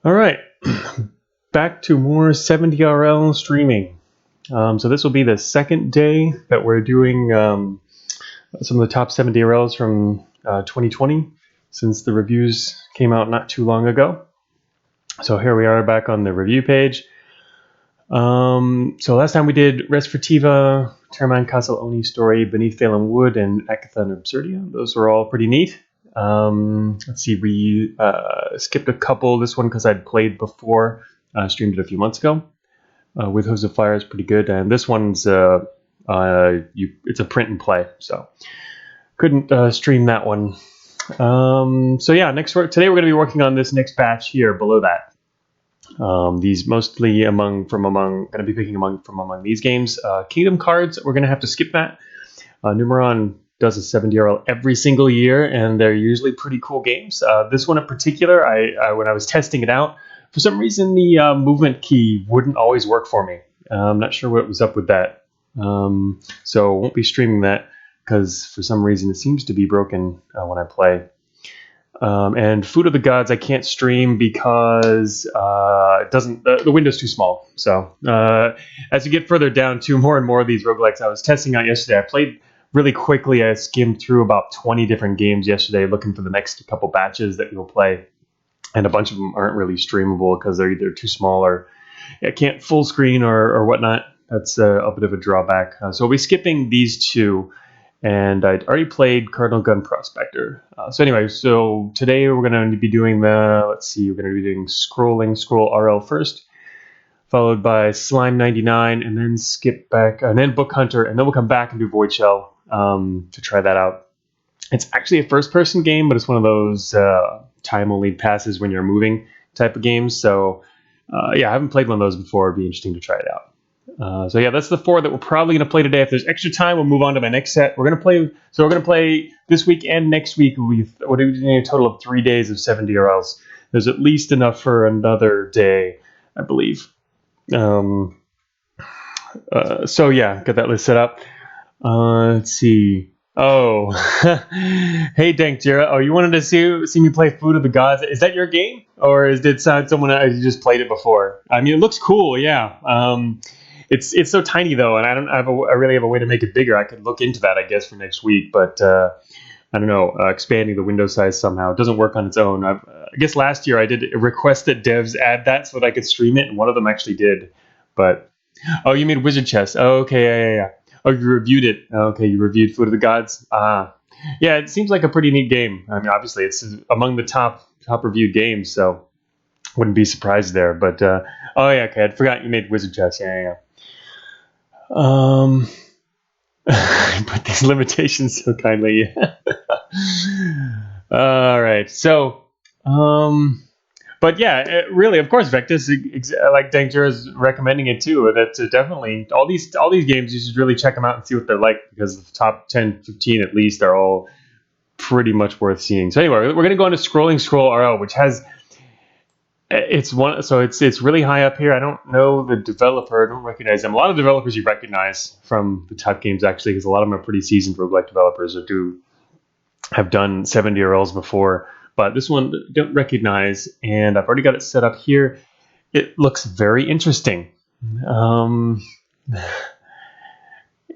All right, back to more 70RL streaming. So this will be the second day that we're doing some of the top 70RLs from 2020, since the reviews came out not too long ago. So here we are back on the review page. So last time we did Res Furtiva, Termine Castle Oni Story, Beneath Phelan Wood, and Agatha and Absurdia. Those were all pretty neat. Let's see, we skipped a couple. This one because I'd played before, streamed it a few months ago. With Hooves of Fire is pretty good, and this one's it's a print and play, so couldn't stream that one. So yeah, today we're going to be working on this next batch here below that. These mostly going to be picking from among these games. Kingdom Cards, we're going to have to skip that. Numeron does a 70RL every single year, and they're usually pretty cool games. This one in particular, I when I was testing it out, for some reason the movement key wouldn't always work for me. I'm not sure what was up with that. So I won't be streaming that because for some reason it seems to be broken when I play. And Food of the Gods I can't stream because it doesn't. The window's too small. So as you get further down to more and more of these roguelikes I was testing out yesterday, I played really quickly. I skimmed through about 20 different games yesterday, looking for the next couple batches that we'll play, and a bunch of them aren't really streamable because they're either too small or I can't full screen or whatnot. That's a bit of a drawback. So we'll be skipping these two. And I'd already played Cardinal Gun Prospector. So today we're going to be doing we're going to be doing Scroll RL first, followed by Slime 99, and then skip back, and then Book Hunter, and then we'll come back and do Void Shell to try that out. It's actually a first-person game, but it's one of those time-only passes when you're moving type of games. So I haven't played one of those before. It'd be interesting to try it out. That's the four that we're probably going to play today. If there's extra time, we'll move on to my next set. We're going to play this week and next week. We're doing a total of 3 days of 70RLs. There's at least enough for another day, I believe. Got that list set up. Let's see. Oh, hey, Dankjira. Oh, you wanted to see me play Food of the Gods? Is that your game, or did it sound someone you just played it before? I mean, it looks cool. Yeah. It's so tiny though, and I really have a way to make it bigger. I could look into that, I guess, for next week, but I don't know. Expanding the window size somehow, it doesn't work on its own. I guess last year I did request that devs add that so that I could stream it, and one of them actually did. But you mean Wizard Chess? Oh, okay, yeah. Oh, you reviewed it. Okay, you reviewed Food of the Gods. Yeah, it seems like a pretty neat game. I mean, obviously it's among the top reviewed games, so wouldn't be surprised there. But okay, I forgot you made Wizard Chess. Yeah. But these limitations so kindly. All right. So, but yeah, really, of course, Vectus, like Danger is recommending it too. That's definitely all these games. You should really check them out and see what they're like, because the top 10, 15 at least are all pretty much worth seeing. So anyway, we're going to go into Scroll RL, which has. It's really high up here. I don't know the developer. I don't recognize them. A lot of developers you recognize from the top games, actually, because a lot of them are pretty seasoned roguelike developers who have done 70RLs before. But this one I don't recognize, and I've already got it set up here. It looks very interesting.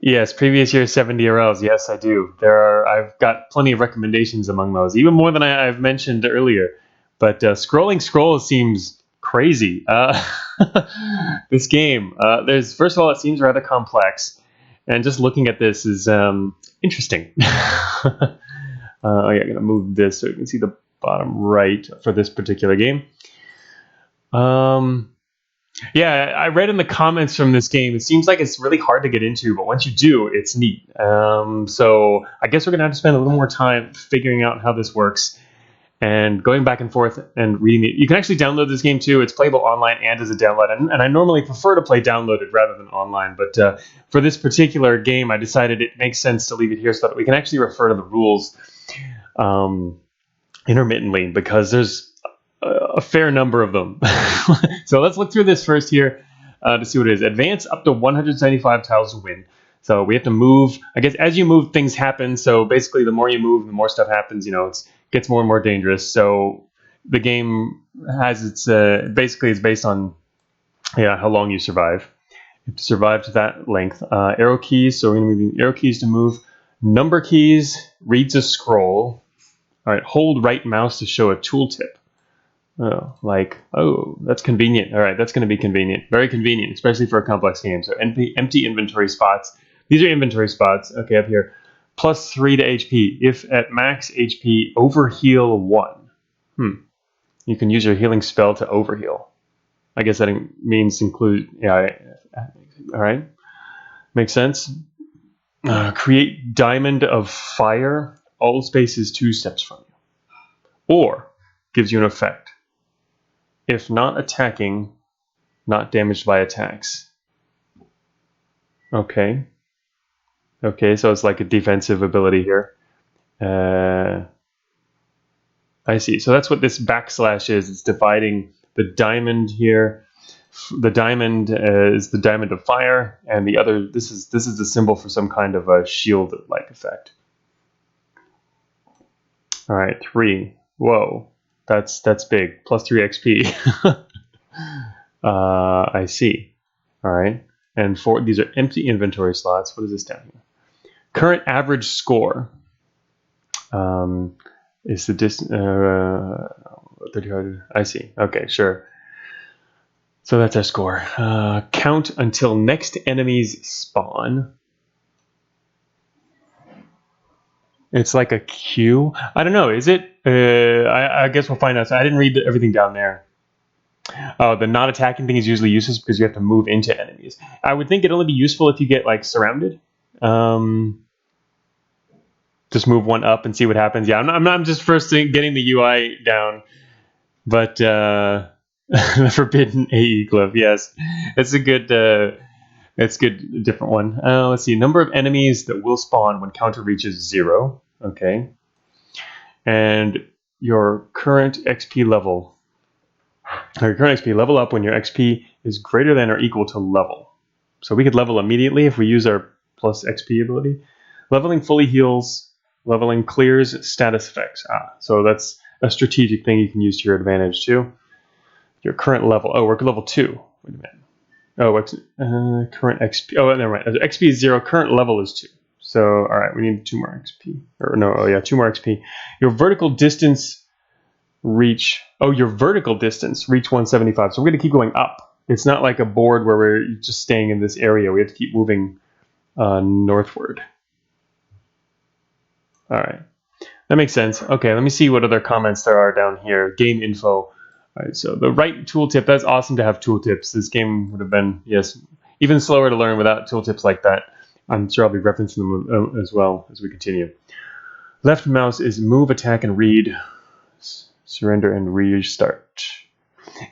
Yes, previous year 70RLs. Yes, I do. I've got plenty of recommendations among those, even more than I've mentioned earlier. But Scroll seems crazy. This game, first of all, it seems rather complex, and just looking at this is interesting. I'm gonna move this so you can see the bottom right for this particular game. I read in the comments from this game, it seems like it's really hard to get into, but once you do, it's neat. So I guess we're gonna have to spend a little more time figuring out how this works, and going back and forth and reading it. You can actually download this game too. It's playable online and as a download. And I normally prefer to play downloaded rather than online. But for this particular game, I decided it makes sense to leave it here so that we can actually refer to the rules intermittently, because there's a fair number of them. So let's look through this first here to see what it is. Advance up to 175 tiles to win. So we have to move. I guess as you move, things happen. So basically, the more you move, the more stuff happens. It gets more and more dangerous. So the game has its basically it's based on how long you survive. You have to survive to that length. Arrow keys, so we're going to be using arrow keys to move. Number keys reads a scroll. All right, hold right mouse to show a tooltip. Oh, that's convenient. All right, that's going to be convenient. Very convenient, especially for a complex game. So empty inventory spots. These are inventory spots. Okay, up here. +3 to HP. If at max HP, overheal 1. You can use your healing spell to overheal. I guess that means include... Yeah, all right. Makes sense. Create Diamond of Fire. All space is 2 steps from you. Or gives you an effect. If not attacking, not damaged by attacks. Okay. Okay, so it's like a defensive ability here. I see. So that's what this backslash is. It's dividing the diamond here. The diamond is the diamond of fire, and the other. This is the symbol for some kind of a shield-like effect. All right, 3. Whoa, that's big. +3 XP. I see. All right, and 4. These are empty inventory slots. What is this down here? Current average score. Is the distance 35? I see. Okay, sure. So that's our score. Count until next enemies spawn. It's like a queue. I don't know. Is it? I guess we'll find out. So I didn't read everything down there. Oh, the not attacking thing is usually useless because you have to move into enemies. I would think it'd only be useful if you get like surrounded. Just move one up and see what happens. Yeah, I'm just first getting the UI down, but the forbidden AE glyph. Yes, it's a good. It's good. Different one. Let's see. Number of enemies that will spawn when counter reaches 0. Okay, and your current XP level. Your current XP level up when your XP is greater than or equal to level. So we could level immediately if we use our plus XP ability. Leveling fully heals. Leveling clears status effects. So that's a strategic thing you can use to your advantage too. Your current level. Oh, we're level 2. Wait a minute. Oh, current XP. Oh, never mind. XP is 0. Current level is 2. So, all right, we need 2 more XP. Or no, 2 more XP. Your vertical distance reach. Oh, your vertical distance reach 175. So we're going to keep going up. It's not like a board where we're just staying in this area. We have to keep moving northward. All right, that makes sense. Okay, let me see what other comments there are down here. Game info. All right, so the right tooltip. That's awesome to have tooltips. This game would have been, yes, even slower to learn without tooltips like that. I'm sure I'll be referencing them as well as we continue. Left mouse is move, attack, and read. Surrender and restart.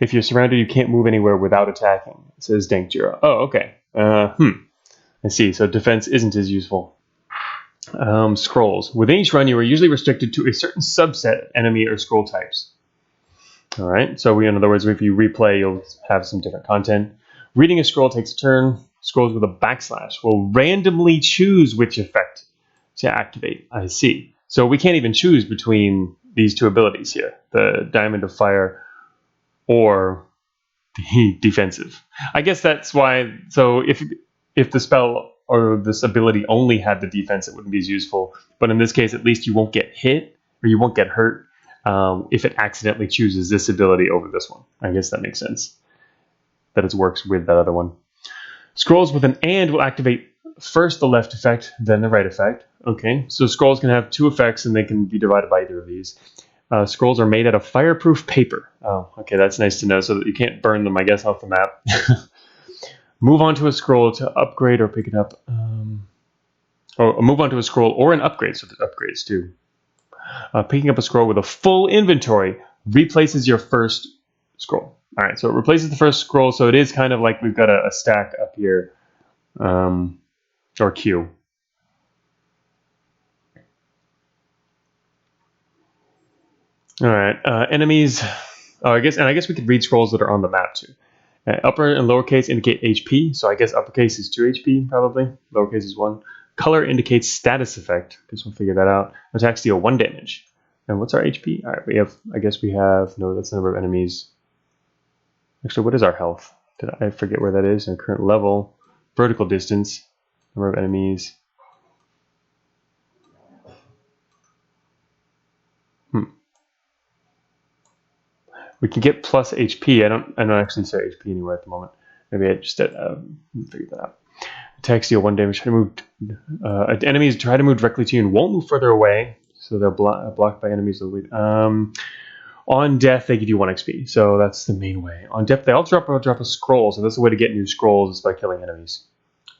If you're surrounded, you can't move anywhere without attacking. It says Dankjira. Oh, okay. I see. So defense isn't as useful. Scrolls. Within each run, you are usually restricted to a certain subset of enemy or scroll types. All right. So in other words, if you replay, you'll have some different content. Reading a scroll takes a turn. Scrolls with a backslash will randomly choose which effect to activate. I see. So we can't even choose between these two abilities here, the Diamond of Fire or the defensive. I guess that's why. So if the spell or this ability only had the defense, it wouldn't be as useful. But in this case, at least you won't get hit or you won't get hurt if it accidentally chooses this ability over this one. I guess that makes sense. That it works with that other one. Scrolls with an and will activate first the left effect, then the right effect. Okay, so scrolls can have 2 effects and they can be divided by either of these. Scrolls are made out of fireproof paper. Oh, okay, that's nice to know so that you can't burn them, I guess, off the map. Move on to a scroll to upgrade or pick it up. Or move on to a scroll or an upgrade, so there's upgrades too. Picking up a scroll with a full inventory replaces your first scroll. All right, so it replaces the first scroll, so it is kind of like we've got a stack up here, or queue. All right, enemies. I guess we could read scrolls that are on the map too. Upper and lowercase indicate HP, so I guess uppercase is 2 HP probably. Lowercase is 1. Color indicates status effect. Guess we'll figure that out. Attacks deal 1 damage. And what's our HP? All right, we have, I guess we have, no, that's the number of enemies. Actually, what is our health? Did I forget where that is? Our current level, vertical distance, number of enemies. We can get plus HP. I don't actually say HP anywhere at the moment. Maybe I just figured that out. Attacks deal 1 damage. Try to move. Enemies try to move directly to you and won't move further away, so they're blocked by enemies. On death, they give you 1 XP, so that's the main way. On death, they all drop a scroll, so that's the way to get new scrolls is by killing enemies.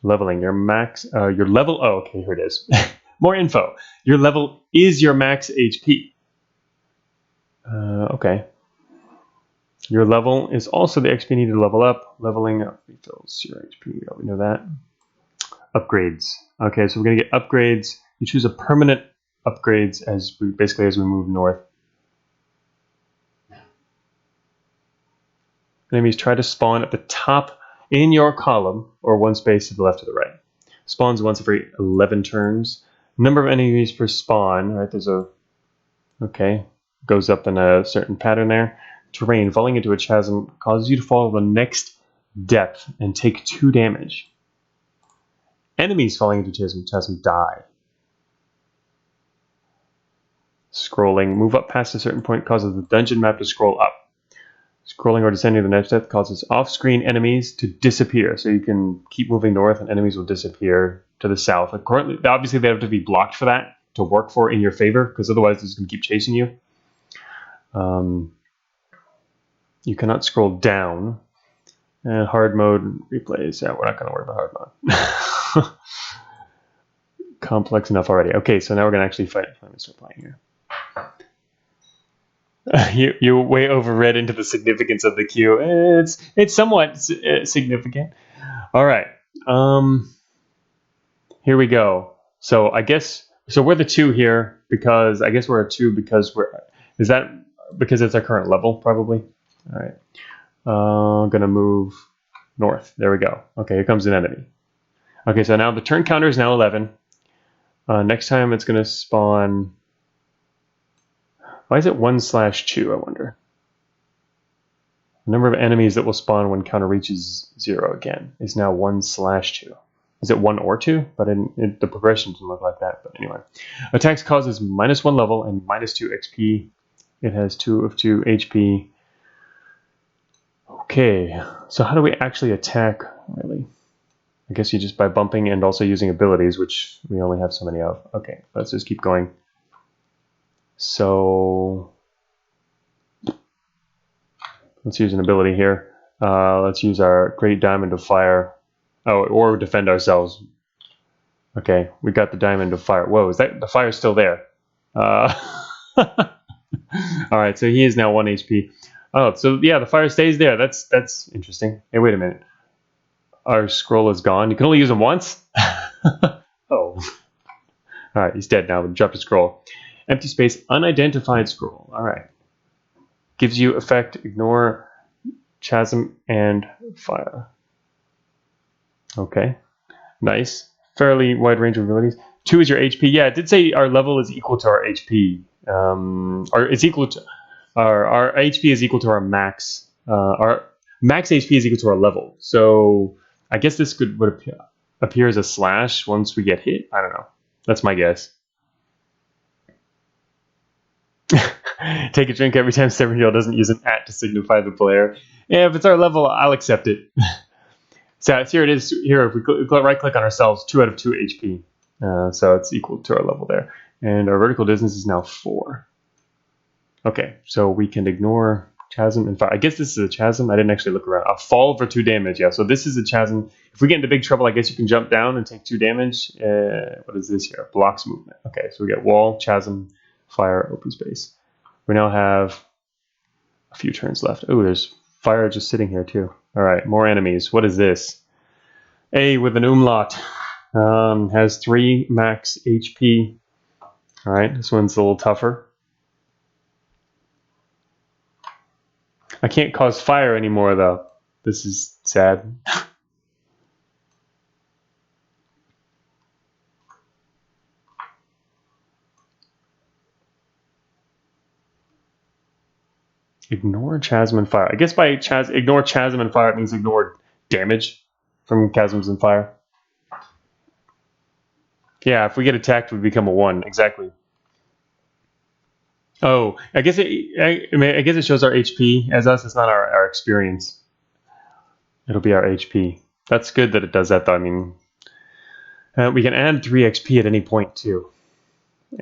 Leveling your max, your level. Oh, okay, here it is. More info. Your level is your max HP. Okay. Your level is also the XP needed to level up. Leveling up refills your HP. We know that. Upgrades. Okay, so we're going to get upgrades. You choose a permanent upgrades as we move north. Enemies try to spawn at the top in your column or 1 space to the left or the right. Spawns once every 11 turns. Number of enemies per spawn. Right, there's a goes up in a certain pattern there. Terrain. Falling into a chasm causes you to fall the next depth and take 2 damage. Enemies falling into chasm die. Scrolling. Move up past a certain point causes the dungeon map to scroll up. Scrolling or descending to the next depth causes off-screen enemies to disappear. So you can keep moving north and enemies will disappear to the south. Like currently, obviously, they have to be blocked for that to work for in your favor, because otherwise it's going to keep chasing you. You cannot scroll down. And hard mode replays. Yeah, we're not going to worry about hard mode. Complex enough already. Okay, so now we're going to actually fight. Let me start playing here. You way overread into the significance of the queue. It's somewhat significant. All right. Here we go. So I guess we're the 2 here because I guess we're a 2 because is that because it's our current level probably. All right. I'm gonna move north. There we go. Okay, here comes an enemy. Okay, so now the turn counter is now 11. Next time it's gonna spawn. Why is it 1/2? I wonder. The number of enemies that will spawn when counter reaches 0 again is now 1/2. Is it 1 or 2? But the progression didn't look like that. But anyway, attacks causes -1 level and -2 XP. It has 2 of 2 HP. Okay, so how do we actually attack? Really, I guess you just by bumping and also using abilities, which we only have so many of. Okay, let's just keep going. So let's use an ability here. Let's use our Great Diamond of Fire. Oh, or defend ourselves. Okay, we got the Diamond of Fire. Whoa, is that the fire's still there? All right, so he is now 1 HP. Oh, so yeah, the fire stays there. That's interesting. Hey, wait a minute. Our scroll is gone. You can only use them once? Oh. All right, he's dead now. We dropped a scroll. Empty space, unidentified scroll. All right. Gives you effect, ignore, chasm, and fire. Okay. Nice. Fairly wide range of abilities. 2 is your HP. Yeah, it did say our level is equal to our HP. Or it's equal to our HP is equal to our max. Our max HP is equal to our level. So I guess this would appear as a slash once we get hit. I don't know. That's my guess. Take a drink every time Severin Hill doesn't use an @ to signify the player. Yeah, if it's our level, I'll accept it. So here it is. Here, if we right click on ourselves, 2 out of 2 HP. So it's equal to our level there. And our vertical distance is now 4. Okay, so we can ignore chasm and fire. I guess this is a chasm. I didn't actually look around. A fall for 2 damage. Yeah, so this is a chasm. If we get into big trouble, I guess you can jump down and take 2 damage. What is this here? Blocks movement. Okay, so we get wall, chasm, fire, open space. We now have a few turns left. Oh, there's fire just sitting here too. All right, more enemies. What is this? A with an umlaut. Has 3 max HP. All right, this one's a little tougher. I can't cause fire anymore, though. This is sad. Ignore chasm and fire. I guess by ignore chasm and fire, it means ignore damage from chasms and fire. Yeah, if we get attacked, we become a 1. Exactly. Oh, I guess it shows our HP as us. It's not our experience. It'll be our HP. That's good that it does that, though. I mean, we can add 3 XP at any point, too.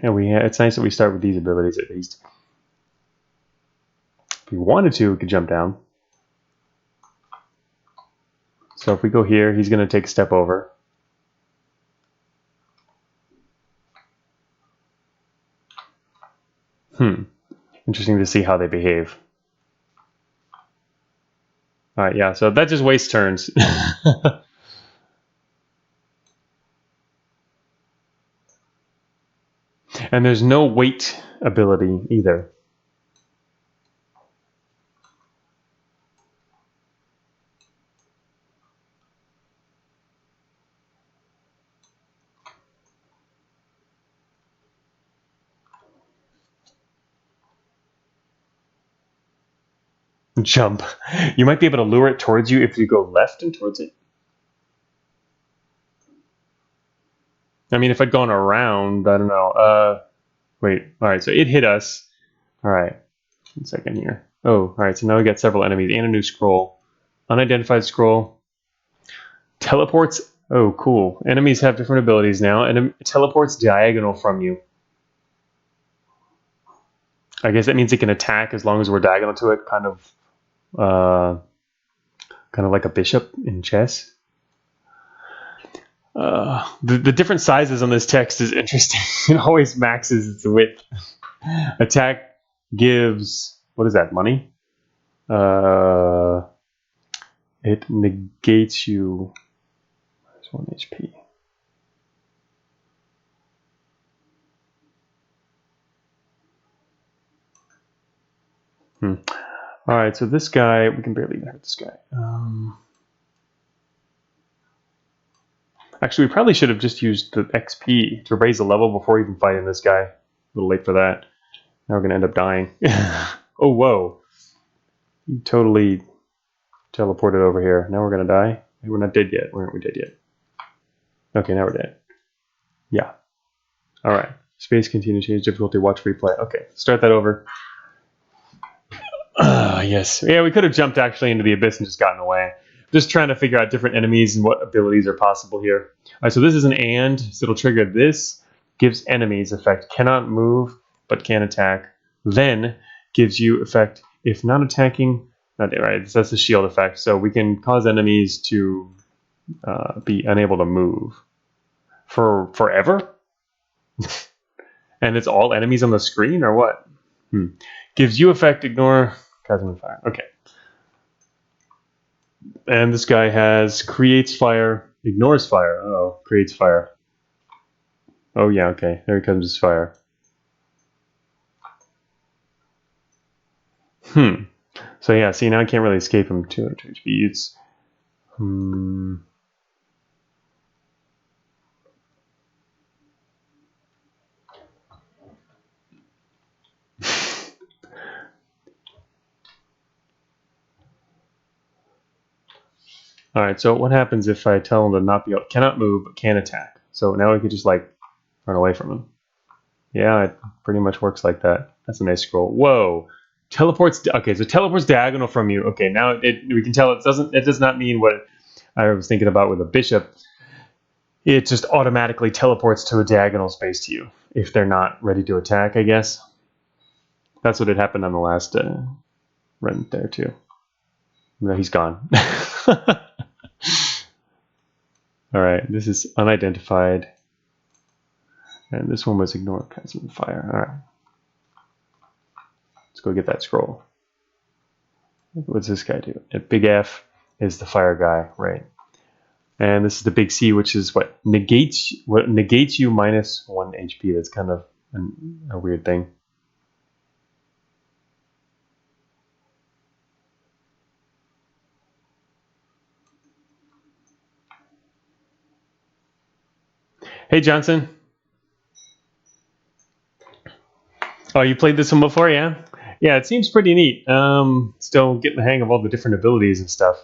And it's nice that we start with these abilities, at least. If we wanted to, we could jump down. So if we go here, he's going to take a step over. Interesting to see how they behave. All right, yeah, so that just wastes turns. And there's no weight ability either. Jump. You might be able to lure it towards you if you go left and towards it. I mean, if I'd gone around, I don't know. Wait, all right, so it hit us. All right, 1 second here. Oh, all right, so now we got several enemies and a new scroll. Unidentified scroll. Teleports. Oh, cool. Enemies have different abilities now, and it teleports diagonal from you. I guess that means it can attack as long as we're diagonal to it, kind of like a bishop in chess. The different sizes on this text is interesting. It always maxes its width. Attack gives, what is that, money? It negates you. There's 1 HP. All right, so this guy, we can barely even hurt this guy. Actually, we probably should have just used the XP to raise the level before even fighting this guy. A little late for that. Now we're going to end up dying. Oh, whoa. You totally teleported over here. Now we're going to die? We're not dead yet. Why aren't we dead yet? Okay, now we're dead. Yeah. All right. Space continue, change difficulty, watch replay. Okay, start that over. Yes. Yeah, we could have jumped actually into the abyss and just gotten away. Just trying to figure out different enemies and what abilities are possible here. All right, so this is an and, so it'll trigger this. Gives enemies effect cannot move but can attack. Then gives you effect if not attacking. Not right. That's the shield effect. So we can cause enemies to be unable to move for forever. And it's all enemies on the screen or what? Gives you effect ignore chasm and fire. Okay. And this guy has creates fire, ignores fire. Oh, creates fire. Oh yeah, okay. There comes his fire. So yeah, see now I can't really escape him too. It's All right, so what happens if I tell him to not be able, cannot move, but can attack? So now we could just like run away from him. Yeah, it pretty much works like that. That's a nice scroll. Whoa, teleports. Okay, so teleports diagonal from you. Okay, now we can tell it doesn't. It does not mean what I was thinking about with a bishop. It just automatically teleports to a diagonal space to you if they're not ready to attack. I guess that's what had happened on the last run there too. No, he's gone. All right, this is unidentified. And this one was ignore chasm and fire. All right. Let's go get that scroll. What's this guy do? A big F is the fire guy, right? And this is the big C, which is what negates you minus 1 HP. That's kind of a weird thing. Hey, Johnson. Oh, you played this one before, yeah? Yeah, it seems pretty neat. Still getting the hang of all the different abilities and stuff.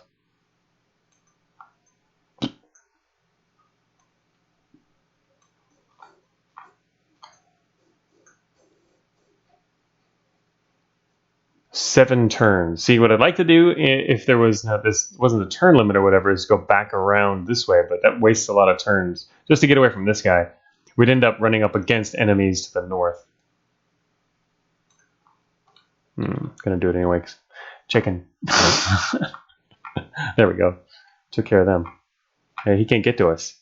Seven turns. See, what I'd like to do if there was this wasn't a turn limit or whatever is go back around this way, but that wastes a lot of turns just to get away from this guy. We'd end up running up against enemies to the north. Gonna do it anyway. Chicken. There we go. Took care of them. Hey, he can't get to us.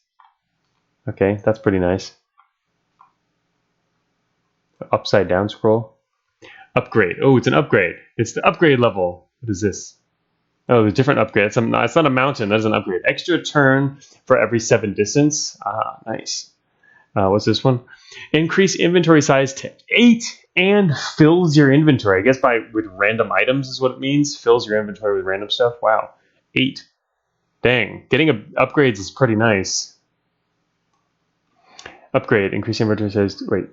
Okay, that's pretty nice. Upside down scroll. Upgrade. Oh, it's an upgrade. It's the upgrade level. What is this? Oh, there's different upgrades. It's not a mountain. That is an upgrade. Extra turn for every 7 distance. Ah, nice. What's this one? Increase inventory size to 8 and fills your inventory. I guess with random items is what it means. Fills your inventory with random stuff. Wow. 8. Dang. Getting upgrades is pretty nice. Upgrade. Increase inventory size. Wait.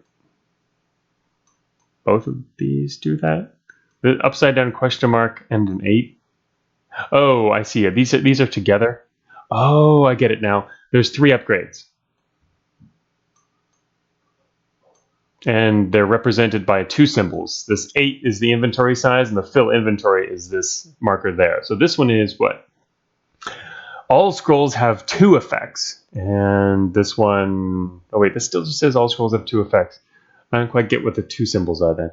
Both of these do that? The upside down question mark and an 8. Oh, I see it. These are together. Oh, I get it now. There's 3 upgrades. And they're represented by 2 symbols. This 8 is the inventory size, and the fill inventory is this marker there. So this one is what? All scrolls have 2 effects. And this one... Oh, wait, this still just says all scrolls have 2 effects. I don't quite get what the 2 symbols are then.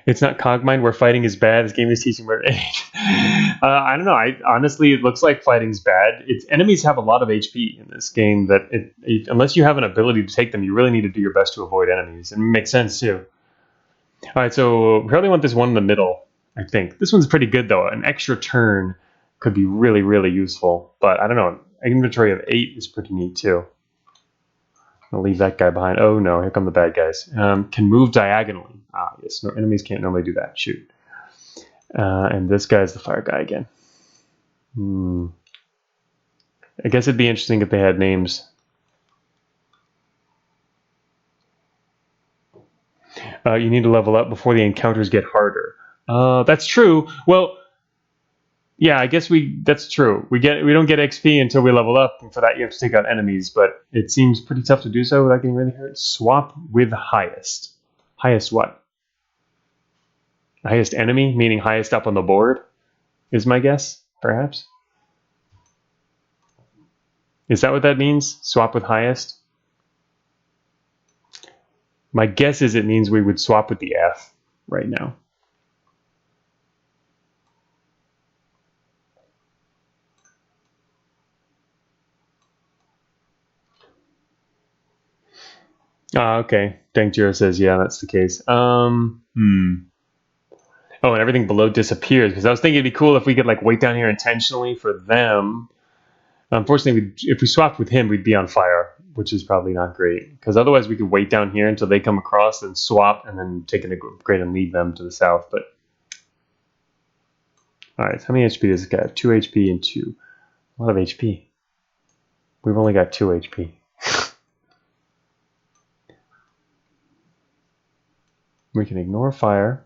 It's not Cogmind where fighting is bad. This game is teaching murder. I don't know. Honestly, it looks like fighting's bad. Enemies have a lot of HP in this game. Unless you have an ability to take them, you really need to do your best to avoid enemies. And it makes sense too. All right, so we probably want this one in the middle. I think this one's pretty good though. An extra turn could be really, really useful. But I don't know. An inventory of 8 is pretty neat too. I'll leave that guy behind. Oh no, here come the bad guys. Can move diagonally. Ah, yes, no, enemies can't normally do that. Shoot. And this guy's the fire guy again. I guess it'd be interesting if they had names. You need to level up before the encounters get harder. That's true. Well, yeah, I guess that's true. We don't get XP until we level up, and for that you have to take out enemies, but it seems pretty tough to do so without getting really hurt. Swap with highest. Highest what? Highest enemy, meaning highest up on the board, is my guess, perhaps. Is that what that means? Swap with highest? My guess is it means we would swap with the F right now. Okay. Dankjiro says, yeah, that's the case. Oh, and everything below disappears. Because I was thinking it'd be cool if we could like wait down here intentionally for them. Unfortunately, if we swapped with him, we'd be on fire, which is probably not great. Because otherwise, we could wait down here until they come across, and swap, and then take an upgrade and lead them to the south. But all right, so how many HP does this guy have? 2 HP and 2. A lot of HP. We've only got 2 HP. We can ignore fire.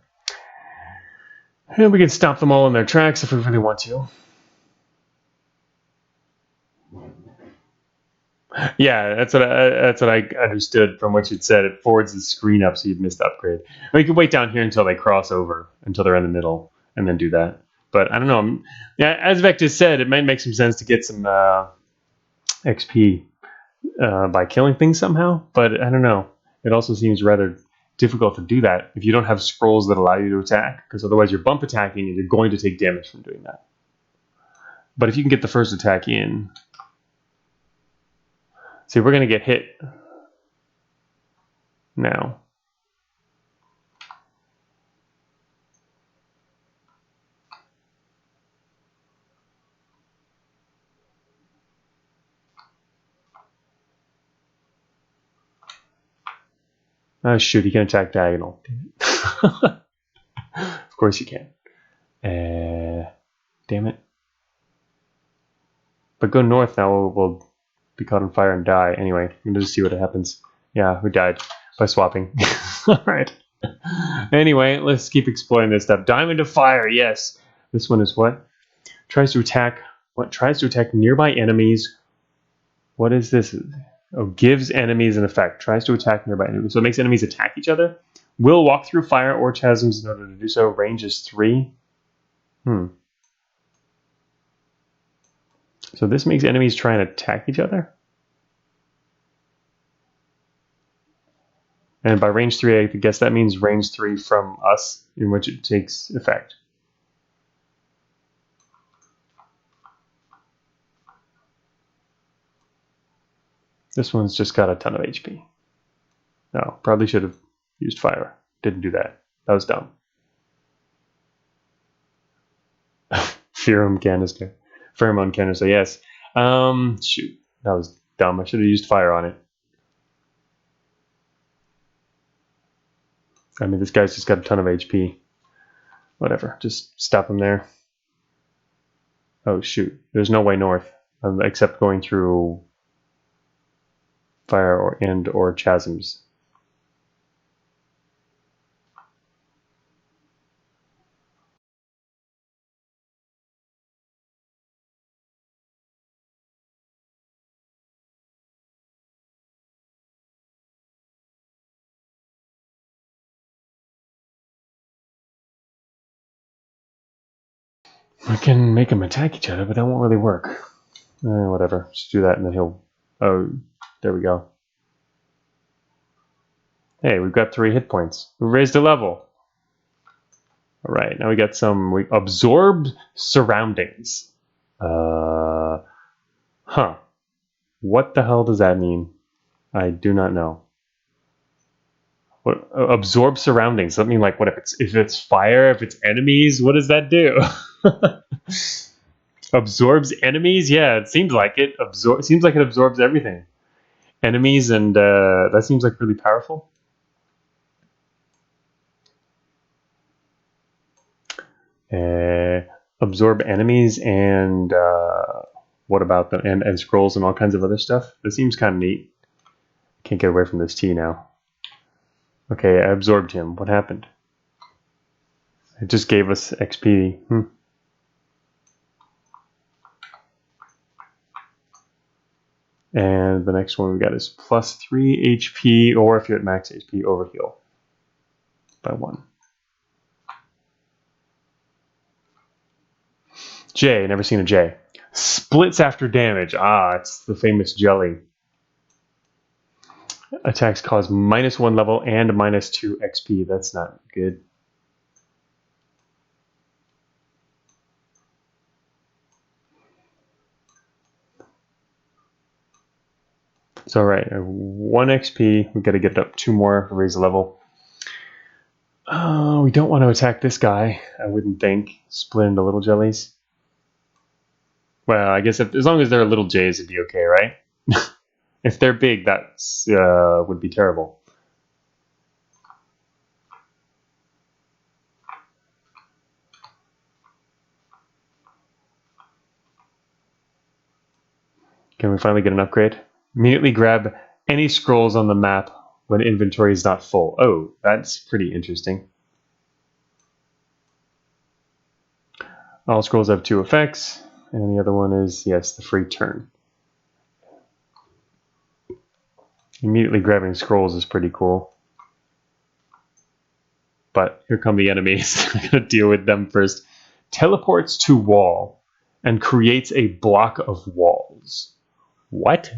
And we can stop them all in their tracks if we really want to. Yeah, that's what I understood from what you'd said. It forwards the screen up so you'd missed the upgrade. Or you can wait down here until they cross over, until they're in the middle, and then do that. But I don't know. Yeah, as Vector said, it might make some sense to get some XP by killing things somehow. But I don't know. It also seems rather difficult to do that if you don't have scrolls that allow you to attack, because otherwise you're bump attacking and you're going to take damage from doing that. But if you can get the first attack in... See, we're going to get hit now. Oh, shoot, he can attack diagonal. Of course you can. Damn it. I go north now, we'll be caught on fire and die. Anyway, I'm gonna just see what happens. Yeah, we died by swapping. Alright. Anyway, let's keep exploring this stuff. Diamond of Fire, yes. This one is what? Tries to attack nearby enemies. What is this? Oh, gives enemies an effect. Tries to attack nearby enemies. So it makes enemies attack each other. Will walk through fire or chasms in order to do so. Range is 3. So this makes enemies try and attack each other? And by range 3, I guess that means range 3 from us, in which it takes effect. This one's just got a ton of HP. No, probably should have used fire. Didn't do that. That was dumb. Pheromone canister, yes. Shoot. That was dumb. I should have used fire on it. I mean, this guy's just got a ton of HP. Whatever. Just stop him there. Oh, shoot. There's no way north, except going through fire or chasms. I can make them attack each other, but that won't really work. Whatever. Just do that and then he'll... Oh, there we go. Hey, we've got 3 hit points. We raised a level. Alright, now we got some... absorbed surroundings. Huh. What the hell does that mean? I do not know. What, absorb surroundings? Does that mean like what if it's fire, if it's enemies? What does that do? Absorbs enemies? Yeah, it seems like it. Seems like it absorbs everything. Enemies, and that seems like really powerful. Absorb enemies and what about them? And scrolls and all kinds of other stuff. That seems kind of neat. Can't get away from this T now. Okay, I absorbed him. What happened? It just gave us XP. And the next one we got is plus 3 HP, or if you're at max HP, overheal by 1. J, never seen a J. Splits after damage. Ah, it's the famous jelly. Attacks cause -1 level and -2 XP. That's not good. It's alright. 1 XP. We've got to get up 2 more to raise the level. We don't want to attack this guy, I wouldn't think. Split into little jellies. Well, I guess as long as they're little J's, it'd be okay, right? If they're big, that would be terrible. Can we finally get an upgrade? Immediately grab any scrolls on the map when inventory is not full. Oh, that's pretty interesting. All scrolls have 2 effects, and the other one is, yes, the free turn. Immediately grabbing scrolls is pretty cool. But here come the enemies. I'm going to deal with them first. Teleports to wall and creates a block of walls. What?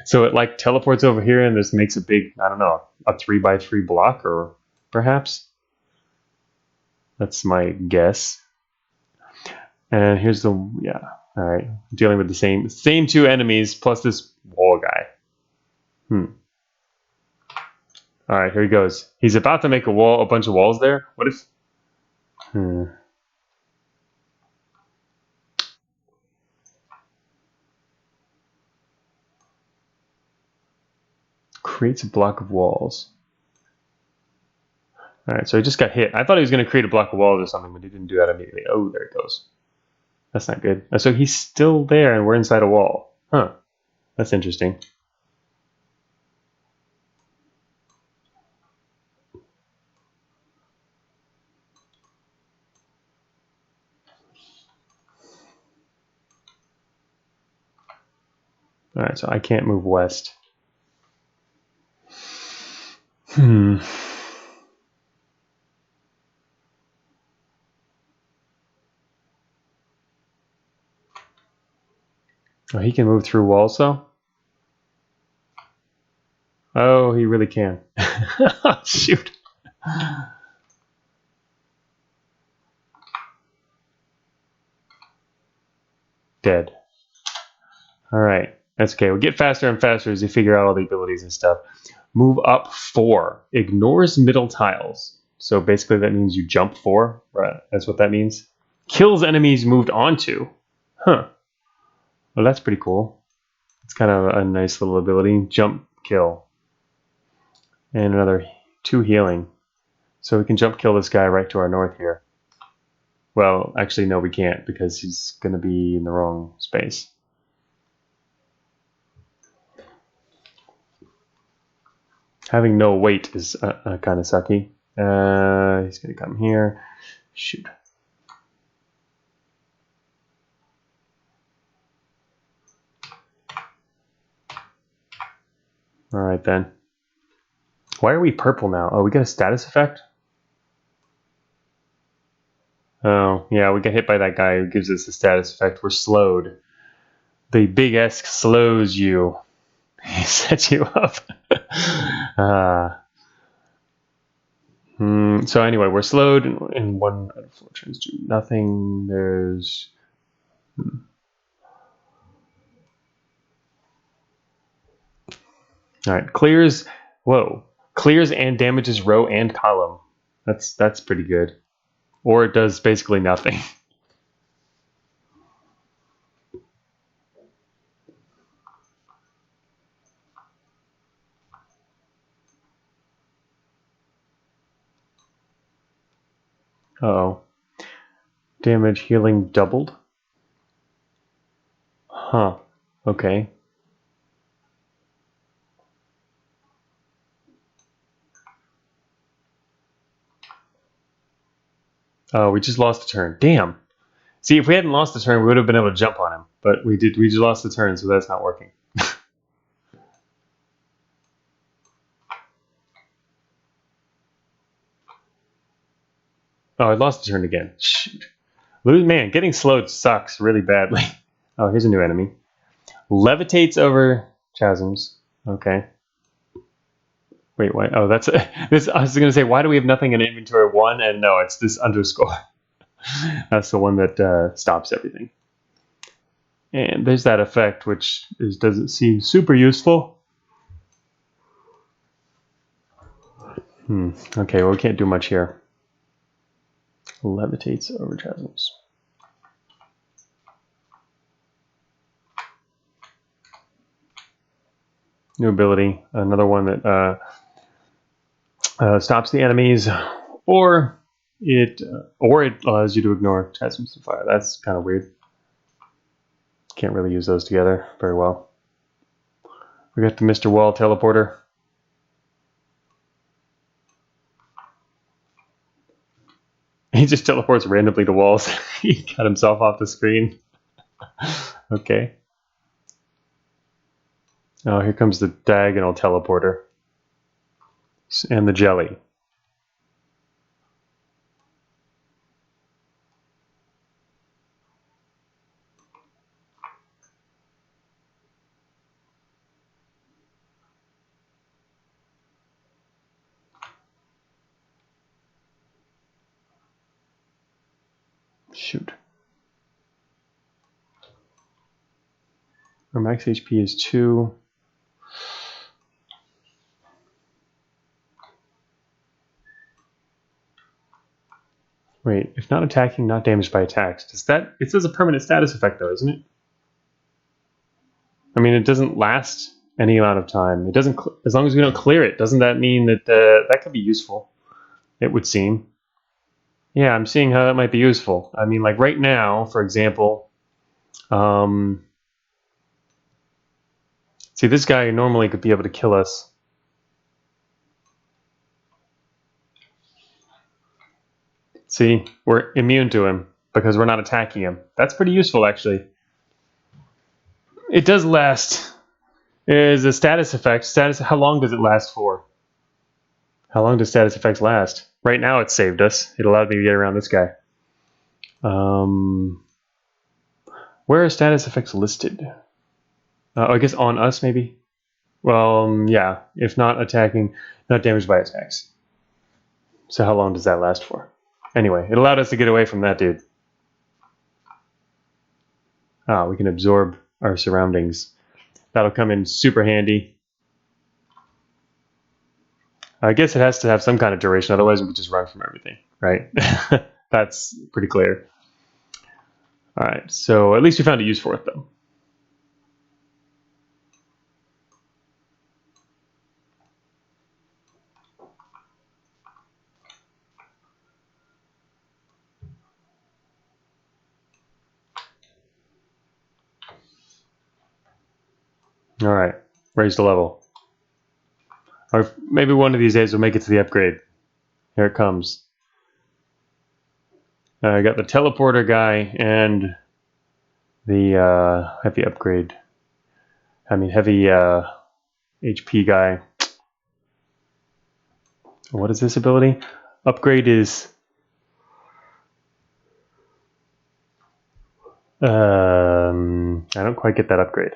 So it like teleports over here and this makes a big, I don't know, a 3x3 block, or perhaps? That's my guess. And here's the, yeah, all right. Dealing with the same 2 enemies plus this wall guy. All right, here he goes. He's about to make a bunch of walls there. What if? Creates a block of walls. All right, so he just got hit. I thought he was going to create a block of walls or something, but he didn't do that immediately. Oh, there it goes. That's not good. So he's still there and we're inside a wall. Huh. That's interesting. Alright, so I can't move west. Oh, he can move through walls, though? Oh, he really can. Shoot. Dead. Alright, that's okay. We'll get faster and faster as you figure out all the abilities and stuff. Move up 4. Ignores middle tiles. So basically that means you jump 4. Right, that's what that means. Kills enemies moved onto. Huh. Well, that's pretty cool. It's kind of a nice little ability. Jump, kill. And another 2 healing. So we can jump kill this guy right to our north here. Well, actually, no, we can't because he's going to be in the wrong space. Having no weight is kind of sucky. He's going to come here. Shoot. All right, then. Why are we purple now? Oh, we got a status effect? Oh, yeah, we got hit by that guy who gives us a status effect. We're slowed. The big S slows you. He sets you up. So anyway, we're slowed in 1 out of 4 turns. Do nothing. There's... All right, clears. Whoa, clears and damages row and column. That's pretty good. Or it does basically nothing. Uh-oh. Damage healing doubled? Huh. Okay. Oh, we just lost a turn. Damn. See, if we hadn't lost the turn, we would have been able to jump on him. But we did. We just lost the turn, so that's not working. Oh, I lost the turn again. Shoot. Man, getting slowed sucks really badly. Oh, here's a new enemy. Levitates over chasms. Okay. Wait, what? Oh, that's this. I was going to say, why do we have nothing in inventory 1? And no, it's this underscore. That's the one that stops everything. And there's that effect, which doesn't seem super useful. Okay, well, we can't do much here. Levitates over chasms. New ability. Another one that stops the enemies, or it allows you to ignore chasms of fire. That's kind of weird. Can't really use those together very well. We got the Mr. Wall teleporter. He just teleports randomly to walls. He got himself off the screen. Okay. Oh, here comes the diagonal teleporter. And the jelly. Shoot. Our max HP is 2. Wait, if not attacking, not damaged by attacks. Does that... It says a permanent status effect, though, isn't it? I mean, it doesn't last any amount of time. It doesn't... As long as we don't clear it, doesn't that mean that that could be useful? It would seem. Yeah, I'm seeing how that might be useful. I mean, like right now, for example, see, this guy normally could be able to kill us. See, we're immune to him because we're not attacking him. That's pretty useful, actually. It does last. Is a status effect. Status. How long does it last for? How long does status effects last? Right now, it saved us. It allowed me to get around this guy. Where are status effects listed? I guess on us, maybe. Well, yeah. If not attacking, not damaged by attacks. So how long does that last for? Anyway, it allowed us to get away from that dude. We can absorb our surroundings. That'll come in super handy. I guess it has to have some kind of duration, otherwise we could just run from everything, right? That's pretty clear. All right, so at least we found a use for it, though. All right, raise the level. Or maybe one of these days we'll make it to the upgrade. Here it comes. I got the teleporter guy and the heavy upgrade. I mean, heavy HP guy. What is this ability? Upgrade is I don't quite get that upgrade.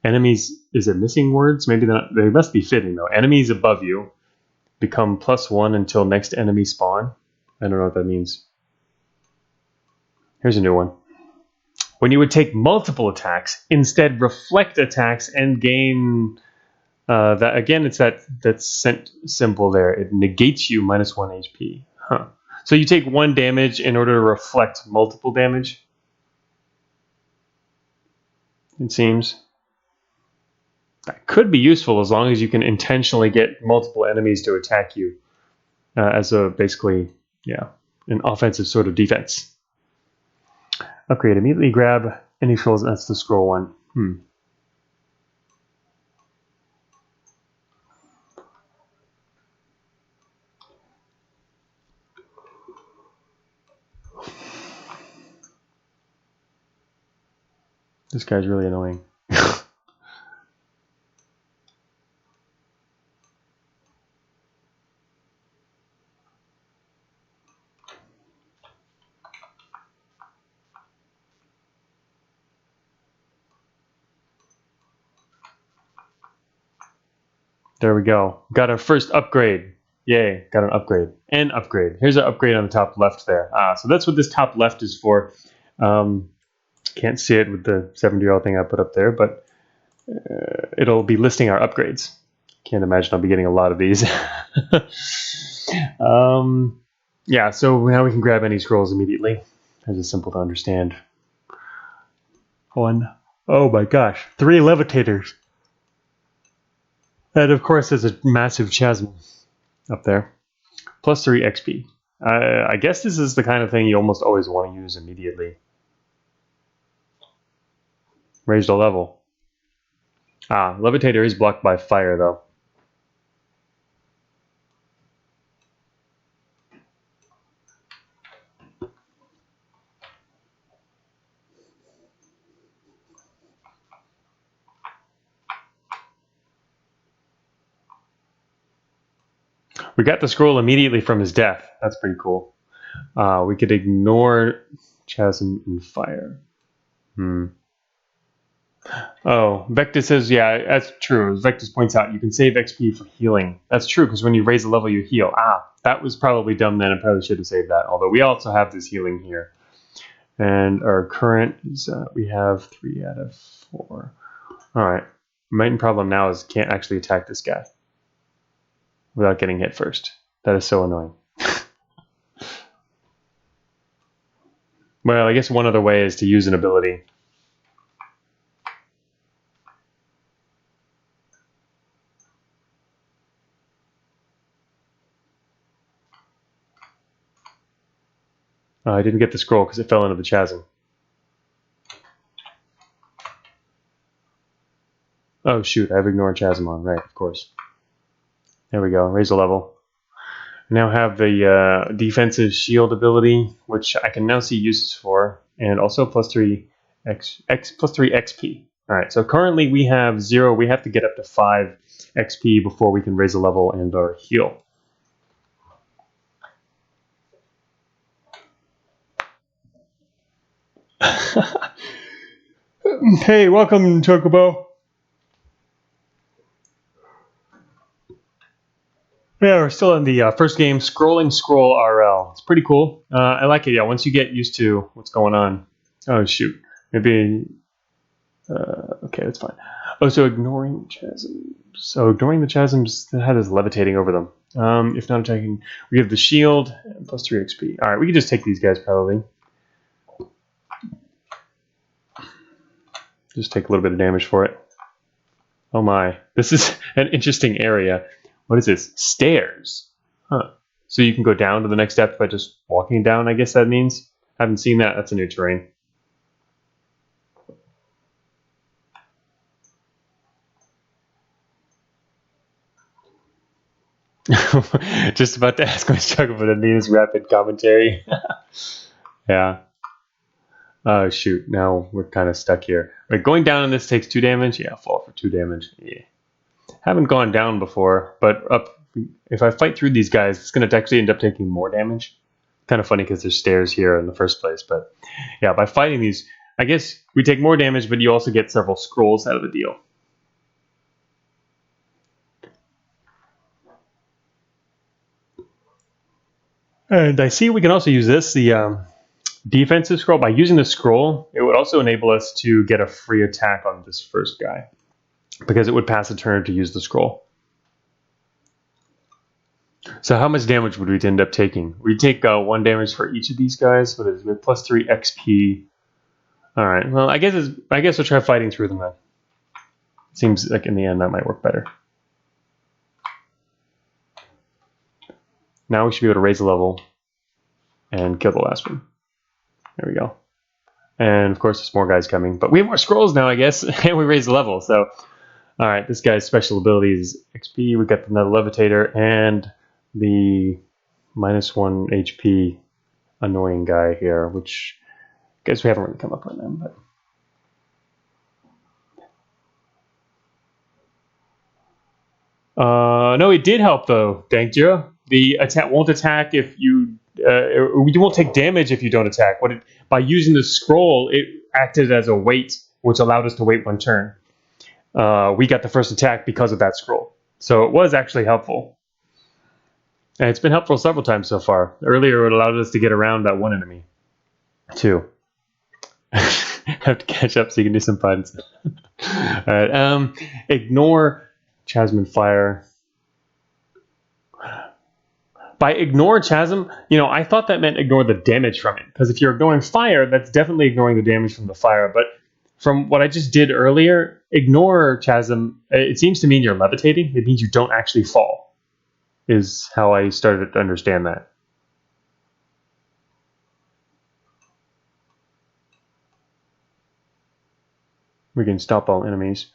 Enemies, is it missing words? Maybe they must be fitting though. Enemies above you become +1 until next enemy spawn. I don't know what that means. Here's a new one. When you would take multiple attacks, instead reflect attacks and gain that again. It's that cent symbol there. It negates you -1 HP. Huh. So you take 1 damage in order to reflect multiple damage. It seems. That could be useful as long as you can intentionally get multiple enemies to attack you as a basically, yeah, an offensive sort of defense. Upgrade. Immediately grab any scrolls. That's the scroll one. This guy's really annoying. There we go. Got our first upgrade. Yay, got an upgrade. And upgrade. Here's an upgrade on the top left there. So that's what this top left is for. Can't see it with the 70-year-old thing I put up there, but it'll be listing our upgrades. Can't imagine I'll be getting a lot of these. Yeah, so now we can grab any scrolls immediately. This is simple to understand. 1. Oh my gosh, 3 levitators. And of course, there's a massive chasm up there. +3 XP. I guess this is the kind of thing you almost always want to use immediately. Raise the level. Levitator is blocked by fire, though. We got the scroll immediately from his death. That's pretty cool. We could ignore chasm and fire. Oh, Vectus says, yeah, that's true. As Vectus points out, you can save XP for healing. That's true, because when you raise a level, you heal. That was probably dumb then. I probably should have saved that. Although we also have this healing here. And our current is, we have 3 out of 4. All right. Main problem now is can't actually attack this guy without getting hit first. That is so annoying. Well, I guess one other way is to use an ability. I didn't get the scroll because it fell into the chasm. Oh shoot, I have ignored chasm on, right, of course. There we go, raise the level. I now have the defensive shield ability, which I can now see uses for, and also plus 3 XP. Alright, so currently we have 0, we have to get up to 5 XP before we can raise a level and or heal. Hey, welcome, Chocobo. Yeah, we're still in the first game, Scrolling Scroll RL. It's pretty cool. I like it, yeah, once you get used to what's going on. Oh, shoot. Maybe... okay, that's fine. Oh, so ignoring chasms. So ignoring the chasms that had us levitating over them. If not attacking, we have the shield, and plus 3 XP. Alright, we can just take these guys, probably. Just take a little bit of damage for it. Oh my, this is an interesting area. What is this? Stairs. Huh. So you can go down to the next step by just walking down, I guess that means. Haven't seen that. That's a new terrain. Just about to ask my struggle for the news rapid commentary. Yeah. Oh shoot, now we're kind of stuck here. Wait, going down on this takes 2 damage? Yeah, fall for 2 damage. Yeah. Haven't gone down before, but up. If I fight through these guys, it's going to actually end up taking more damage. Kind of funny because there's stairs here in the first place, but yeah, by fighting these, I guess we take more damage, but you also get several scrolls out of the deal. And I see we can also use this, the defensive scroll. By using the scroll, it would also enable us to get a free attack on this first guy, because it would pass a turn to use the scroll. So how much damage would we end up taking? We take 1 damage for each of these guys. What is it? Plus 3 XP. All right. Well, I guess we'll try fighting through them then. Seems like in the end that might work better. Now we should be able to raise the level and kill the last one. There we go. And of course, there's more guys coming, but we have more scrolls now, I guess, and we raise the level. So, all right, this guy's special ability is XP. We got another levitator and the -1 HP annoying guy here, which I guess we haven't really come up on them, but. No, it did help though, Dankjira. The attack won't attack if you. You won't take damage if you don't attack. By using the scroll, it acted as a wait, which allowed us to wait 1 turn. We got the first attack because of that scroll, so it was actually helpful. And it's been helpful several times so far. Earlier, it allowed us to get around that one enemy, too. Have to catch up so you can do some puns. All right. Ignore Chasm Fire. By ignore Chasm, I thought that meant ignore the damage from it. Because if you're ignoring fire, that's definitely ignoring the damage from the fire. But from what I just did earlier, ignore Chasm, it seems to mean you're levitating. It means you don't actually fall, is how I started to understand that. We can stop all enemies.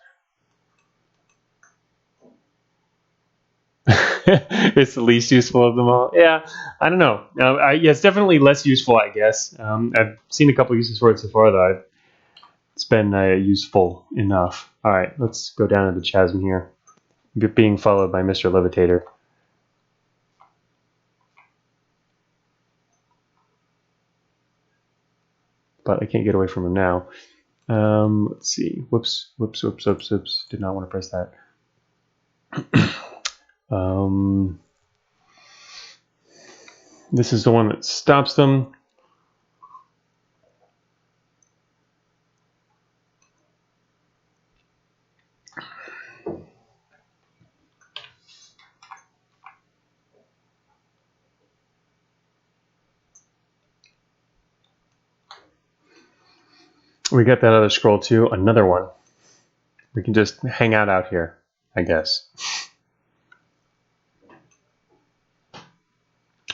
It's the least useful of them all. Yeah, I don't know. Yeah, it's definitely less useful, I guess. I've seen a couple uses for it so far, though. It's been useful enough. All right, let's go down to the chasm here. Being followed by Mr. Levitator. But I can't get away from him now. Let's see. Whoops. Did not want to press that. This is the one that stops them. We got that other scroll too. Another one. We can just hang out here, I guess.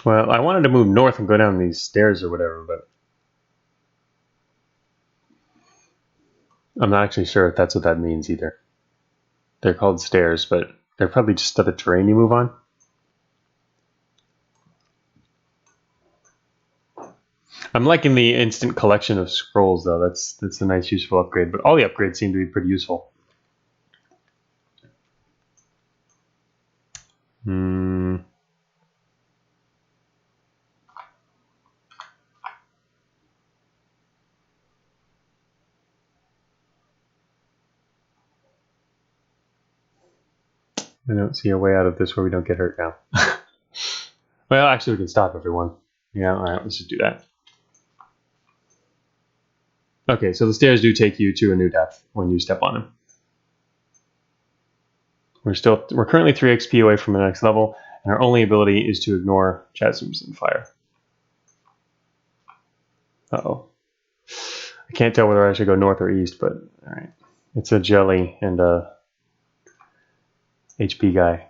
Well, I wanted to move north and go down these stairs or whatever, but I'm not actually sure if that's what that means either. They're called stairs, but they're probably just the terrain you move on. I'm liking the instant collection of scrolls, though. That's a nice, useful upgrade. But all the upgrades seem to be pretty useful. I don't see a way out of this where we don't get hurt now. Well, actually, we can stop everyone. Yeah, all right, let's just do that. Okay, so the stairs do take you to a new depth when you step on them. We're currently 3 XP away from the next level, and our only ability is to ignore chasms and fire. Uh-oh. I can't tell whether I should go north or east, but all right. It's a jelly and a HP guy.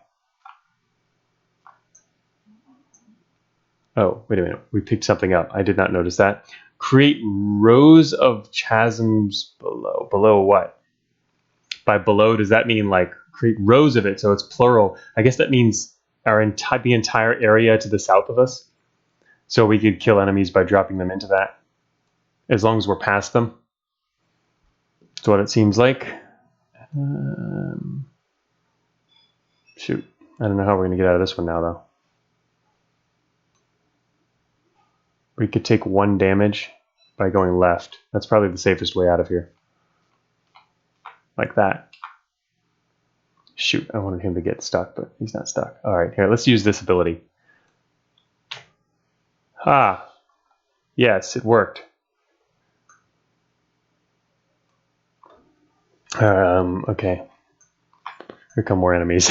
Oh, wait a minute. We picked something up. I did not notice that. Create rows of chasms below. Below what? By below, does that mean like create rows of it, so it's plural? I guess that means the entire area to the south of us. So we could kill enemies by dropping them into that, as long as we're past them. That's what it seems like. Shoot. I don't know how we're going to get out of this one now, though. We could take 1 damage by going left. That's probably the safest way out of here. Like that. Shoot, I wanted him to get stuck, but he's not stuck. All right, here, let's use this ability. Ah, yes, it worked. Okay. Here come more enemies.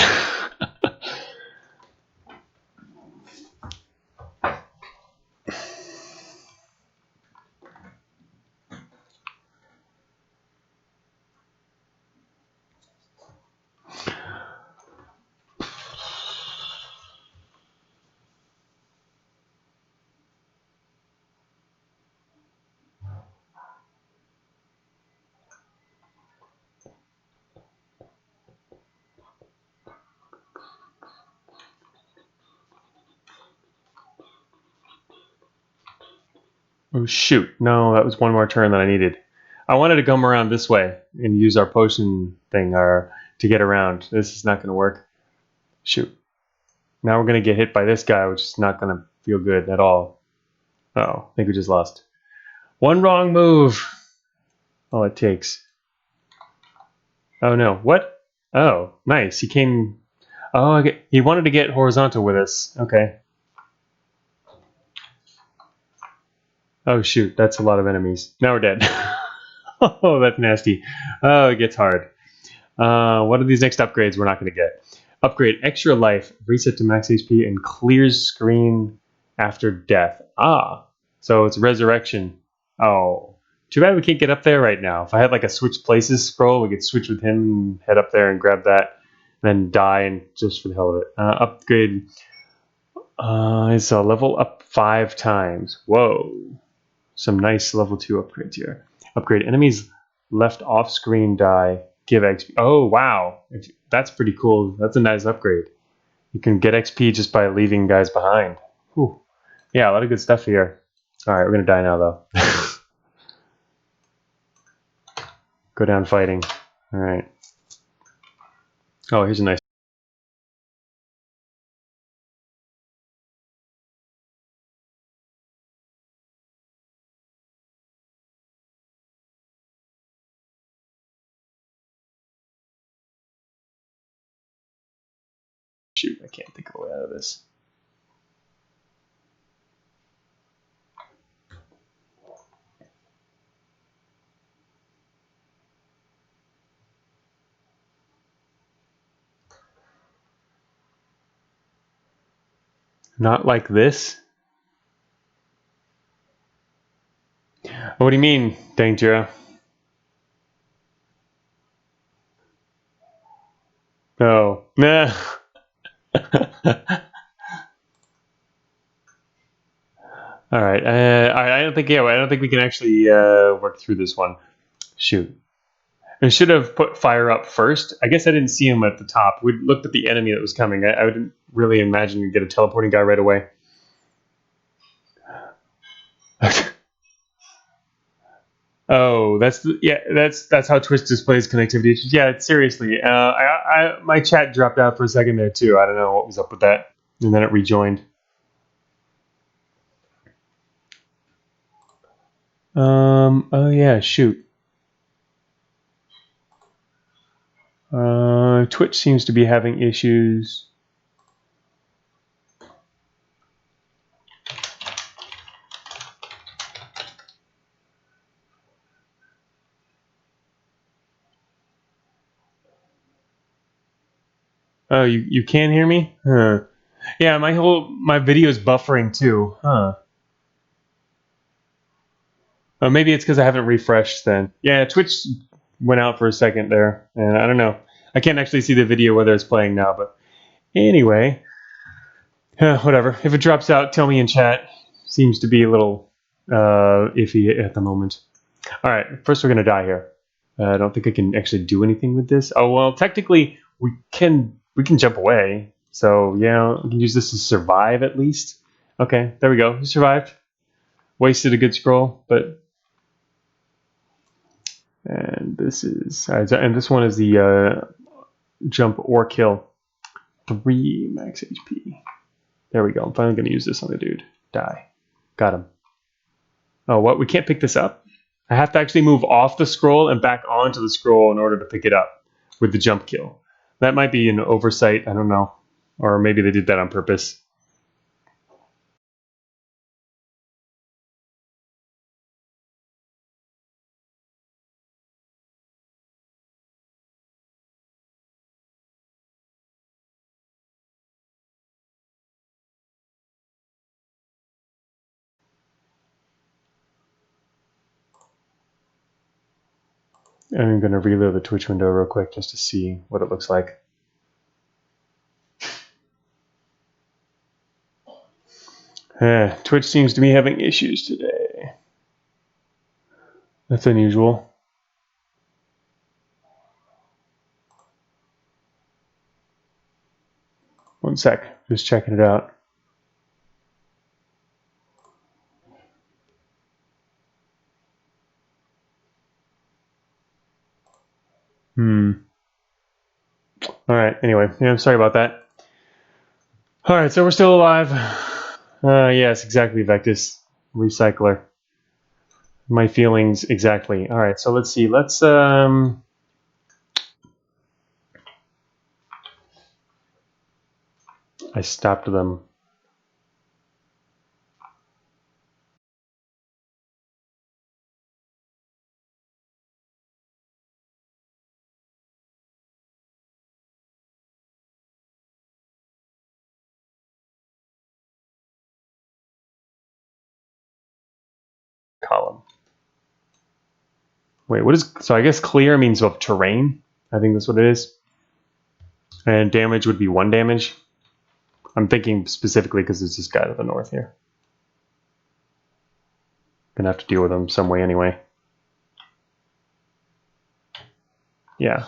Oh, shoot. No, that was one more turn that I needed. I wanted to come around this way and use our potion thing to get around. This is not going to work. Shoot. Now we're going to get hit by this guy, which is not going to feel good at all. Uh-oh, I think we just lost. One wrong move. All it takes. Oh, no. What? Oh, nice. He came... Oh, okay. He wanted to get horizontal with us. Okay. Oh, shoot. That's a lot of enemies. Now we're dead. Oh, that's nasty. Oh, it gets hard. What are these next upgrades we're not going to get? Upgrade extra life, reset to max HP, and clears screen after death. Ah, so it's resurrection. Oh, too bad we can't get up there right now. If I had like a switch places scroll, we could switch with him, head up there and grab that, then die and just for the hell of it. Upgrade. It's a level up 5 times. Whoa. Some nice level 2 upgrades here. Upgrade enemies left off screen die. Give XP. Oh, wow. That's pretty cool. That's a nice upgrade. You can get XP just by leaving guys behind. Whew. Yeah, a lot of good stuff here. All right, we're going to die now, though. Go down fighting. All right. Oh, here's a nice... Shoot, I can't think of a way out of this. Not like this? What do you mean, Danger? Oh, nah. All right. I don't think. Yeah, I don't think we can actually work through this one. Shoot. I should have put fire up first. I guess I didn't see him at the top. We looked at the enemy that was coming. I didn't really imagine you'd get a teleporting guy right away. Oh, that's how Twitch displays connectivity. Yeah, seriously. My chat dropped out for a second there too. I don't know what was up with that, and then it rejoined. Oh yeah, shoot. Twitch seems to be having issues. Oh, you can't hear me? Huh. Yeah, my video is buffering too. Huh. Oh, maybe it's because I haven't refreshed then. Yeah, Twitch went out for a second there, and I don't know. I can't actually see the video whether it's playing now, but anyway, whatever. If it drops out, tell me in chat. Seems to be a little iffy at the moment. All right, first we're gonna die here. I don't think I can actually do anything with this. Oh well, technically we can jump away. So yeah, we can use this to survive at least. Okay, there we go. We survived. Wasted a good scroll, but and this one is the jump or kill. 3 max HP. There we go. I'm finally gonna use this on the dude. Die. Got him. Oh, what? We can't pick this up? I have to actually move off the scroll and back onto the scroll in order to pick it up with the jump kill. That might be an oversight. I don't know. Or maybe they did that on purpose. I'm going to reload the Twitch window real quick just to see what it looks like. Twitch seems to be having issues today. That's unusual. One sec. Just checking it out. All right. Anyway, yeah, I'm sorry about that. All right, so we're still alive. Yes, exactly, Vectus. Recycler. My feelings exactly. All right, so let's see. Let's I stopped them. Column. Wait, what is? So I guess clear means of terrain. I think that's what it is. And damage would be 1 damage. I'm thinking specifically because it's this guy to the north here. Gonna have to deal with him some way anyway. Yeah.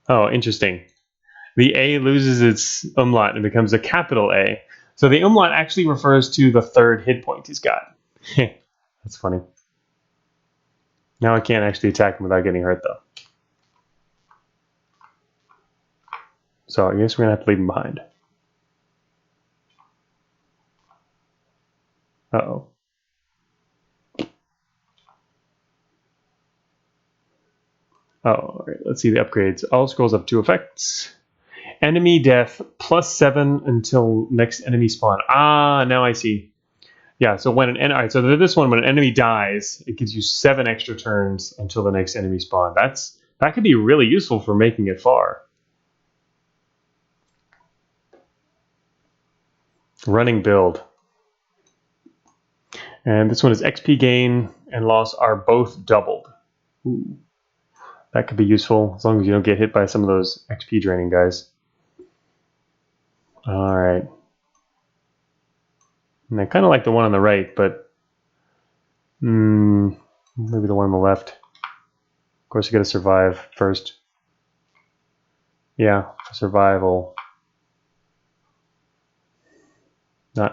Oh, interesting. The A loses its umlaut and becomes a capital A. So the umlaut actually refers to the 3rd hit point he's got. That's funny. Now I can't actually attack him without getting hurt, though. So I guess we're going to have to leave him behind. Uh-oh. Oh, all right. Let's see the upgrades. All scrolls have 2 effects. Enemy death +7 until next enemy spawn. Ah, now I see. Yeah, so when all right, so this one, when an enemy dies, it gives you 7 extra turns until the next enemy spawn. That could be really useful for making it far. Running build. And this one is XP gain and loss are both doubled. Ooh. That could be useful as long as you don't get hit by some of those XP draining guys. All right. And I kind of like the one on the right, but maybe the one on the left. Of course, you got to survive first. Yeah, survival.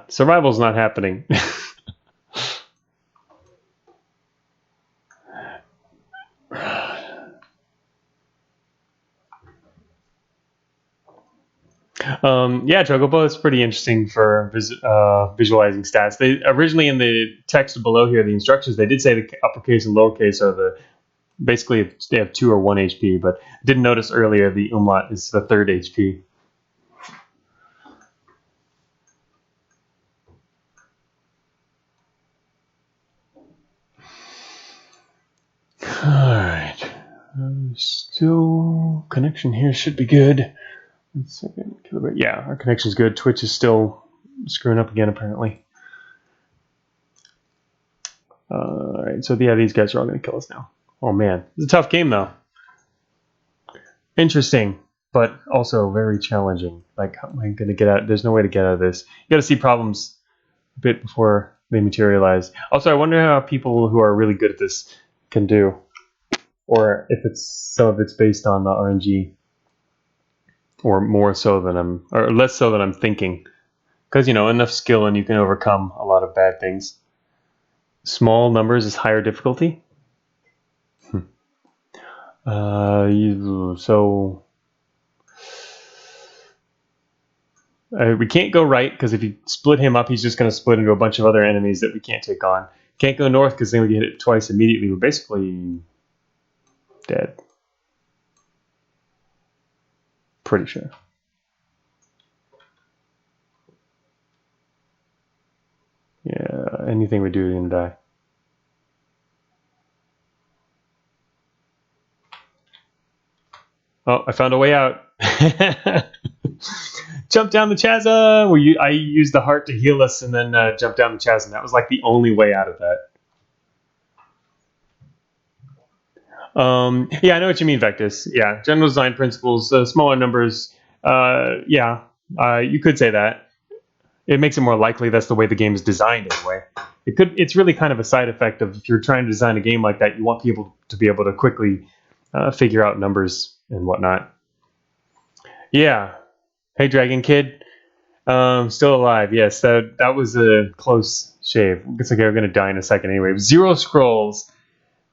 Survival's not happening. Yeah, Chocobo is pretty interesting for visualizing stats. They originally in the text below here, the instructions, they did say the uppercase and lowercase are the basically they have 2 or 1 HP, but didn't notice earlier the umlaut is the 3rd HP. All right, still connection here should be good. 1 second. Yeah, our connection's good. Twitch is still screwing up again, apparently. All right, so yeah, these guys are all going to kill us now. Oh man, it's a tough game though. Interesting, but also very challenging. Like, how am I going to get out? There's no way to get out of this. You got to see problems a bit before they materialize. Also, I wonder how people who are really good at this can do, or if some of it's based on the RNG. Or more so than or less so than I'm thinking. Because, enough skill and you can overcome a lot of bad things. Small numbers is higher difficulty. We can't go right, because if you split him up, he's just going to split into a bunch of other enemies that we can't take on. Can't go north, because then we get hit twice immediately. We're basically dead. Pretty sure. Yeah, anything we do, we're going to die. Oh, I found a way out. Jump down the chasm. I used the heart to heal us and then jump down the chasm. That was like the only way out of that. Yeah, I know what you mean, Vectus. Yeah, general design principles, smaller numbers. You could say that. It makes it more likely that's the way the game is designed anyway. It's really kind of a side effect of, if you're trying to design a game like that, you want people to be able to quickly figure out numbers and whatnot. Yeah. Hey, Dragon Kid. Still alive. Yes, that was a close shave. Looks like we're going to die in a second anyway. 0 scrolls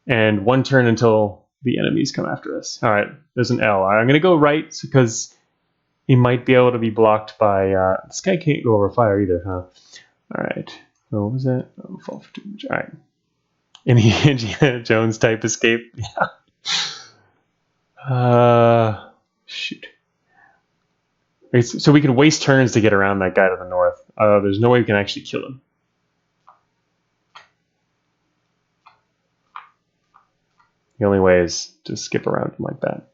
and 1 turn until the enemies come after us. All right, there's an L. I'm going to go right because he might be able to be blocked by... this guy can't go over fire either, huh? All right. Oh, what was that? Oh, fall for too much. All right. Any Indiana Jones type escape? Yeah. Shoot. So we can waste turns to get around that guy to the north. There's no way we can actually kill him. The only way is to skip around him like that.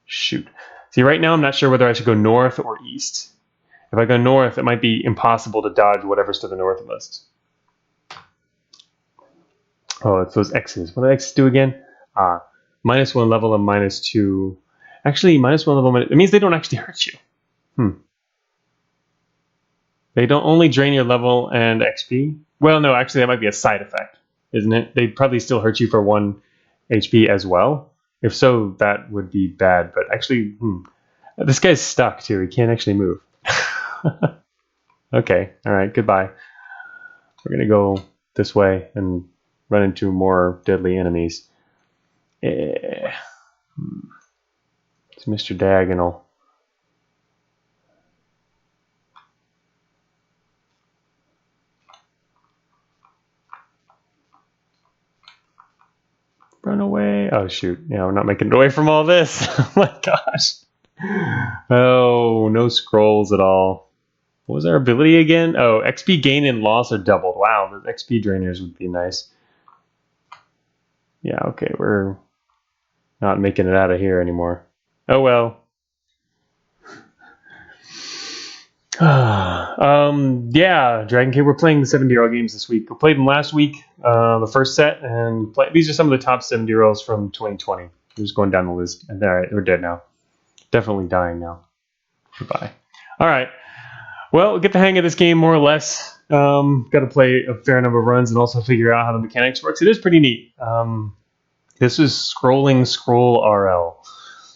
Shoot. See, right now I'm not sure whether I should go north or east. If I go north, it might be impossible to dodge whatever's to the north of us. Oh, it's those X's. What do X's do again? -1 level and -2. Actually, -1 level, it means they don't actually hurt you. They don't only drain your level and XP. Well, no, actually that might be a side effect, isn't it? They'd probably still hurt you for 1 HP as well. If so, that would be bad. But actually, this guy's stuck too. He can't actually move. Okay, all right, goodbye. We're gonna go this way and run into more deadly enemies. It's Mr. Diagonal. Run away. Oh, shoot. Yeah, we're not making it away from all this. Oh, my gosh. Oh, no scrolls at all. What was our ability again? Oh, XP gain and loss are doubled. Wow, the XP drainers would be nice. Yeah, okay, we're not making it out of here anymore. Oh, well. Yeah, Dragon Kid, we're playing the 70-year-old games this week. We played them last week, the first set, and these are some of the top 70-year-olds from 2020. We're just going down the list. And all right, we're dead now. Definitely dying now. Goodbye. All right. Well, get the hang of this game more or less. Got to play a fair number of runs and also figure out how the mechanics works. It is pretty neat. This is scrolling scroll RL.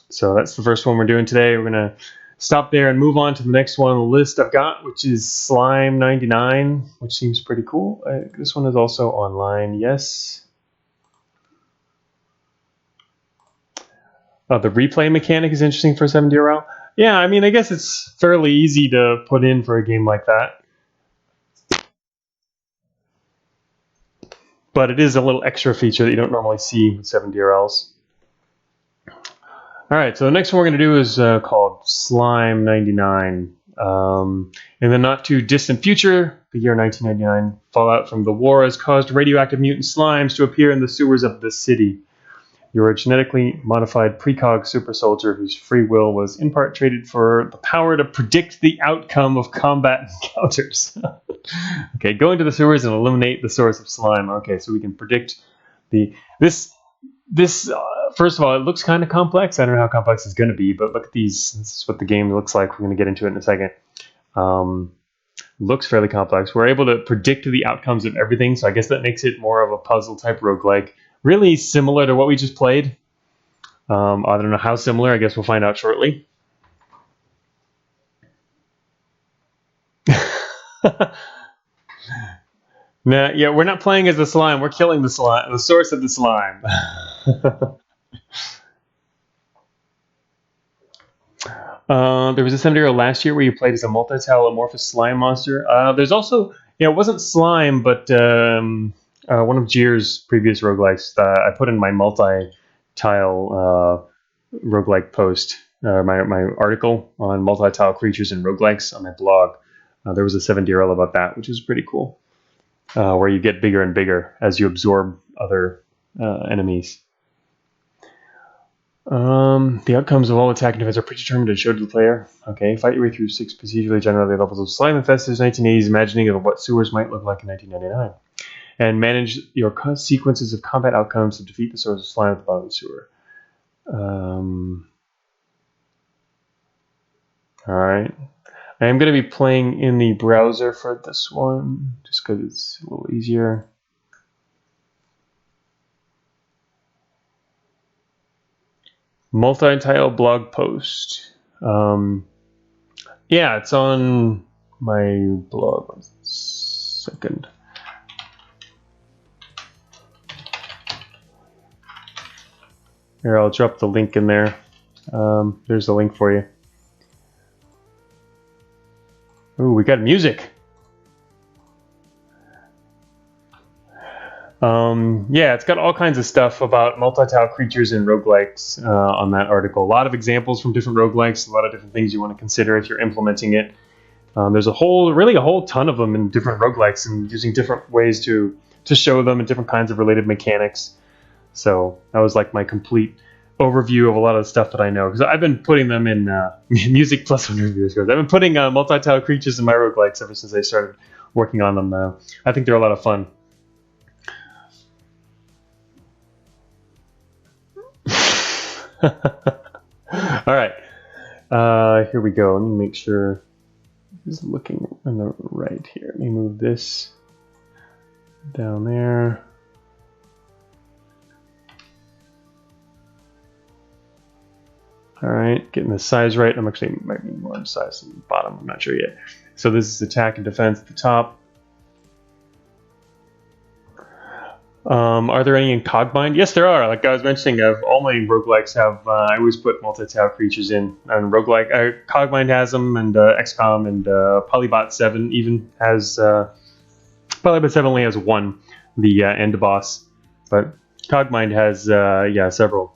So that's the first one we're doing today. We're going to stop there and move on to the next one on the list I've got, which is Slime 99, which seems pretty cool. This one is also online, yes. The replay mechanic is interesting for 7DRL. Yeah, I mean, I guess it's fairly easy to put in for a game like that. But it is a little extra feature that you don't normally see with 7DRLs. All right, so the next one we're going to do is called Slime 99. In the not too distant future, the year 1999, fallout from the war has caused radioactive mutant slimes to appear in the sewers of the city. You're a genetically modified precog super soldier whose free will was in part traded for the power to predict the outcome of combat encounters. Okay, go into the sewers and eliminate the source of slime. Okay, so we can predict this. First of all, it looks kind of complex. I don't know how complex it's going to be, but look at these. This is what the game looks like. We're going to get into it in a second. Looks fairly complex. We're able to predict the outcomes of everything, so I guess that makes it more of a puzzle type roguelike. Really similar to what we just played. I don't know how similar. I guess we'll find out shortly. Nah, yeah, we're not playing as the slime. We're killing the slime, the source of the slime. There was a scenario last year where you played as a multi-tile amorphous slime monster. There's also, it wasn't slime, but one of Jeer's previous roguelikes. I put in my multi-tile roguelike post, my article on multi-tile creatures and roguelikes on my blog. There was a 7DRL about that, which is pretty cool, where you get bigger and bigger as you absorb other enemies. The outcomes of all attacking events are predetermined and showed to the player. Okay, fight your way through 6 procedurally generated levels of slime infested 1980s, imagining of what sewers might look like in 1999. And manage your sequences of combat outcomes to defeat the source of slime at the bottom of the sewer. Alright. I am going to be playing in the browser for this one, just because it's a little easier. Multi-tile blog post. Yeah, it's on my blog. 1 second. Here, I'll drop the link in there. There's the link for you. Ooh, we got music. Yeah, it's got all kinds of stuff about multi-tile creatures and roguelikes on that article. A lot of examples from different roguelikes, a lot of different things you want to consider if you're implementing it. There's really a whole ton of them in different roguelikes and using different ways to show them and different kinds of related mechanics. So that was like my complete overview of a lot of the stuff that I know, because I've been putting them in music plus 100 reviews. I've been putting multi-tile creatures in my roguelikes ever since I started working on them. I think they're a lot of fun. All right, here we go. Let me make sure this is looking on the right here. Let me move this down there. All right, getting the size right. I'm actually might be more on size than the bottom. I'm not sure yet. So this is attack and defense at the top. Are there any in Cogmind? Yes, there are. Like I was mentioning, all my roguelikes have. I always put multi-tile creatures in. And roguelike, Cogmind has them, and XCOM and Polybot 7 even has. Polybot 7 only has one, the end boss, but Cogmind has several.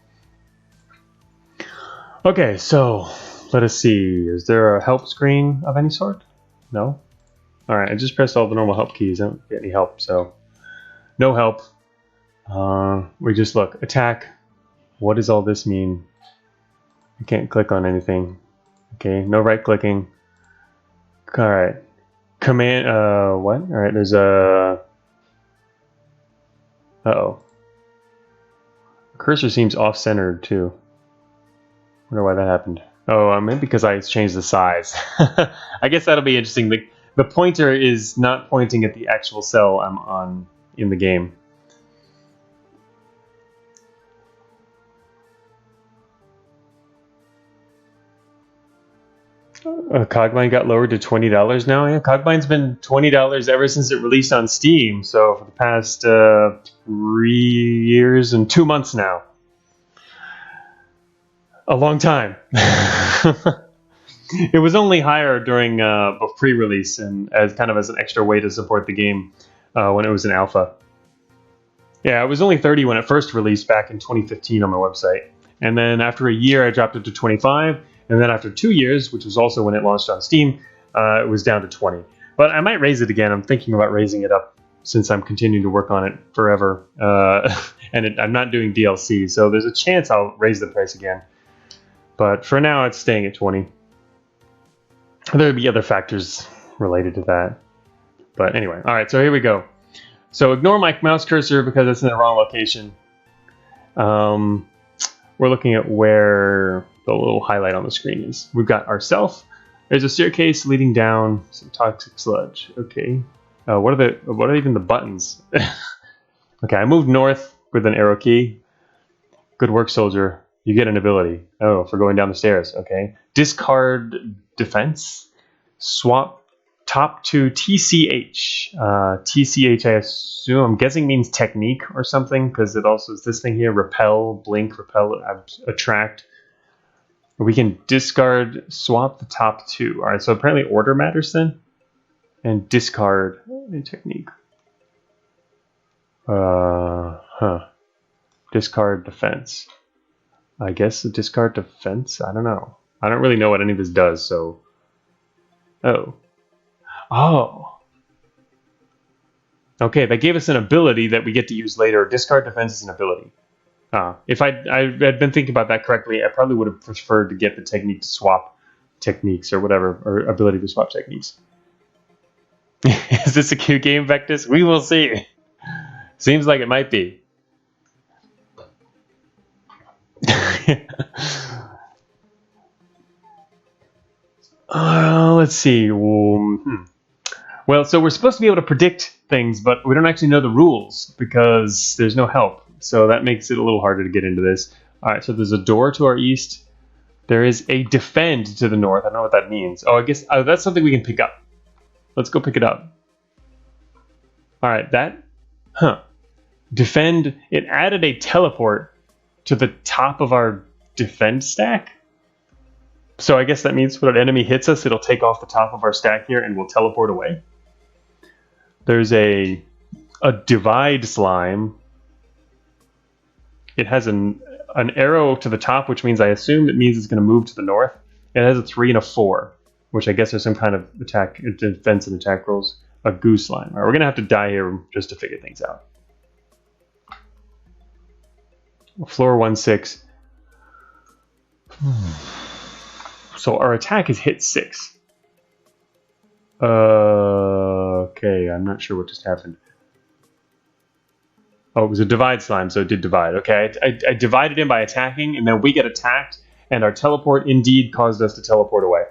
Okay, so let us see. Is there a help screen of any sort? No? Alright, I just pressed all the normal help keys. I don't get any help, so no help. We just look. Attack. What does all this mean? I can't click on anything. Okay, no right clicking. Alright. Command, what? Alright, there's a... Uh-oh. Cursor seems off-centered, too. Wonder why that happened. Oh, maybe because I changed the size. I guess that'll be interesting. The pointer is not pointing at the actual cell I'm on in the game. Cogline got lowered to $20 now. Yeah, Cogline's been $20 ever since it released on Steam. So for the past 3 years and 2 months now. A long time. It was only higher during a pre-release and as kind of as an extra way to support the game when it was in alpha. Yeah, it was only 30 when it first released back in 2015 on my website. And then after a year, I dropped it to 25. And then after 2 years, which was also when it launched on Steam, it was down to 20. But I might raise it again. I'm thinking about raising it up since I'm continuing to work on it forever. And I'm not doing DLC, so there's a chance I'll raise the price again. But for now, it's staying at 20. There'd be other factors related to that. But anyway, all right, so here we go. So ignore my mouse cursor because it's in the wrong location. We're looking at where the little highlight on the screen is. We've got ourself. There's a staircase leading down some toxic sludge. Okay. What are even the buttons? Okay, I moved north with an arrow key. Good work, soldier. You get an ability. Oh, for going down the stairs. Okay. Discard defense. Swap top to TCH. TCH, I'm guessing means technique or something, because it also is this thing here: repel, blink, repel, attract. We can discard, swap the top two. All right, so apparently order matters then, and discard a technique. Discard defense. I guess the discard defense. I don't know. I don't really know what any of this does. So, oh. Okay, that gave us an ability that we get to use later. Discard defense is an ability. If I had been thinking about that correctly, I probably would have preferred to get the technique to swap techniques or whatever, or ability to swap techniques. Is this a cute game, Vectus? We will see. Seems like it might be. Let's see. Well, so we're supposed to be able to predict things, but we don't actually know the rules because there's no help. So that makes it a little harder to get into this. All right, so there's a door to our east. There is a defend to the north. I don't know what that means. Oh, I guess that's something we can pick up. Let's go pick it up. All right, defend. It added a teleport to the top of our defend stack. So I guess that means when an enemy hits us, it'll take off the top of our stack here and we'll teleport away. There's a divide slime. It has an arrow to the top, which means I assume it means it's going to move to the north. It has a 3 and a 4, which I guess are some kind of attack, defense and attack rolls. A goose slime. All right, we're going to have to die here just to figure things out. Floor 1-6. So our attack is hit 6. Okay, I'm not sure what just happened. Oh, it was a divide slime, so it did divide. Okay, I divided him by attacking, and then we get attacked, and our teleport indeed caused us to teleport away.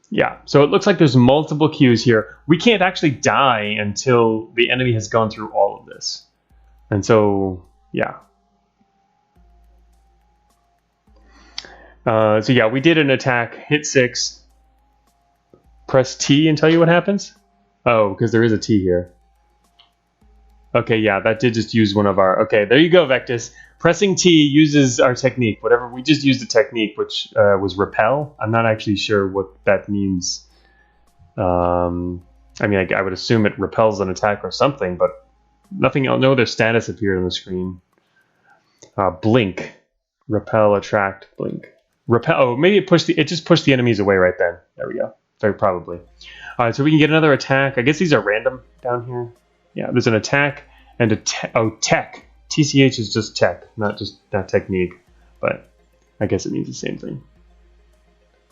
Yeah, so it looks like there's multiple queues here. We can't actually die until the enemy has gone through all of this. And so, yeah. So yeah, we did an attack, hit 6. Press T and tell you what happens? Oh, because there is a T here. Okay, yeah, that did just use one of our... Okay, there you go, Vectus. Pressing T uses our technique. Whatever, we just used a technique, which was repel. I'm not actually sure what that means. I mean, I would assume it repels an attack or something, but nothing else. No other status appeared on the screen. Blink. Repel, attract, blink. Repel. Oh, maybe it just pushed the enemies away right then. There we go. Very probably. All right, so we can get another attack. I guess these are random down here. Yeah, there's an attack and a tech. TCH is just tech, not technique, but I guess it means the same thing.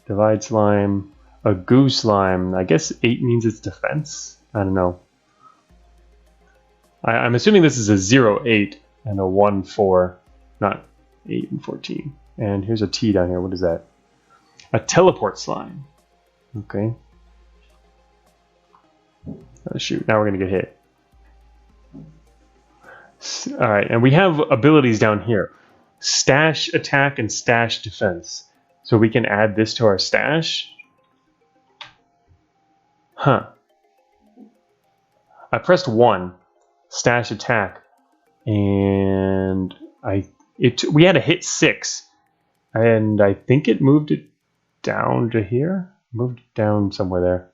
Divide slime, a goo slime. I guess 8 means it's defense. I don't know. I'm assuming this is a 0-8 and a 1-4, not 8 and 14. And here's a T down here. What is that? A teleport slime. Okay. Oh, shoot. Now we're going to get hit. All right. And we have abilities down here. Stash attack and stash defense. So we can add this to our stash. Huh. I pressed 1. Stash attack. And we had to hit 6. And I think it moved it down to here. Moved it down somewhere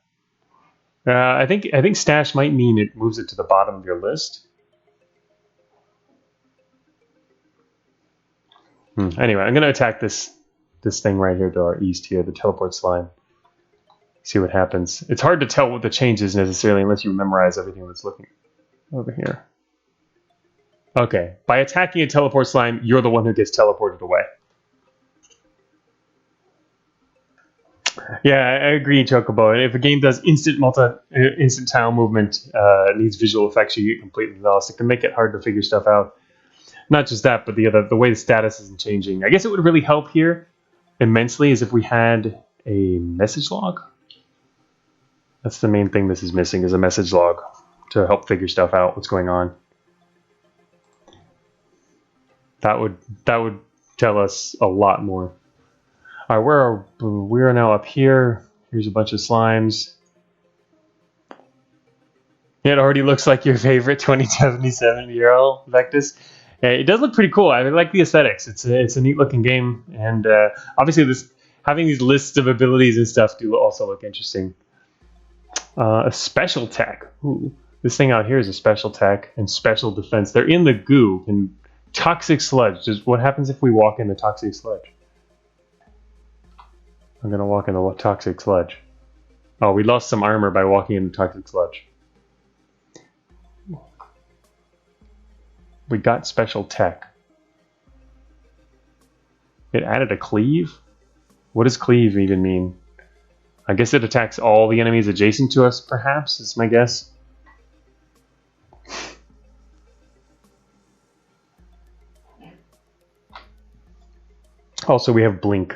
there. I think stash might mean it moves it to the bottom of your list. Anyway, I'm gonna attack this thing right here to our east here, the teleport slime. See what happens. It's hard to tell what the change is necessarily unless you memorize everything that's looking over here. Okay, by attacking a teleport slime, you're the one who gets teleported away. Yeah, I agree, Chocobo. If a game does instant tile movement, needs visual effects, you get completely lost. It can make it hard to figure stuff out. Not just that, but the way the status isn't changing. I guess it would really help here immensely is if we had a message log. That's the main thing this is missing, is a message log to help figure stuff out, what's going on. That would tell us a lot more. All right, we are now up here. Here's a bunch of slimes. It already looks like your favorite 2077 URL, Vectus. It does look pretty cool. I like the aesthetics. It's a neat looking game, and obviously having these lists of abilities and stuff do also look interesting. A special tech. Ooh, this thing out here is a special tech and special defense. They're in the goo and toxic sludge. What happens if we walk in the toxic sludge? I'm gonna walk in the toxic sludge. Oh, we lost some armor by walking in the toxic sludge. We got special tech. It added a cleave? What does cleave even mean? I guess it attacks all the enemies adjacent to us, perhaps, is my guess. Also, we have blink.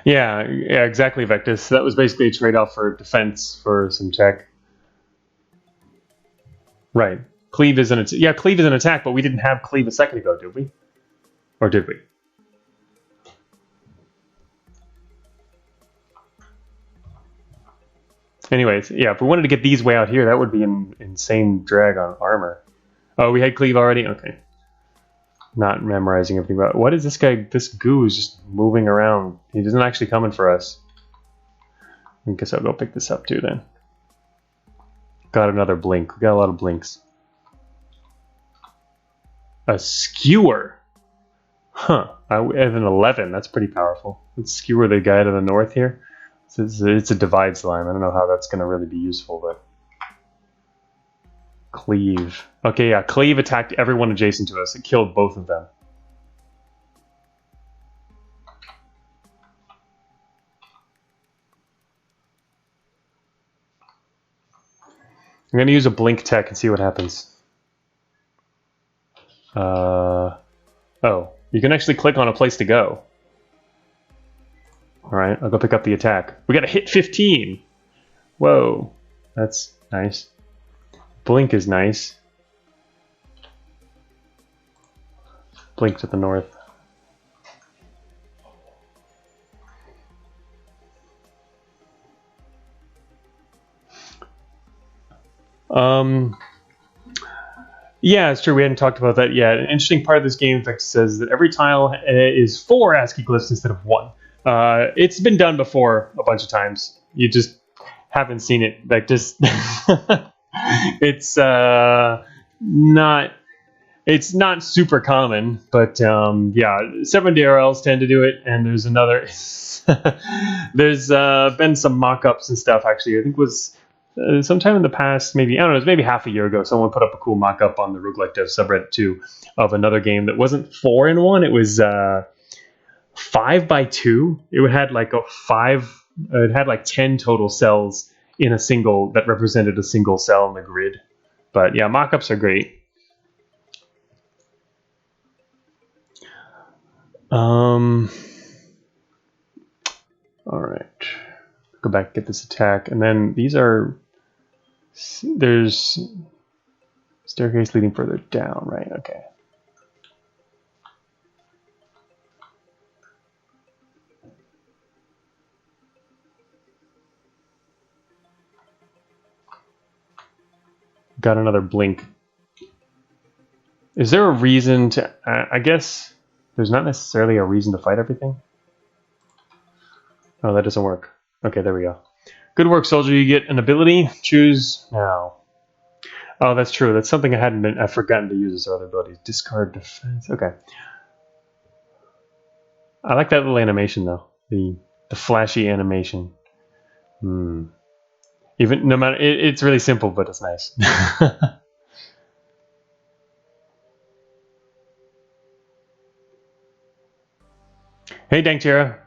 Yeah, exactly, Vectus. That was basically a trade-off for defense for some tech. Right. Cleave is an attack, but we didn't have cleave a second ago, did we? Or did we? Anyways, yeah, if we wanted to get these way out here, that would be an insane drag on armor. Oh, we had cleave already? Okay. Not memorizing everything about what is this guy? This goo is just moving around. He isn't actually coming for us. I guess I'll go pick this up too then. Got another blink. We got a lot of blinks. A skewer. Huh. I have an 11. That's pretty powerful. Let's skewer the guy to the north here. It's a divide slime. I don't know how that's going to really be useful, but... Cleave. Okay, yeah, cleave attacked everyone adjacent to us. It killed both of them. I'm going to use a blink tech and see what happens. Oh, you can actually click on a place to go. Alright, I'll go pick up the attack. We got a hit 15! Whoa, that's nice. Blink is nice. Blink to the north. Yeah, it's true. We hadn't talked about that yet. An interesting part of this game, in fact, says that every tile is 4 ASCII glyphs instead of 1. It's been done before a bunch of times. You just haven't seen it. Like, just it's not super common, but yeah, 7 DRLs tend to do it, and there's another. There's been some mock-ups and stuff. Actually, I think it was. Sometime in the past, maybe, I don't know, it was maybe half a year ago, someone put up a cool mock-up on the roguelike dev subreddit too of another game that wasn't 4 in 1, it was 5 by 2. It had like 10 total cells in a single, that represented a single cell in the grid. But yeah, mock-ups are great. All right, go back, get this attack, and then these are, there's staircase leading further down, right? Okay. Got another blink. Is there a reason to, I guess there's not necessarily a reason to fight everything. Oh, that doesn't work. Okay, there we go. Good work, soldier. You get an ability. Choose now. Oh, that's true. That's something I've forgotten to use as other abilities. Discard defense. Okay. I like that little animation though. The flashy animation. Even no matter, it's really simple, but it's nice. Hey, Dankjera.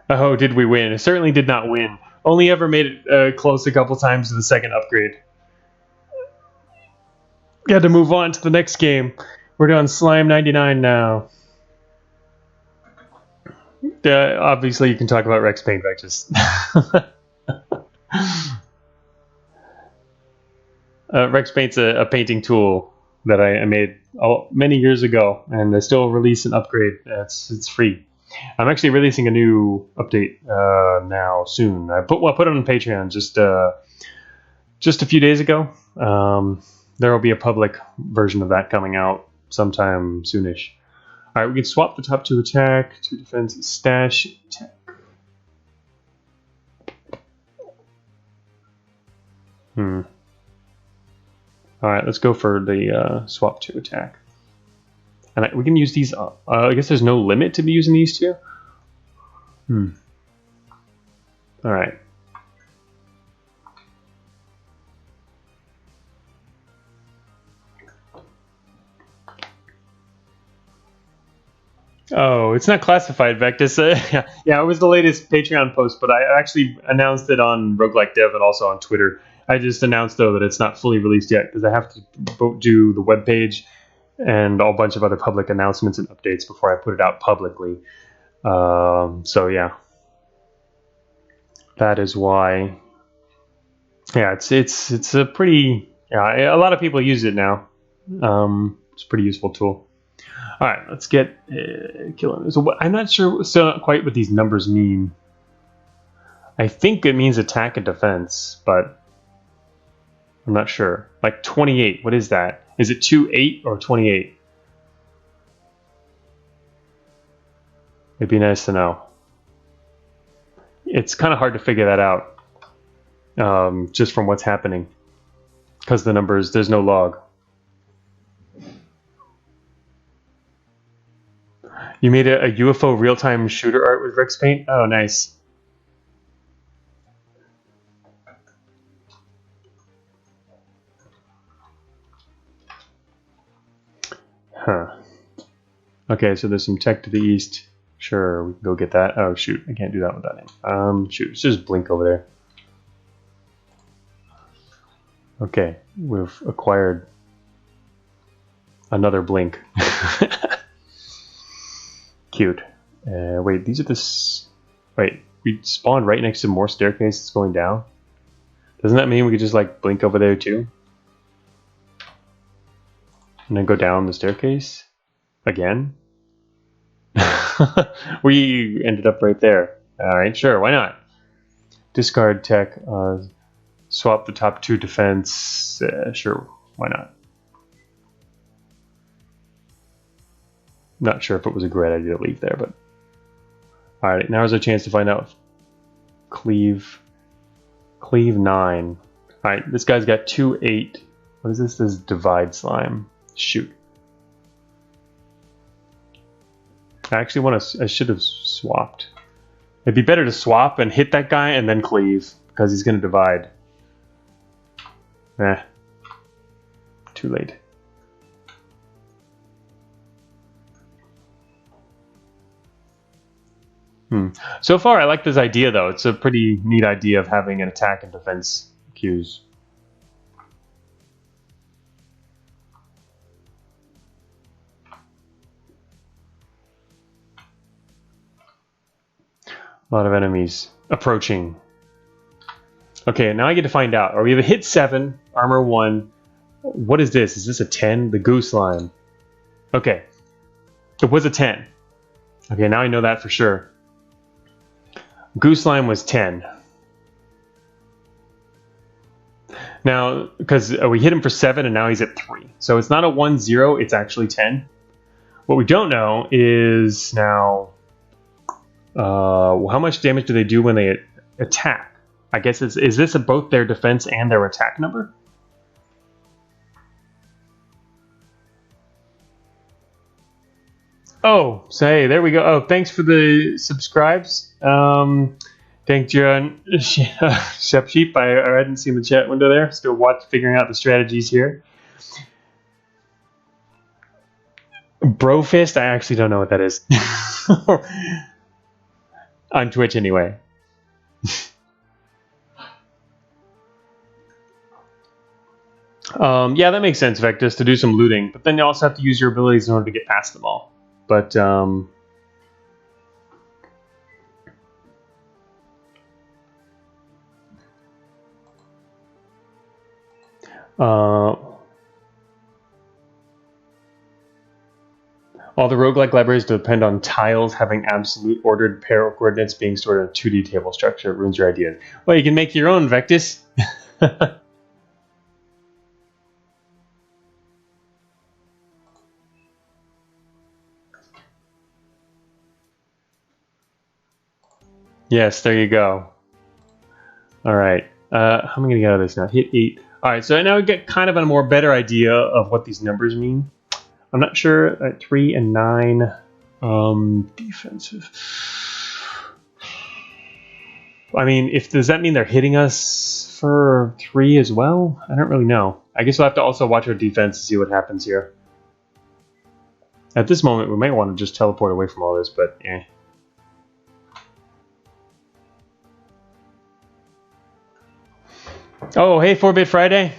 Oh, did we win? It certainly did not win. Only ever made it close a couple times to the second upgrade. Got to move on to the next game. We're doing Slime 99 now. Obviously, you can talk about Rex Paint Vectors. Rex Paint's a painting tool that I made many years ago, and I still release an upgrade. It's free. I'm actually releasing a new update now soon. I put it on Patreon just a few days ago. There will be a public version of that coming out sometime soonish. All right, we can swap the top 2 attack, 2 defense, stash attack. All right, let's go for the swap 2 attack. And we can use these. I guess there's no limit to be using these 2. All right. Oh, it's not classified, Vectus. Yeah, it was the latest Patreon post, but I actually announced it on Roguelike Dev and also on Twitter. I just announced, though, that it's not fully released yet because I have to do the webpage and a bunch of other public announcements and updates before I put it out publicly. So, yeah. That is why. Yeah, it's a pretty... Yeah, a lot of people use it now. It's a pretty useful tool. All right, let's get killing. So I'm not sure still not quite what these numbers mean. I think it means attack and defense, but I'm not sure. Like 28, what is that? Is it 2-8 or 28? It'd be nice to know. It's kind of hard to figure that out just from what's happening because the numbers, there's no log. You made a UFO real-time shooter art with Rex Paint? Oh, nice. Huh. Okay, so there's some tech to the east. Sure, we can go get that. Oh, shoot. I can't do that with that name. Shoot. Let's just blink over there. Okay, we've acquired another blink. Cute. Wait, these are the... Wait, we spawned right next to more staircases going down? Doesn't that mean we could just, like, blink over there, too? And then go down the staircase? Again? We ended up right there. Alright, sure, why not? Discard tech, swap the top 2 defense. Sure, why not? Not sure if it was a great idea to leave there, but... Alright, now is our chance to find out. Cleave 9. Alright, this guy's got 2-8. What is this? This is divide slime. Shoot. I actually want to... I should have swapped. It'd be better to swap and hit that guy and then cleave, because he's going to divide. Too late. So far, I like this idea, though. It's a pretty neat idea of having an attack and defense cues. A lot of enemies approaching. Okay, now I get to find out. Or we have a hit 7, armor 1. What is this? Is this a 10? The goose line. Okay. It was a 10. Okay, now I know that for sure. Goose line was 10. Now, because we hit him for 7 and now he's at 3. So it's not a 1-0, it's actually 10. What we don't know is now how much damage do they do when they attack? I guess is this both their defense and their attack number? Oh, so hey, there we go. Oh, thanks for the subscribes. Thank you, Shep Sheep. I hadn't seen the chat window there. Still figuring out the strategies here. Brofist, I actually don't know what that is. On Twitch, anyway. Yeah, that makes sense, Vectus, to do some looting. But then you also have to use your abilities in order to get past them all. But, all the roguelike libraries depend on tiles having absolute ordered pair of coordinates being stored in a 2D table structure. It ruins your ideas. Well, you can make your own, Vectus. Yes, there you go. All right. How am I going to get out of this now? Hit 8. All right, so now we get kind of a more better idea of what these numbers mean. I'm not sure at 3 and 9. Defensive. I mean, does that mean they're hitting us for 3 as well? I don't really know. I guess we'll have to also watch our defense to see what happens here. At this moment, we might want to just teleport away from all this, but eh. Oh, hey, 4-Bit Friday.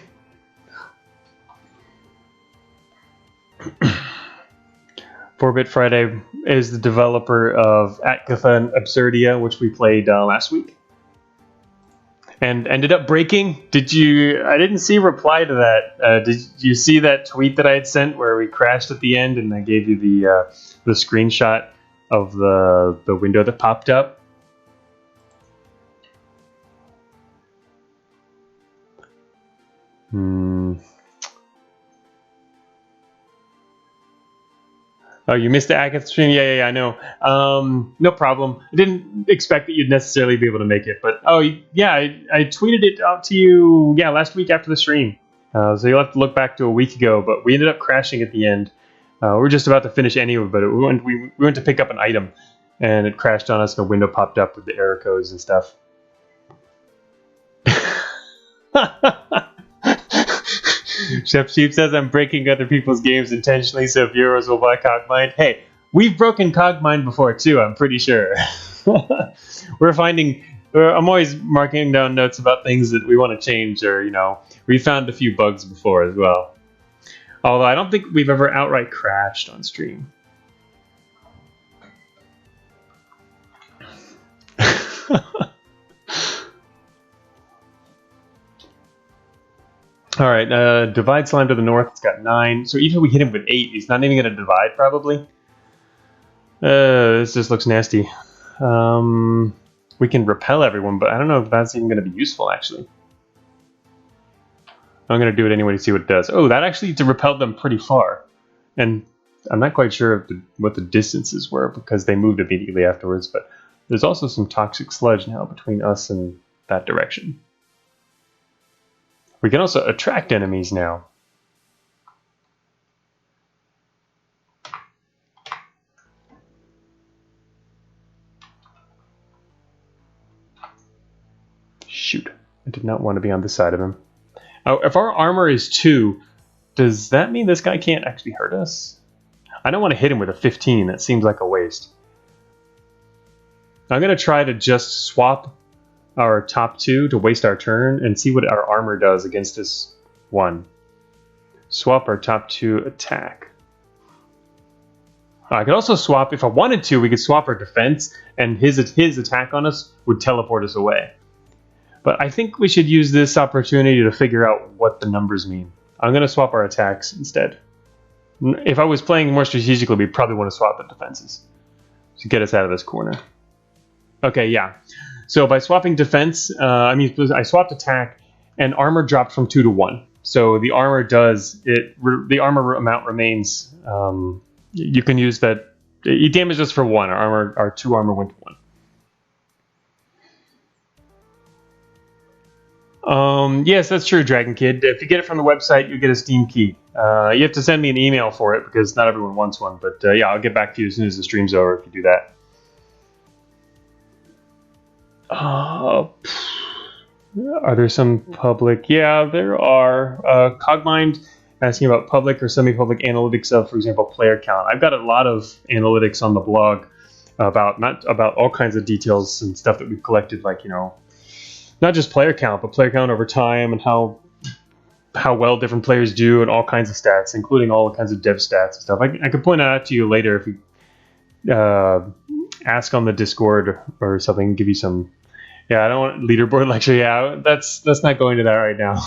4-Bit Friday is the developer of Atkatha and Absurdia, which we played last week. And ended up breaking. I didn't see a reply to that. Did you see that tweet that I had sent where we crashed at the end and I gave you the screenshot of the window that popped up? Oh, you missed the Agatha stream? Yeah, I know. No problem. I didn't expect that you'd necessarily be able to make it, but oh, yeah, I tweeted it out to you, last week after the stream. So you'll have to look back to a week ago, but we ended up crashing at the end. We were just about to finish anyway, but we went to pick up an item, and it crashed on us, and a window popped up with the error codes and stuff. Chef Sheep says I'm breaking other people's games intentionally so viewers will buy Cogmind. Hey, we've broken Cogmind before too, I'm pretty sure. I'm always marking down notes about things that we want to change, or, we found a few bugs before as well. Although I don't think we've ever outright crashed on stream. All right, divide slime to the north. It's got 9. So even if we hit him with 8, he's not even going to divide, probably. This just looks nasty. We can repel everyone, but I don't know if that's even going to be useful, actually. I'm going to do it anyway to see what it does. Oh, that actually repelled them pretty far. And I'm not quite sure what the distances were, because they moved immediately afterwards. But there's also some toxic sludge now between us and that direction. We can also attract enemies now. Shoot, I did not want to be on the side of him. Oh, if our armor is 2, does that mean this guy can't actually hurt us? I don't want to hit him with a 15. That seems like a waste. I'm going to try to just swap our top 2 to waste our turn and see what our armor does against this one. Swap our top 2 attack. I could also swap, if I wanted to, we could swap our defense, and his attack on us would teleport us away. But I think we should use this opportunity to figure out what the numbers mean. I'm going to swap our attacks instead. If I was playing more strategically, we'd probably want to swap the defenses to get us out of this corner. Okay, yeah. So by swapping defense, I swapped attack, and armor dropped from 2 to 1. So the armor the armor amount remains. You can use that. You damaged us for 1. Our 2 armor went to 1. Yes, that's true, Dragon Kid. If you get it from the website, you get a Steam key. You have to send me an email for it because not everyone wants one. But yeah, I'll get back to you as soon as the stream's over if you do that. Are there some public? Yeah, there are. Cogmind asking about public or semi-public analytics of, for example, player count. I've got a lot of analytics on the blog about all kinds of details and stuff that we've collected, like, not just player count, but player count over time and how well different players do and all kinds of stats, including all kinds of dev stats and stuff. I could point that out to you later if you ask on the Discord or something, give you some. Yeah, I don't want leaderboard lecture. Yeah, that's not going to that right now.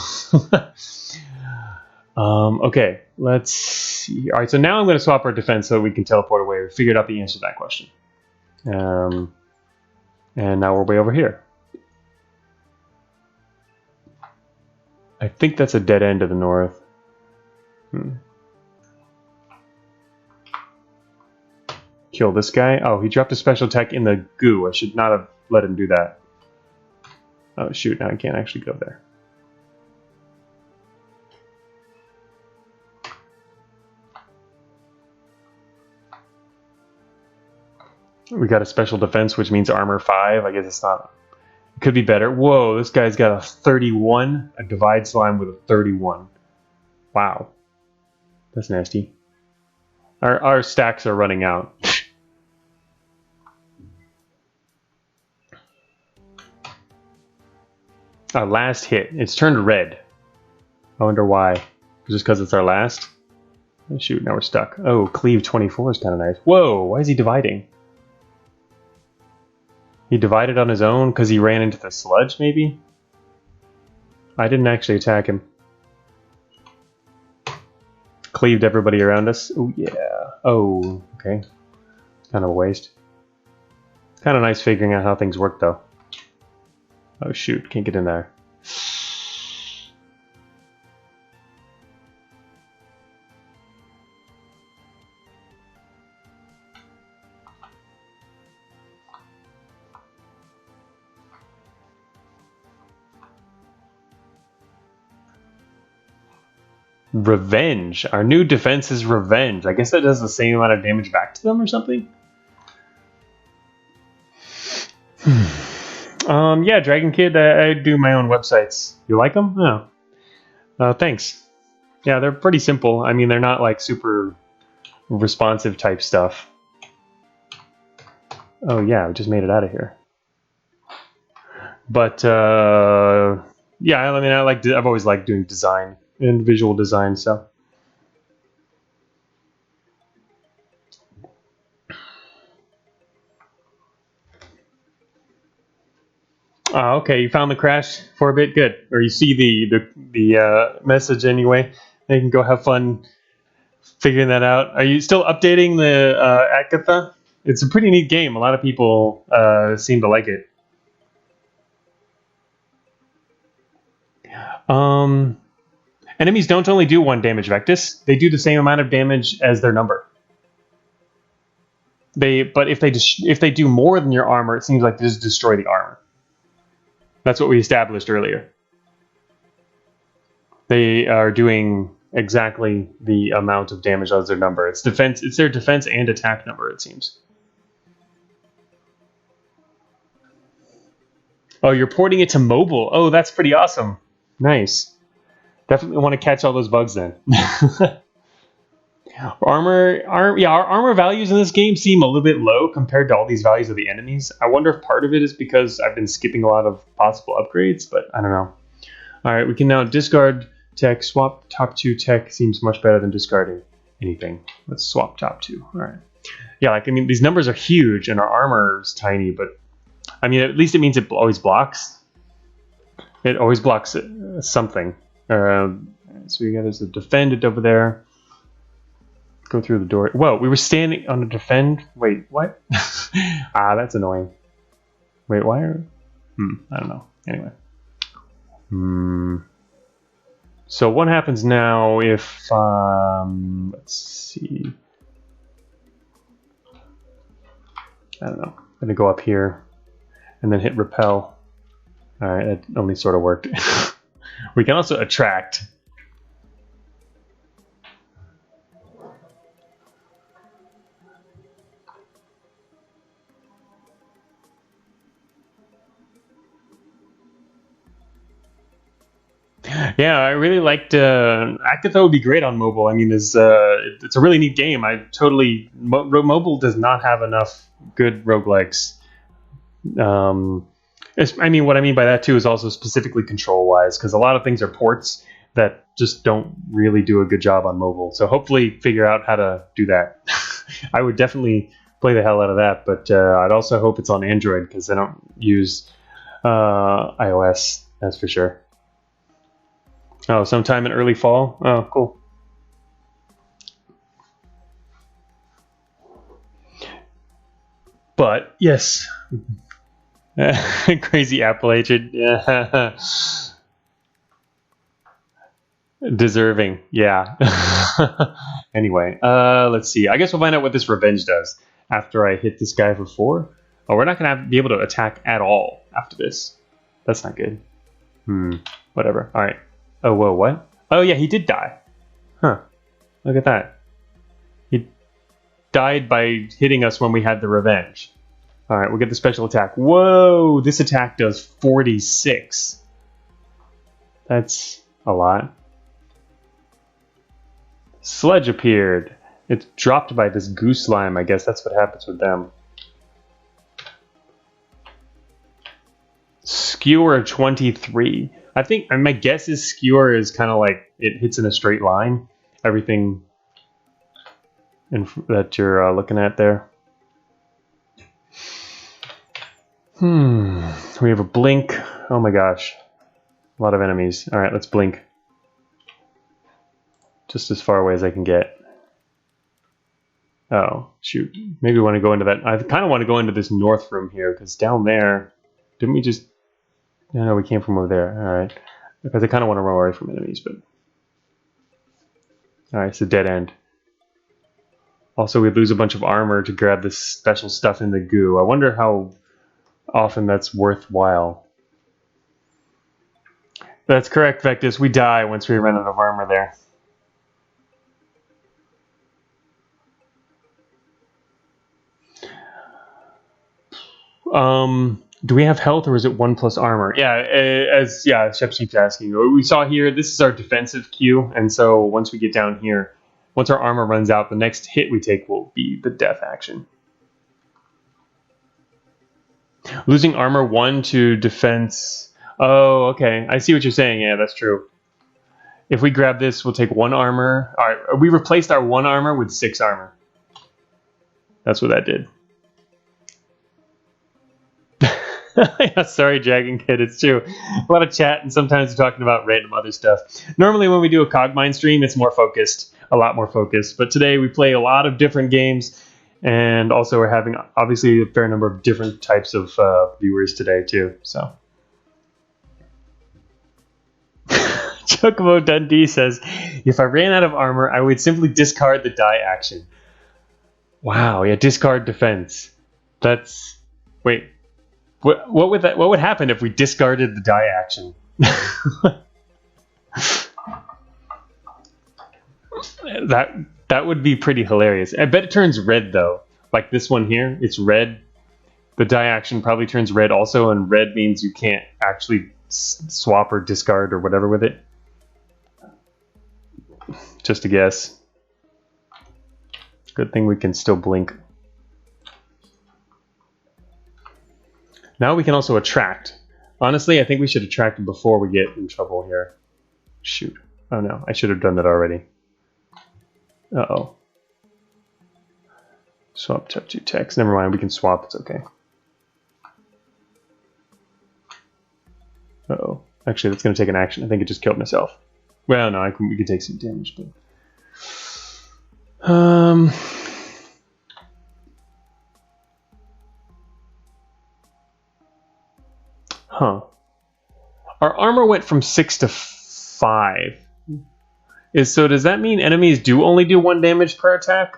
Okay, let's see. All right, so now I'm going to swap our defense so we can teleport away. We figured out the answer to that question. And now we're way over here. I think that's a dead end to the north. Kill this guy. Oh, he dropped a special attack in the goo. I should not have let him do that. Oh, shoot. Now I can't actually go there. We got a special defense, which means armor 5. I guess it's not. It could be better. Whoa, this guy's got a 31. A divide slime with a 31. Wow. That's nasty. Our stacks are running out. Our last hit. It's turned red. I wonder why. Just because it's our last? Oh, shoot, now we're stuck. Oh, cleave 24 is kind of nice. Whoa, why is he dividing? He divided on his own because he ran into the sludge, maybe? I didn't actually attack him. Cleaved everybody around us. Oh, yeah. Oh, okay. Kind of a waste. Kind of nice figuring out how things work, though. Oh, shoot. Can't get in there. Revenge. Our new defense is revenge. I guess that does the same amount of damage back to them or something? Yeah, Dragon Kid, I do my own websites. You like them? Oh. Thanks. Yeah, they're pretty simple. I mean, they're not like super responsive type stuff. Oh yeah, I just made it out of here. But yeah, I mean, I've always liked doing design and visual design stuff. Okay, you found the crash for a bit. Good, or you see the message anyway. Then you can go have fun figuring that out. Are you still updating the Agatha? It's a pretty neat game. A lot of people seem to like it. Enemies don't only do 1 damage Vectis. They do the same amount of damage as their number. But if they do more than your armor, it seems like they just destroy the armor. That's what we established earlier. They are doing exactly the amount of damage as their number. It's defense. It's their defense and attack number, it seems. Oh, you're porting it to mobile. Oh, that's pretty awesome. Nice. Definitely want to catch all those bugs then. Yeah, our armor values in this game seem a little bit low compared to all these values of the enemies. I wonder if part of it is because I've been skipping a lot of possible upgrades, but I don't know. All right, we can now discard tech. Swap top 2 tech seems much better than discarding anything. Let's swap top 2. All right. Yeah, like I mean, these numbers are huge and our armor is tiny, but I mean, at least it means it always blocks. It always blocks something. So we got as a defend over there. Go through the door. Whoa, we were standing on a defend. Wait, what? That's annoying. Wait, why are... I don't know. Anyway. So what happens now if... let's see. I don't know. I'm going to go up here and then hit repel. Alright, it only sort of worked. We can also attract. Yeah, I really liked Actitho would be great on mobile. I mean, it's a really neat game. Mobile does not have enough good roguelikes. I mean, what I mean by that too is also specifically control-wise, because a lot of things are ports that just don't really do a good job on mobile. So hopefully figure out how to do that. I would definitely play the hell out of that, but I'd also hope it's on Android because I don't use iOS, that's for sure. Oh, sometime in early fall? Oh, cool. But, yes. Crazy Appalachian. Yeah. Deserving, yeah. Anyway, let's see. I guess we'll find out what this revenge does after I hit this guy for 4. Oh, we're not going to be able to attack at all after this. That's not good. Whatever. All right. Oh, whoa, what? Oh, yeah, he did die. Huh. Look at that. He died by hitting us when we had the revenge. All right, we'll get the special attack. Whoa, this attack does 46. That's a lot. Sledge appeared. It's dropped by this goose slime. I guess that's what happens with them. Skewer 23. I think my guess is skewer is kind of like it hits in a straight line. Everything that you're looking at there. We have a blink. Oh my gosh. A lot of enemies. All right, let's blink. Just as far away as I can get. Oh, shoot. Maybe we want to go into that. I kind of want to go into this north room here, because down there, didn't we just... No, we came from over there. All right. Because I kind of want to run away from enemies, but... All right, it's a dead end. Also, we lose a bunch of armor to grab this special stuff in the goo. I wonder how often that's worthwhile. That's correct, Vectus. We die once we run out of armor there. Do we have health or is it 1 plus armor? Yeah, as Shep keeps asking. We saw here, this is our defensive queue, and so once we get down here, once our armor runs out, the next hit we take will be the death action. Losing armor 1 to defense. Oh, okay. I see what you're saying. Yeah, that's true. If we grab this, we'll take 1 armor. All right, we replaced our 1 armor with 6 armor. That's what that did. Yeah, sorry, Dragon Kid, it's true. A lot of chat, and sometimes we're talking about random other stuff. Normally when we do a Cogmine stream, it's more focused, a lot more focused. But today we play a lot of different games, and also we're having, obviously, a fair number of different types of viewers today, too. So, Chocobo Dundee says, if I ran out of armor, I would simply discard the die action. Wow, yeah, discard defense. That's... Wait... What would happen if we discarded the die action? that would be pretty hilarious. I bet it turns red though. Like this one here, it's red. The die action probably turns red also, and red means you can't actually swap or discard or whatever with it. Just a guess. Good thing we can still blink. Now we can also attract. Honestly, I think we should attract before we get in trouble here. Shoot. Oh no, I should have done that already. Uh-oh. Swap type 2 text. Never mind, we can swap, it's okay. Uh-oh. Actually, that's going to take an action. I think it just killed myself. Well, no, we can take some damage, but... Huh. Our armor went from 6 to 5. So does that mean enemies do only do 1 damage per attack?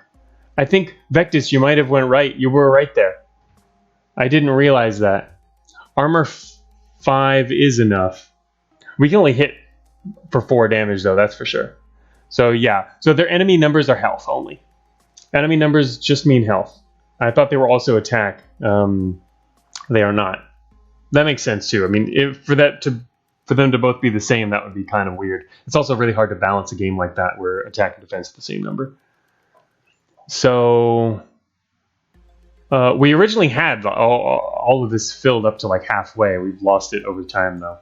I think, Vectus, you might have went right. You were right there. I didn't realize that. Armor 5 is enough. We can only hit for 4 damage, though, that's for sure. So, yeah. So their enemy numbers are health only. Enemy numbers just mean health. I thought they were also attack. They are not. That makes sense, too. I mean, for them to both be the same, that would be kind of weird. It's also really hard to balance a game like that where attack and defense are the same number. So we originally had all of this filled up to like halfway. We've lost it over time, though.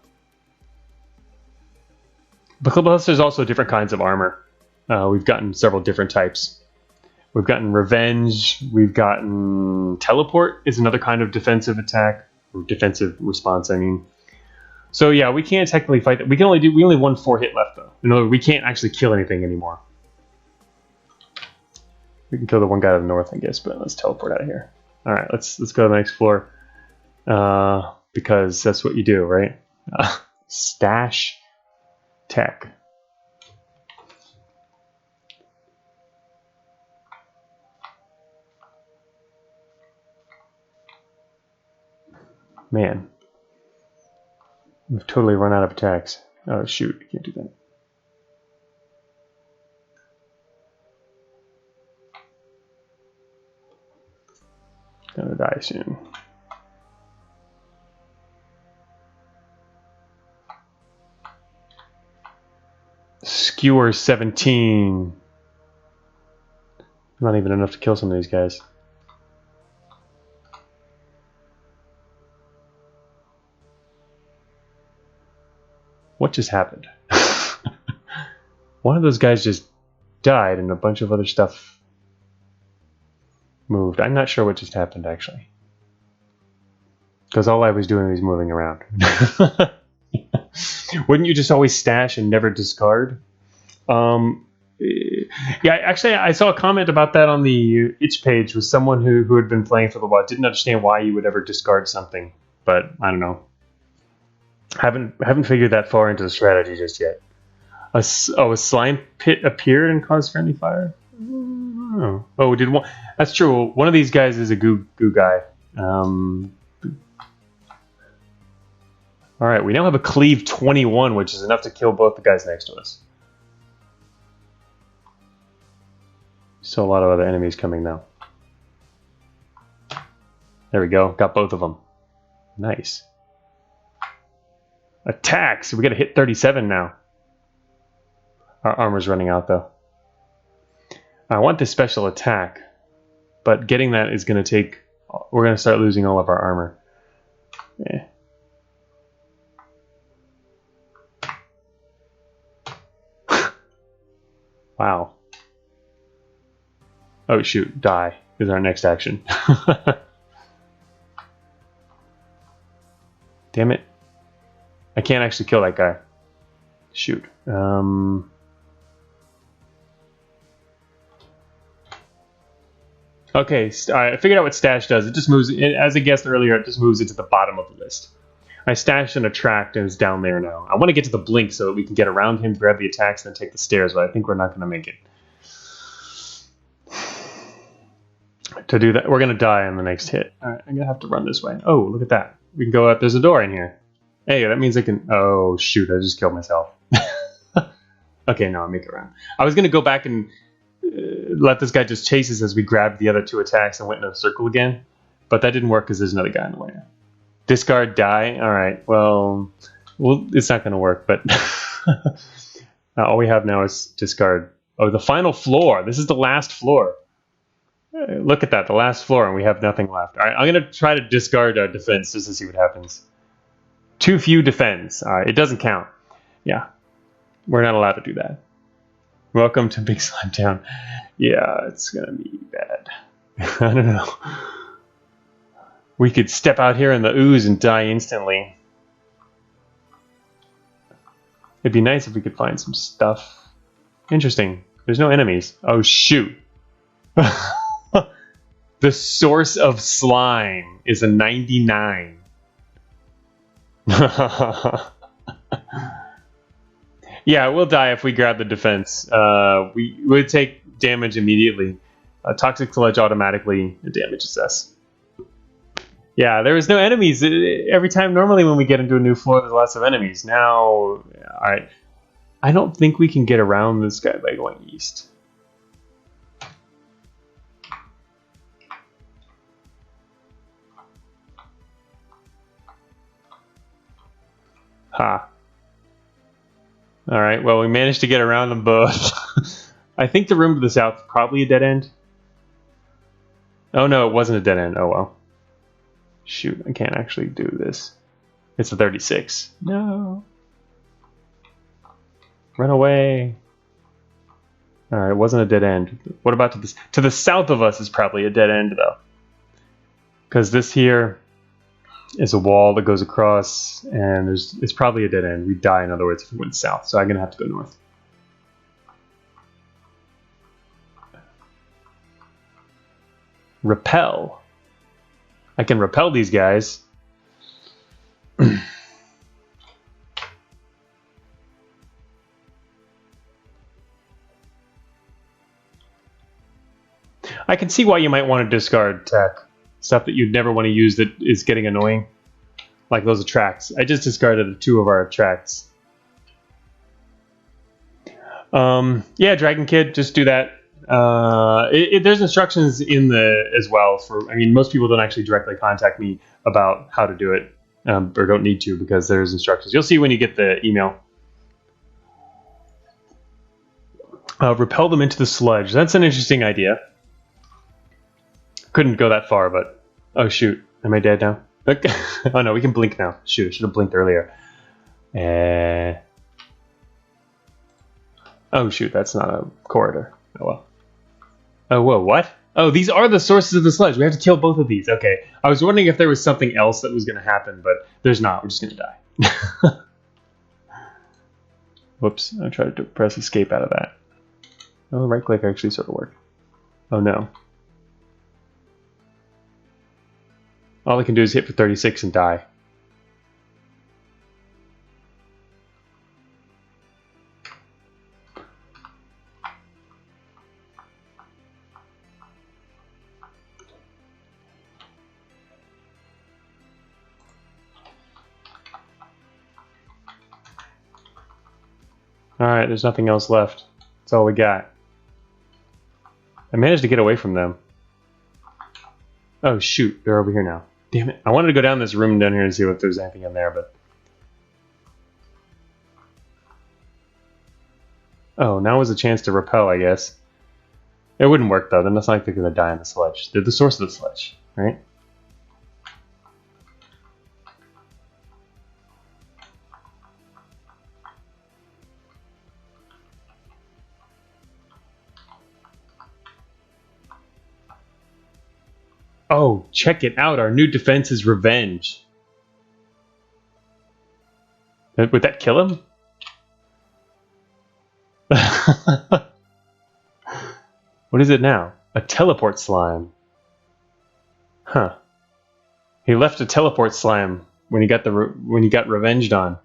But plus, there's also different kinds of armor. We've gotten several different types. We've gotten revenge. We've gotten teleport is another kind of defensive attack or defensive response. I mean. So yeah, we can't technically fight that. We only have 1 4-hit left though. In other words, we can't actually kill anything anymore. We can kill the one guy to the north, I guess, but let's teleport out of here. All right, let's go to the next floor because that's what you do, right? Stash tech. Man. We've totally run out of attacks. Oh, shoot. I can't do that. Gonna die soon. Skewer 17. Not even enough to kill some of these guys. What just happened? One of those guys just died and a bunch of other stuff moved. I'm not sure what just happened, actually. Because all I was doing was moving around. Wouldn't you just always stash and never discard? Yeah, actually, I saw a comment about that on the itch page with someone who had been playing for a while. Didn't understand why you would ever discard something, but I don't know. Haven't figured that far into the strategy just yet. A slime pit appeared and caused friendly fire? Oh, did one? That's true. One of these guys is a goo guy. All right, we now have a cleave 21, which is enough to kill both the guys next to us. So a lot of other enemies coming now. There we go. Got both of them. Nice. Attack! So we gotta hit 37 now. Our armor's running out though. I want this special attack, but getting that is gonna take... We're gonna start losing all of our armor. Yeah. Wow. Oh shoot, die is our next action. Damn it. I can't actually kill that guy. Shoot. Okay, I figured out what stash does. It just moves, as I guessed earlier, it just moves it to the bottom of the list. I stashed and attract and it's down there now. I want to get to the blink so that we can get around him, grab the attacks, and then take the stairs, but I think we're not going to make it. To do that, we're going to die on the next hit. All right, I'm going to have to run this way. Oh, look at that. We can go out. There's a door in here. Hey, that means I can... Oh, shoot, I just killed myself. Okay, now I'll make it around. I was going to go back and let this guy just chase us as we grabbed the other 2 attacks and went in a circle again. But that didn't work because there's another guy in the way now. Discard, die. All right, well it's not going to work, but all we have now is discard. Oh, the final floor. This is the last floor. Look at that, the last floor, and we have nothing left. All right, I'm going to try to discard our defense just to see what happens. Too few defense. All right, it doesn't count. Yeah, we're not allowed to do that. Welcome to Big Slime Town. Yeah, it's going to be bad. I don't know. We could step out here in the ooze and die instantly. It'd be nice if we could find some stuff. Interesting. There's no enemies. Oh, shoot. The source of slime is a 99. Yeah, we'll die if we grab the defense. We would take damage immediately. Toxic sludge automatically damages us. Yeah, there was no enemies. Every time, normally when we get into a new floor, there's lots of enemies. Now, alright. I don't think we can get around this guy by going east. Ha. Alright, well, we managed to get around them both. I think the room to the south is probably a dead end. Oh no, it wasn't a dead end. Oh well. Shoot, I can't actually do this. It's a 36. No. Run away. Alright, it wasn't a dead end. What about to this? To the south of us is probably a dead end, though. Because this here is a wall that goes across, and it's probably a dead end. We'd die, in other words, if we went south. So I'm going to have to go north. Repel. I can repel these guys. I can see why you might want to discard tech. Stuff that you'd never want to use that is getting annoying. Like those attracts. I just discarded 2 of our attracts. Yeah, Dragon Kid, just do that. There's instructions in the as well for. I mean, most people don't actually directly contact me about how to do it, or don't need to because there's instructions. You'll see when you get the email. Repel them into the sludge. That's an interesting idea. Couldn't go that far, but oh shoot, am I dead now? Oh no, we can blink now. Shoot, I should have blinked earlier. Oh shoot, that's not a corridor. Oh well. Oh whoa, what? Oh, these are the sources of the sludge. We have to kill both of these. Okay, I was wondering if there was something else that was going to happen, but there's not. We're just going to die. Whoops, I tried to press escape out of that. Oh, right click actually sort of worked. Oh no. All I can do is hit for 36 and die. Alright, there's nothing else left. That's all we got. I managed to get away from them. Oh shoot, they're over here now. Damn it. I wanted to go down this room down here and see if there's anything in there, but... Oh, now is a chance to repel, I guess. It wouldn't work, though. Then it's not like they're going to die in the sludge. They're the source of the sludge, right? Oh, check it out. Our new defense is revenge. Would that kill him? What is it now? A teleport slime. Huh. He left a teleport slime when he got revenged on.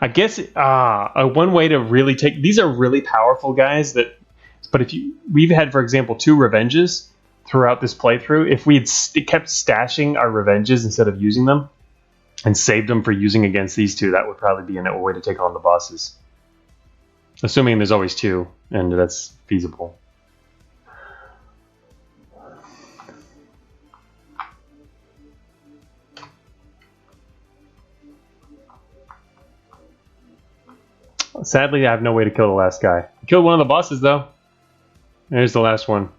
I guess one way to really take these are really powerful guys that. But we've had, for example, 2 revenges throughout this playthrough. If we had kept stashing our revenges instead of using them, and saved them for using against these 2, that would probably be a way to take on the bosses. Assuming there's always 2, and that's feasible. Sadly, I have no way to kill the last guy. I killed one of the bosses, though. There's the last one.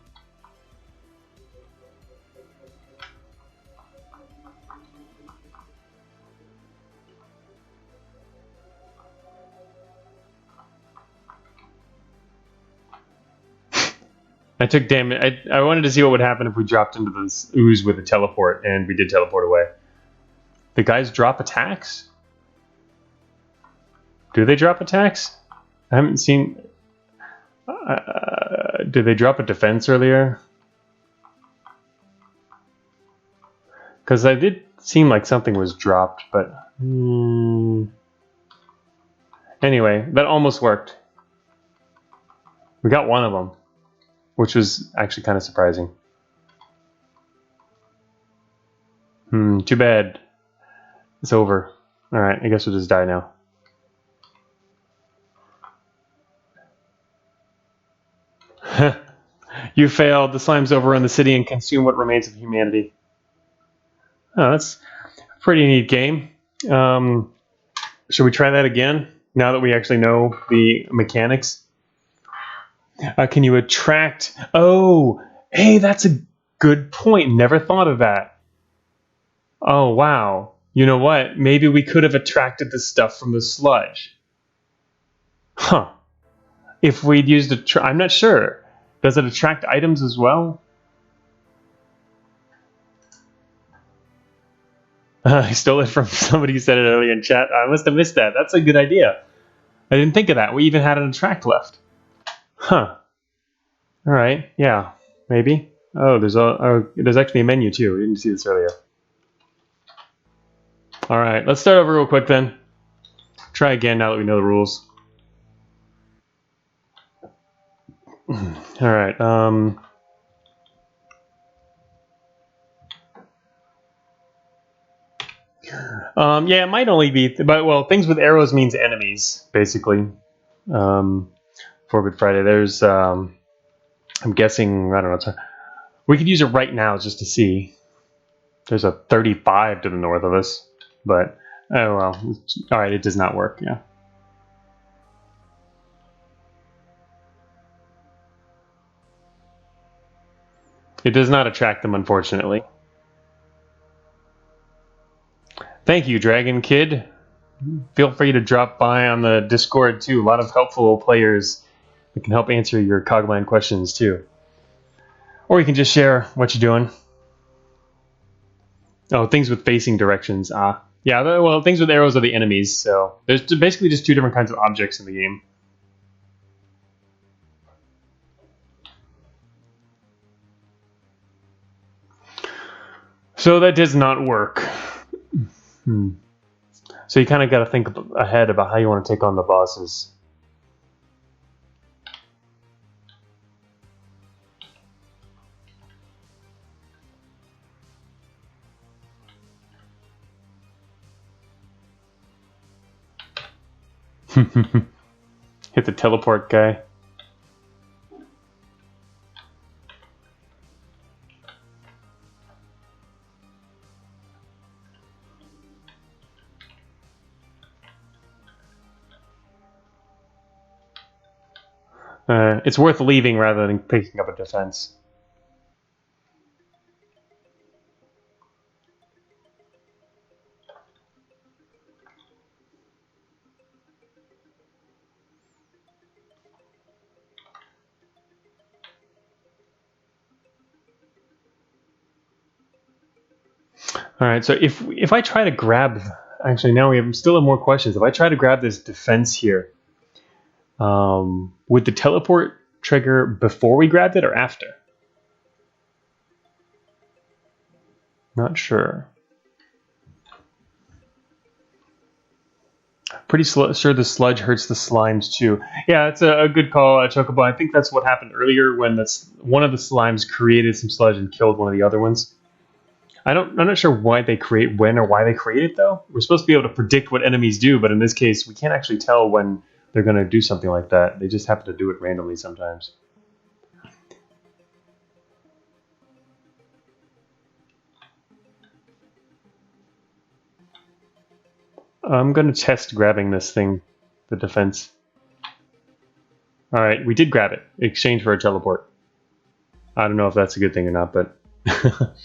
I took damage. I wanted to see what would happen if we dropped into this ooze with a teleport, and we did teleport away. The guys drop attacks? Do they drop attacks? I haven't seen... did they drop a defense earlier? Because I did seem like something was dropped, but... Anyway, that almost worked. We got one of them, which was actually kind of surprising. Too bad. It's over. Alright, I guess we'll just die now. You failed. The slimes overrun the city and consume what remains of humanity. Oh, that's a pretty neat game. Should we try that again, now that we actually know the mechanics? Can you attract... Oh, hey, that's a good point. Never thought of that. Oh, wow. You know what? Maybe we could have attracted the stuff from the sludge. Huh. If we'd used I'm not sure. Does it attract items as well? I stole it from somebody who said it earlier in chat. I must have missed that. That's a good idea. I didn't think of that. We even had an attract left. Huh. All right. Yeah. Maybe. Oh, there's actually a menu too. We didn't see this earlier. All right. Let's start over real quick then. Try again now that we know the rules. All right. Yeah, it might only be, but well, things with arrows means enemies, basically. For Good Friday, there's, I'm guessing, I don't know. We could use it right now just to see. There's a 35 to the north of us, but oh well. All right, it does not work. Yeah. It does not attract them, unfortunately. Thank you, Dragon Kid. Feel free to drop by on the Discord too. A lot of helpful players that can help answer your Cogland questions too. Or you can just share what you're doing. Oh, things with facing directions. Yeah, well, things with arrows are the enemies, so there's basically just two different kinds of objects in the game. So that does not work. So you kind of got to think ahead about how you want to take on the bosses. Hit the teleport guy. It's worth leaving rather than picking up a defense. All right, so if I try to grab, actually now we still have more questions. If I try to grab this defense here, would the teleport trigger before we grabbed it or after? Not sure. Pretty sure the sludge hurts the slimes too. Yeah, it's a good call, Chocobo. I think that's what happened earlier when one of the slimes created some sludge and killed one of the other ones. I'm not sure why they create when or why they create it though. We're supposed to be able to predict what enemies do, but in this case, we can't actually tell when they're going to do something like that. They just happen to do it randomly sometimes. I'm going to test grabbing this thing, the defense. All right, we did grab it. Exchange for a teleport. I don't know if that's a good thing or not, but a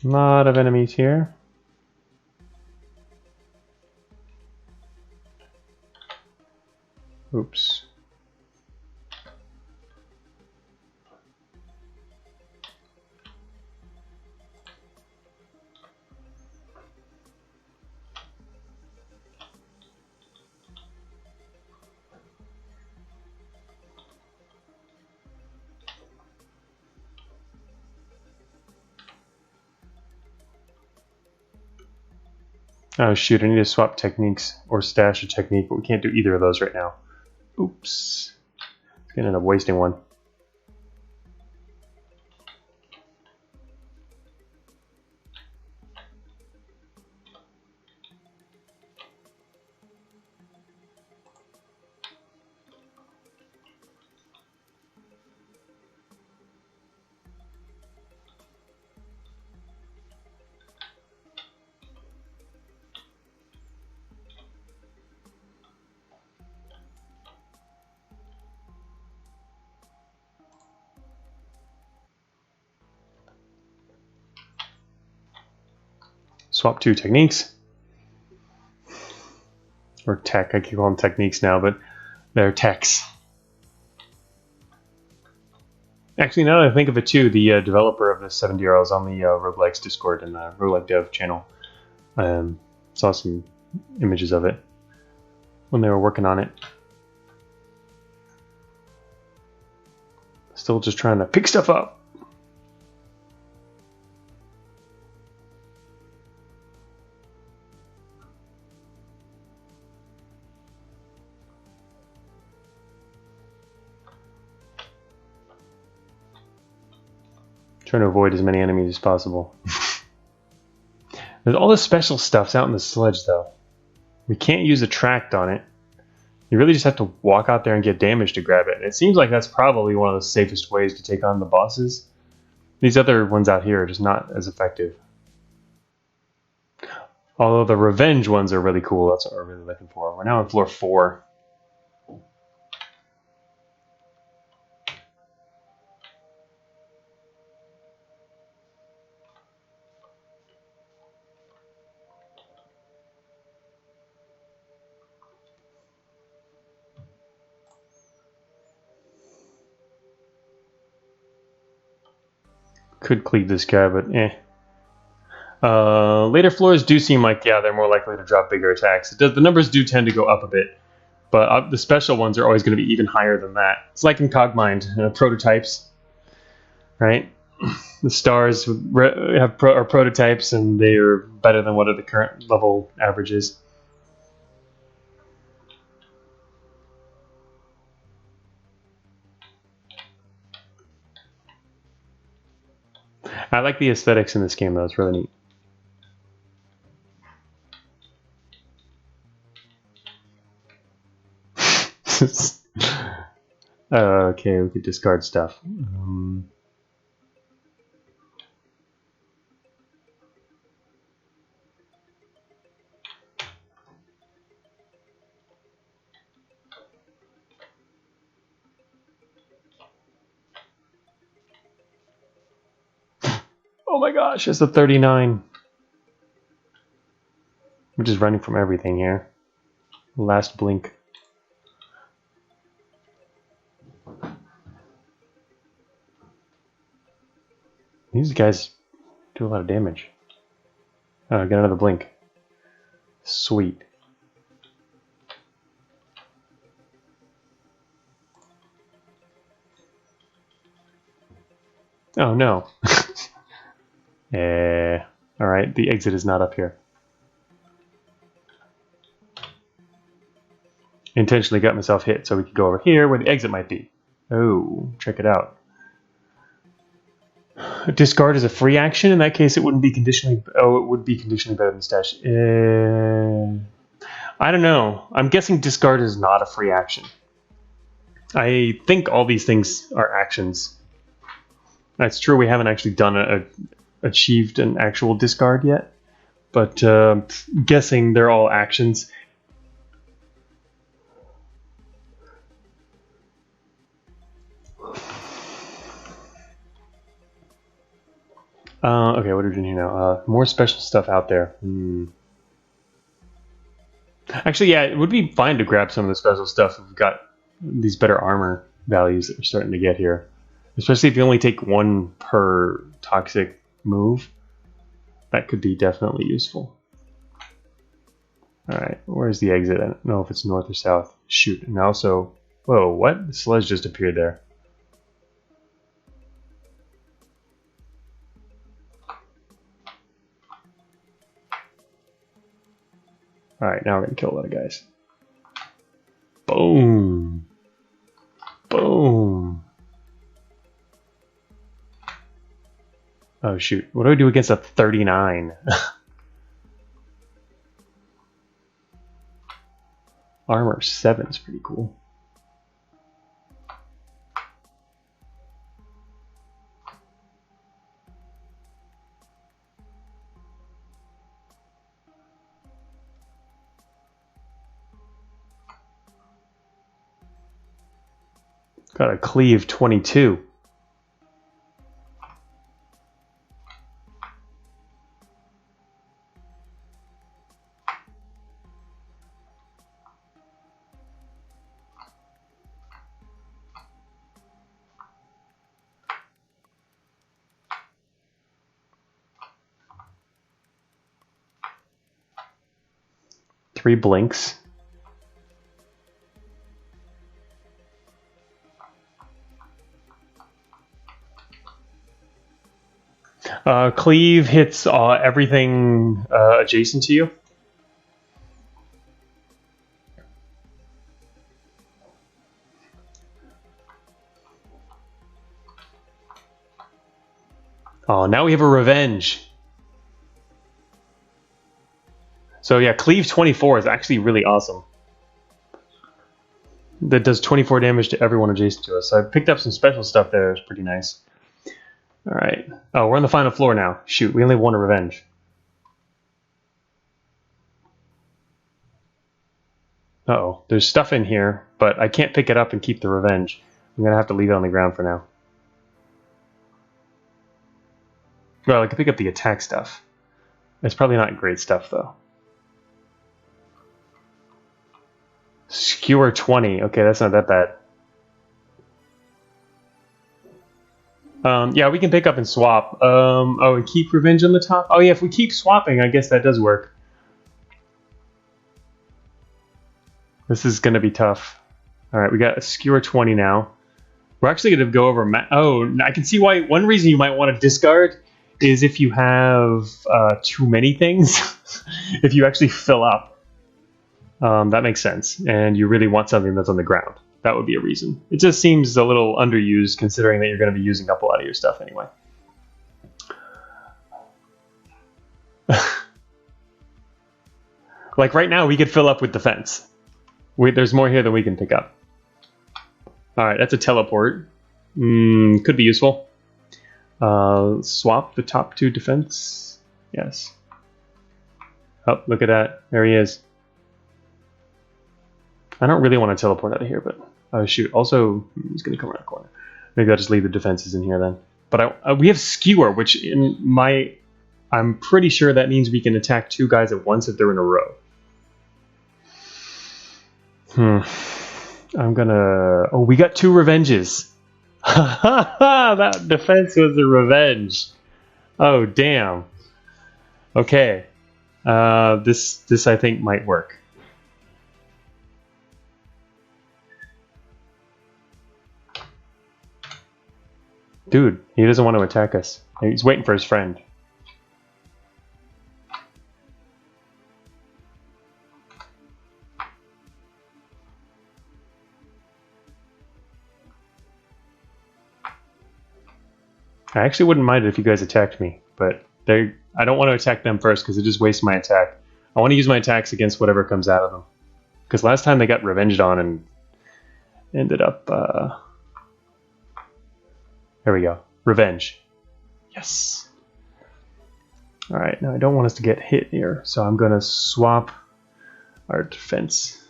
lot of enemies here. Oops. Oh shoot, I need to swap techniques or stash a technique, but we can't do either of those right now. Oops. It's gonna end up wasting one. Swap two techniques. Or tech, I keep calling them techniques now, but they're techs. Actually, now that I think of it too, the developer of the 70RL is on the roguelikes Discord and the roguelike dev channel. Saw some images of it when they were working on it. Still just trying to pick stuff up. Trying to avoid as many enemies as possible. There's all this special stuff's out in the sludge, though. We can't use a tract on it. You really just have to walk out there and get damage to grab it. And it seems like that's probably one of the safest ways to take on the bosses. These other ones out here are just not as effective. Although the revenge ones are really cool. That's what we're really looking for. We're now on floor 4. Could cleave this guy, but eh. Later floors do seem like, yeah, they're more likely to drop bigger attacks. The numbers do tend to go up a bit, but the special ones are always going to be even higher than that. It's like in Cogmind, prototypes, right? The stars are prototypes, and they are better than what are the current level averages. I like the aesthetics in this game, though. It's really neat. Okay, we could discard stuff. Oh my gosh, it's a 39. I'm just running from everything here. Last blink. These guys do a lot of damage. Oh, I got another blink. Sweet. Oh no. Alright, the exit is not up here. Intentionally got myself hit so we could go over here where the exit might be. Oh, check it out. Discard is a free action. In that case, it wouldn't be conditionally... Oh, it would be conditionally better than stash. I don't know. I'm guessing discard is not a free action. I think all these things are actions. That's true. We haven't actually done achieved an actual discard yet, but guessing they're all actions. Okay, what are we doing here now? More special stuff out there. Actually, yeah, it would be fine to grab some of the special stuff if we've got these better armor values that we're starting to get here. Especially if you only take one per toxic move. That could be definitely useful. Alright, where's the exit? I don't know if it's north or south. Shoot, and also... Whoa, what? The sledge just appeared there. Alright, now we're gonna kill a lot of guys. Boom! Boom! Oh shoot, what do I do against a 39? Armor 7 is pretty cool. Got a cleave 22. Three blinks. Cleave hits everything adjacent to you. Oh, now we have a revenge. So yeah, cleave 24 is actually really awesome. That does 24 damage to everyone adjacent to us. So I picked up some special stuff there. It's pretty nice. Alright. Oh, we're on the final floor now. Shoot, we only have one revenge. Uh-oh. There's stuff in here, but I can't pick it up and keep the revenge. I'm going to have to leave it on the ground for now. Well, I can pick up the attack stuff. It's probably not great stuff, though. Skewer 20. Okay, that's not that bad. Yeah, we can pick up and swap. Oh, and keep revenge on the top? Oh yeah, if we keep swapping, I guess that does work. This is going to be tough. Alright, we got a skewer 20 now. We're actually going to go over... Oh, I can see why... One reason you might want to discard is if you have too many things. If you actually fill up. That makes sense. And you really want something that's on the ground. That would be a reason. It just seems a little underused considering that you're going to be using up a lot of your stuff anyway. Like right now, we could fill up with defense. There's more here than we can pick up. Alright, that's a teleport. Could be useful. Swap the top two defense. Yes. Oh, look at that. There he is. I don't really want to teleport out of here, but... Oh, shoot. Also, he's going to come around the corner. Maybe I'll just leave the defenses in here then. But we have Skewer, which in my... I'm pretty sure that means we can attack two guys at once if they're in a row. I'm gonna... Oh, we got two revenges. That defense was a revenge. Oh, damn. Okay. This I think might work. Dude, he doesn't want to attack us. He's waiting for his friend. I actually wouldn't mind it if you guys attacked me, but I don't want to attack them first because it just wastes my attack. I want to use my attacks against whatever comes out of them. Because last time they got revenged on and ended up... There we go. Revenge. Yes. Alright, now I don't want us to get hit here, so I'm going to swap our defense.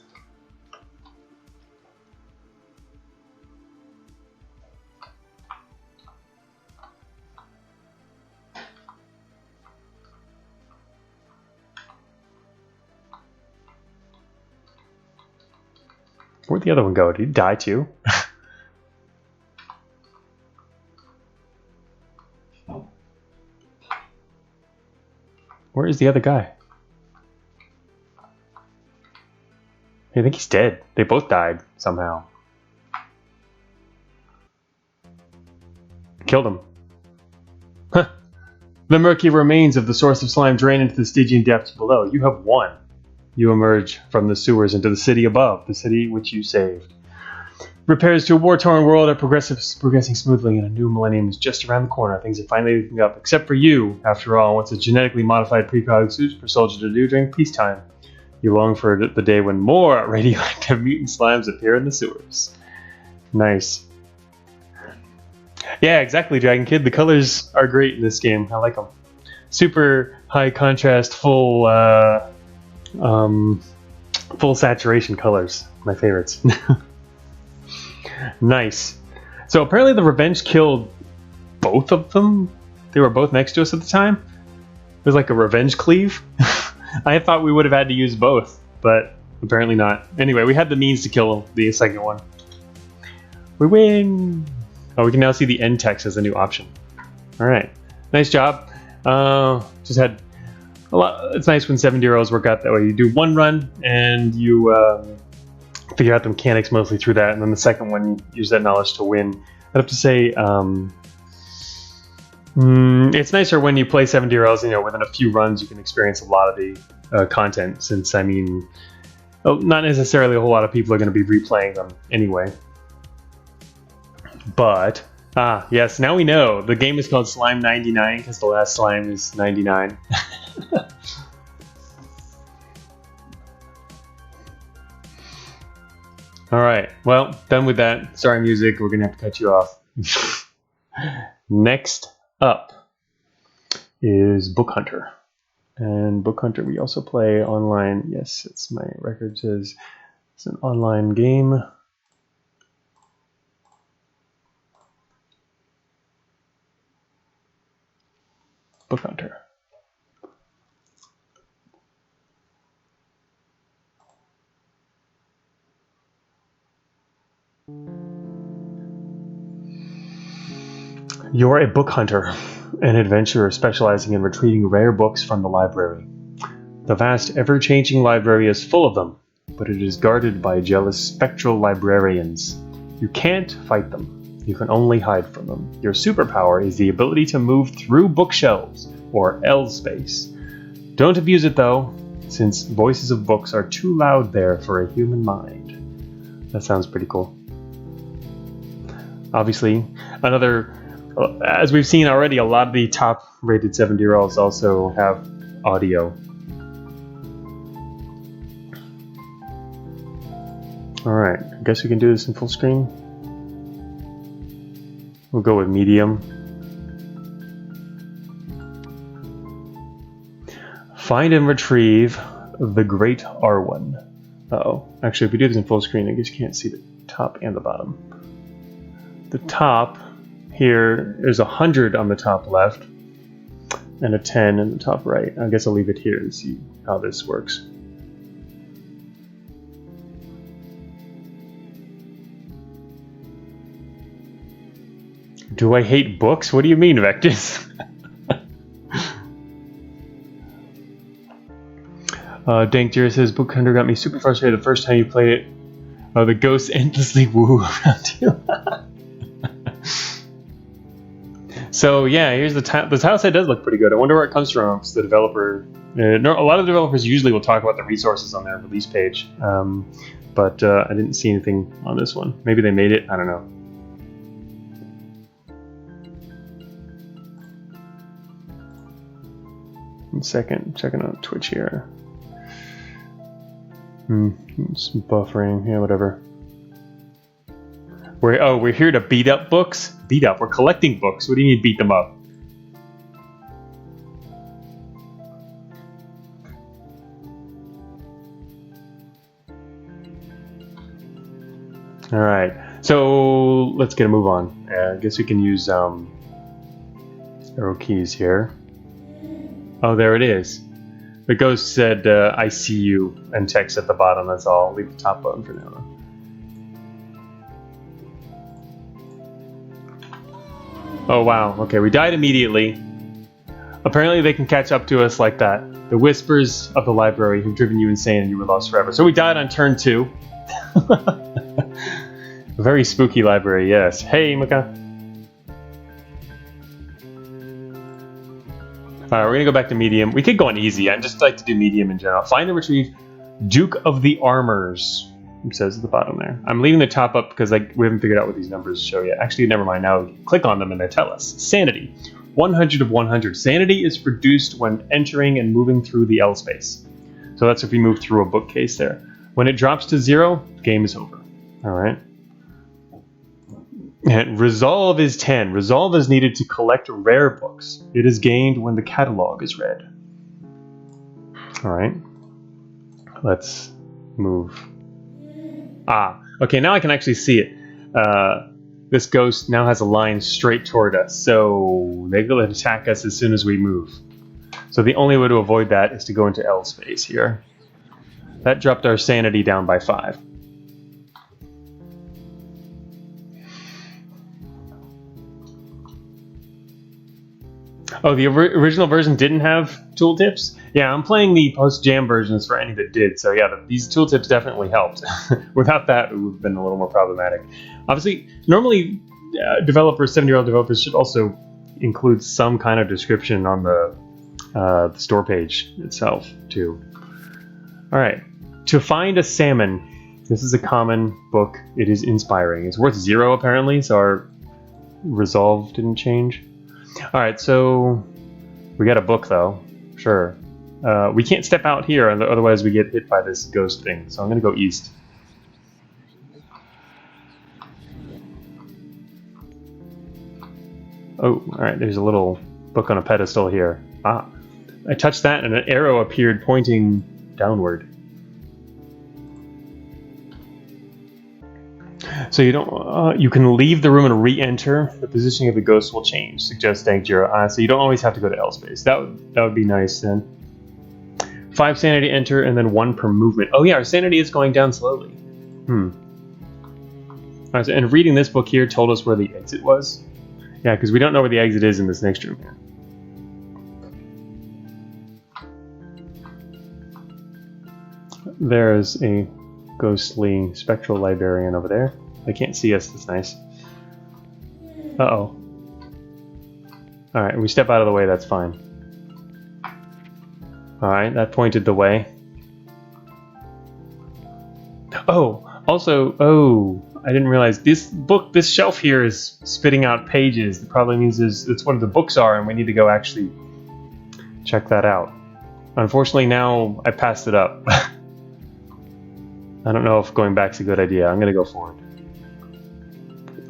Where'd the other one go? Did he die too? Where is the other guy? I think he's dead. They both died somehow. Killed him. Huh. The murky remains of the source of slime drain into the Stygian depths below. You have won. You emerge from the sewers into the city above, the city which you saved. Repairs to a war-torn world are progressing smoothly, and a new millennium is just around the corner. Things are finally looking up, except for you. After all, what's a genetically modified precog suit for soldiers to do during peacetime? You long for the day when more radioactive mutant slimes appear in the sewers. Nice. Yeah, exactly, Dragon Kid. The colors are great in this game. I like them. Super high contrast, full saturation colors. My favorites. Nice. So apparently the Revenge killed both of them. They were both next to us at the time. It was like a revenge cleave. I thought we would have had to use both, but apparently not. Anyway, we had the means to kill the second one. We win! Oh, we can now see the end text as a new option. Alright. Nice job. Just had a lot. It's nice when 70-year-olds work out that way. You do one run and you figure out the mechanics mostly through that, and then the second one you use that knowledge to win. I'd have to say it's nicer when you play 70-year-olds, within a few runs you can experience a lot of the content, since, not necessarily a whole lot of people are going to be replaying them anyway. But, yes, now we know. The game is called Slime 99 because the last slime is 99. Alright, well, done with that. Sorry, music, we're going to have to cut you off. Next up is Book Hunter. And Book Hunter we also play online. Yes, it's my record says it's an online game. Book Hunter. You're a book hunter, an adventurer specializing in retrieving rare books from the library. The vast, ever-changing library is full of them, but it is guarded by jealous, spectral librarians. You can't fight them. You can only hide from them. Your superpower is the ability to move through bookshelves, or L space. Don't abuse it, though, since voices of books are too loud there for a human mind. That sounds pretty cool. Obviously, as we've seen already, a lot of the top-rated 70-year-olds also have audio. Alright, I guess we can do this in full screen. We'll go with medium. Find and retrieve the Great R1. Uh-oh. Actually, if we do this in full screen, I guess you can't see the top and the bottom. The top here is 100 on the top left and a 10 in the top right. I guess I'll leave it here and see how this works. Do I hate books? What do you mean, Vectus? Dank Jira says, Book Hunter got me super frustrated the first time you played it. The ghosts endlessly woo around you. So yeah, here's the tile set does look pretty good. I wonder where it comes from. It's the developer. A lot of developers usually will talk about the resources on their release page, but I didn't see anything on this one. Maybe they made it. I don't know. One second, checking out Twitch here. It's buffering. Yeah, whatever. We're here to beat up books? Beat up? We're collecting books. What do you mean beat them up? Alright, so let's get a move on. I guess we can use arrow keys here. Oh, there it is. The ghost said, I see you, and text at the bottom. That's all. I'll leave the top button for now. Oh wow, okay, we died immediately. Apparently they can catch up to us like that. The whispers of the library have driven you insane and you were lost forever. So we died on turn 2. Very spooky library, yes. Hey, Maka. Alright, we're gonna go back to medium. We could go on easy. I just like to do medium in general. Find and retrieve Duke of the Armors. It says at the bottom there. I'm leaving the top up because we haven't figured out what these numbers show yet. Actually, never mind. Now click on them and they tell us. Sanity. 100 of 100. Sanity is produced when entering and moving through the L space. So that's if we move through a bookcase there. When it drops to 0, game is over. Alright. And resolve is 10. Resolve is needed to collect rare books. It is gained when the catalog is read. Alright. Let's move. Ah, okay, now I can actually see it. This ghost now has a line straight toward us, so they will attack us as soon as we move. So the only way to avoid that is to go into L space here. That dropped our sanity down by 5. Oh, the original version didn't have tooltips? Yeah, I'm playing the post-jam versions for any that did, so yeah, these tooltips definitely helped. Without that, it would have been a little more problematic. Obviously, normally, developers, 7-year-old developers, should also include some kind of description on the store page itself, too. Alright, To Find a Salmon. This is a common book. It is inspiring. It's worth 0, apparently, so our resolve didn't change. Alright, so we got a book, though. Sure. We can't step out here, otherwise we get hit by this ghost thing. So I'm going to go east. Oh, alright, there's a little book on a pedestal here. Ah, I touched that and an arrow appeared pointing downward. So you don't. You can leave the room and re-enter. The positioning of the ghost will change. Suggests Dankjiro. So you don't always have to go to L space. That would be nice then. 5 sanity enter and then 1 per movement. Oh yeah, our sanity is going down slowly. Alright, so, and reading this book here told us where the exit was. Yeah, because we don't know where the exit is in this next room here. There's a ghostly spectral librarian over there. They can't see us, that's nice. Uh-oh. Alright, we step out of the way, that's fine. Alright, that pointed the way. Oh, also, I didn't realize this shelf here is spitting out pages. That probably means it's what the books are, and we need to go actually check that out. Unfortunately, now I passed it up. I don't know if going back's a good idea. I'm going to go forward.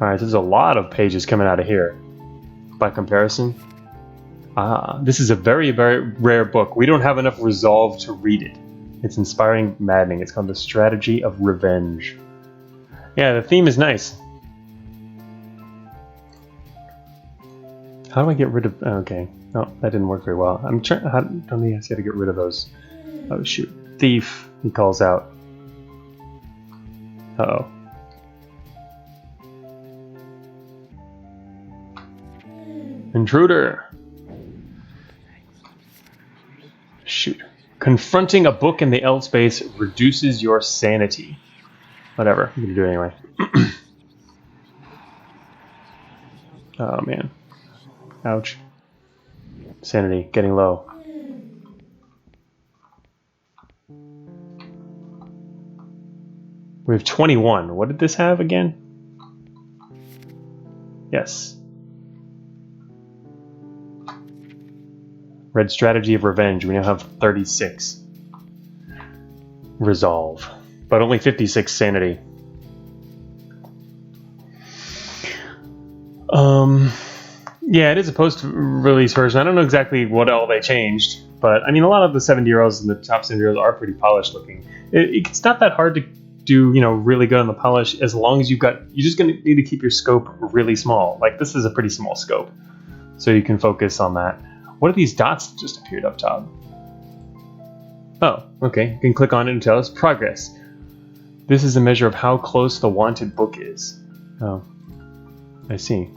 Alright, there's a lot of pages coming out of here. By comparison. Ah, this is a very, very rare book. We don't have enough resolve to read it. It's inspiring, maddening. It's called The Strategy of Revenge. Yeah, the theme is nice. How do I get rid of... Okay. No, that didn't work very well. I'm trying... I don't think I see how to get rid of those. Oh, shoot. Thief, he calls out. Uh-oh. Intruder. Shoot. Confronting a book in the L space reduces your sanity. Whatever. I'm going to do it anyway. Oh, man. Ouch. Sanity getting low. We have 21. What did this have again? Yes. Red Strategy of Revenge. We now have 36. Resolve. But only 56 sanity. Yeah, it is a post-release version. I don't know exactly what all they changed. But, I mean, a lot of the 70-year-olds and the top 70-year-olds are pretty polished looking. It's not that hard to do, really good on the polish as long as you're just going to need to keep your scope really small. Like, this is a pretty small scope. So you can focus on that. What are these dots that just appeared up top? Oh, okay. You can click on it and tell us progress. This is a measure of how close the wanted book is. Oh, I see.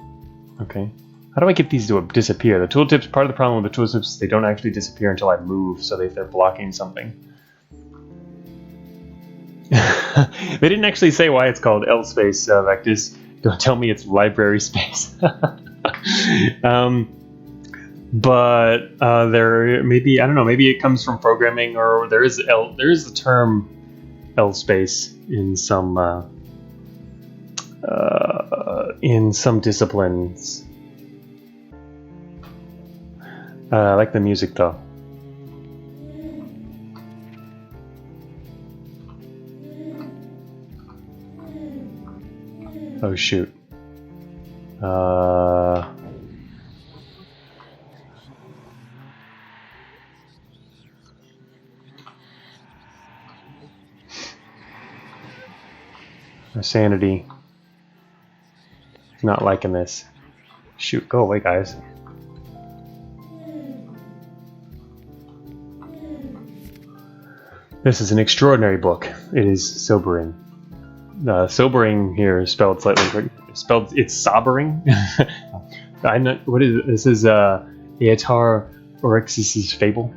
Okay. How do I get these to disappear? The tooltips, part of the problem with the tooltips is they don't actually disappear until I move, so they're blocking something. They didn't actually say why it's called L space, Vectus. Don't tell me it's library space. But there maybe, I don't know, maybe it comes from programming, or there is the term L space in some disciplines. I like the music though. Oh shoot. Sanity. Not liking this. Shoot, go away, guys. This is an extraordinary book. It is sobering. Sobering here is spelled slightly. It's sobering. I know what is it? This is Eatar Orexis's fable.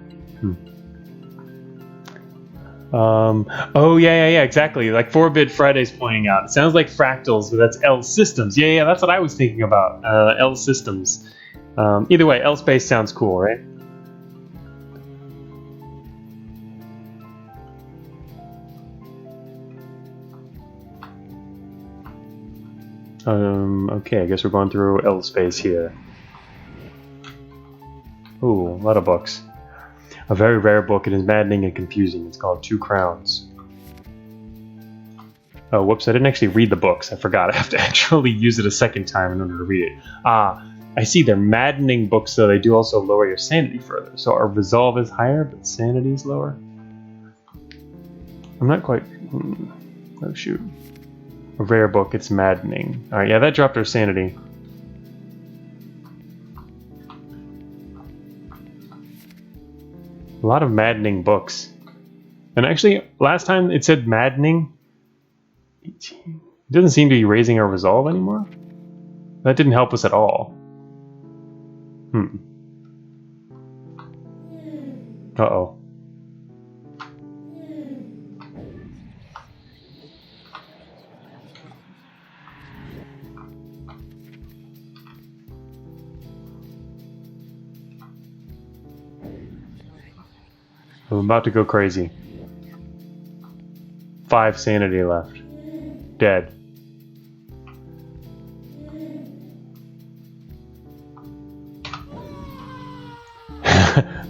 Oh yeah, exactly. Like 4-Bit Friday's pointing out. It sounds like fractals, but that's L systems. Yeah, that's what I was thinking about. L systems. Either way, L space sounds cool, right? Okay, I guess we're going through L space here. Ooh, a lot of books. A very rare book. It is maddening and confusing. It's called 2 Crowns. Oh, whoops, I didn't actually read the books. I forgot. I have to actually use it a second time in order to read it. I see. They're maddening books, though. They do also lower your sanity further. So our resolve is higher, but sanity is lower. I'm not quite... Oh, shoot. A rare book. It's maddening. Alright, yeah, that dropped our sanity. A lot of maddening books. And actually, last time it said maddening. It doesn't seem to be raising our resolve anymore. That didn't help us at all. Uh-oh. I'm about to go crazy. 5 sanity left. Dead.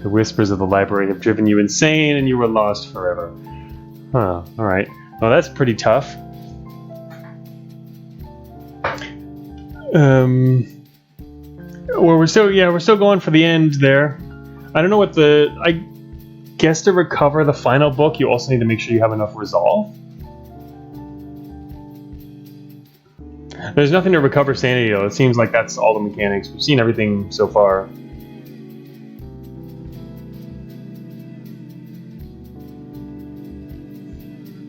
The whispers of the library have driven you insane and you were lost forever. Huh, alright. Well, that's pretty tough. Well, we're still going for the end there. I don't know what I guess to recover the final book, you also need to make sure you have enough resolve. There's nothing to recover sanity, though. It seems like that's all the mechanics. We've seen everything so far.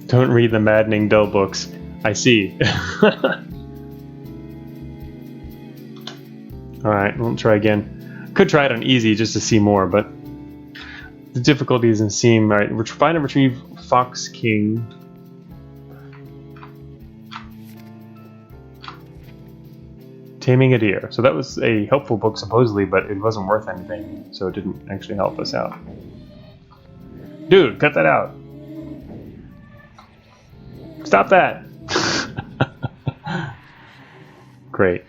Don't read the maddening dull books. I see. Alright, we'll try again. Could try it on easy just to see more, but the difficulty doesn't seem right. Find and retrieve Fox King. Taming a Deer. So that was a helpful book supposedly, but it wasn't worth anything, so it didn't actually help us out. Dude, cut that out. Stop that. Great.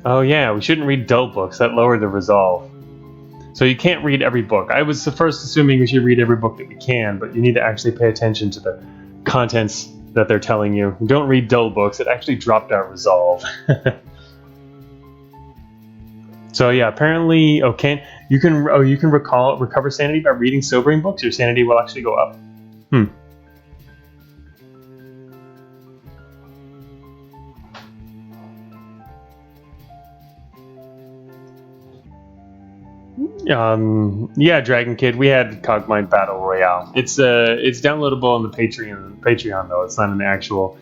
Oh yeah, we shouldn't read dull books. That lowered the resolve. So you can't read every book. I was the first assuming we should read every book that we can, but you need to actually pay attention to the contents that they're telling you. Don't read dull books. It actually dropped our resolve. So yeah, apparently, you can recover sanity by reading sobering books. Your sanity will actually go up. Yeah, Dragon Kid, we had Cogmind Battle Royale. It's downloadable on the Patreon though. It's not an actual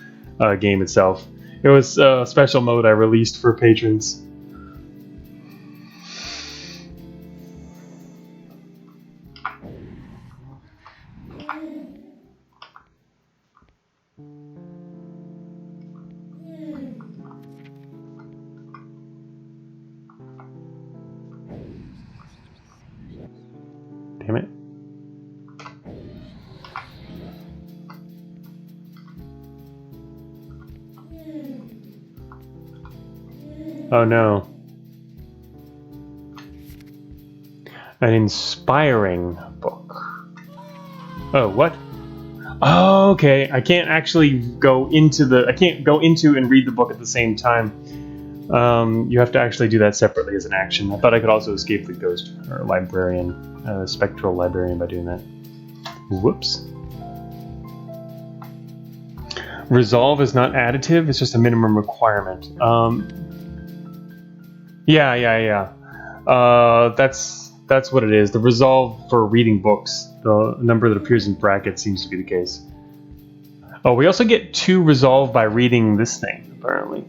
game itself. It was a special mode I released for patrons. Damn it. Oh no. An inspiring book. Oh, what? Oh, okay. I can't actually go into and read the book at the same time. You have to actually do that separately as an action. I thought I could also escape the ghost or librarian, spectral librarian by doing that. Whoops. Resolve is not additive, it's just a minimum requirement. Yeah. That's what it is. The resolve for reading books, the number that appears in brackets seems to be the case. Oh, we also get 2 resolve by reading this thing, apparently.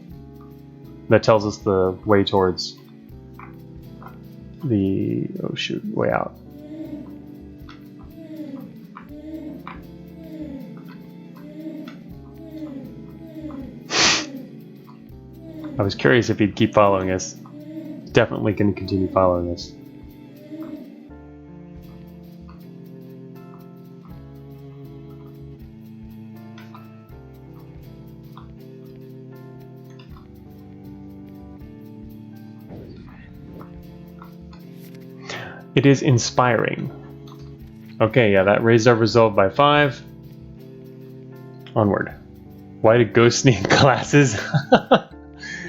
That tells us the way towards the way out. I was curious if he'd keep following us. Definitely going to continue following us. It is inspiring. Okay, yeah, that raised our resolve by 5. Onward. Why do ghosts need glasses?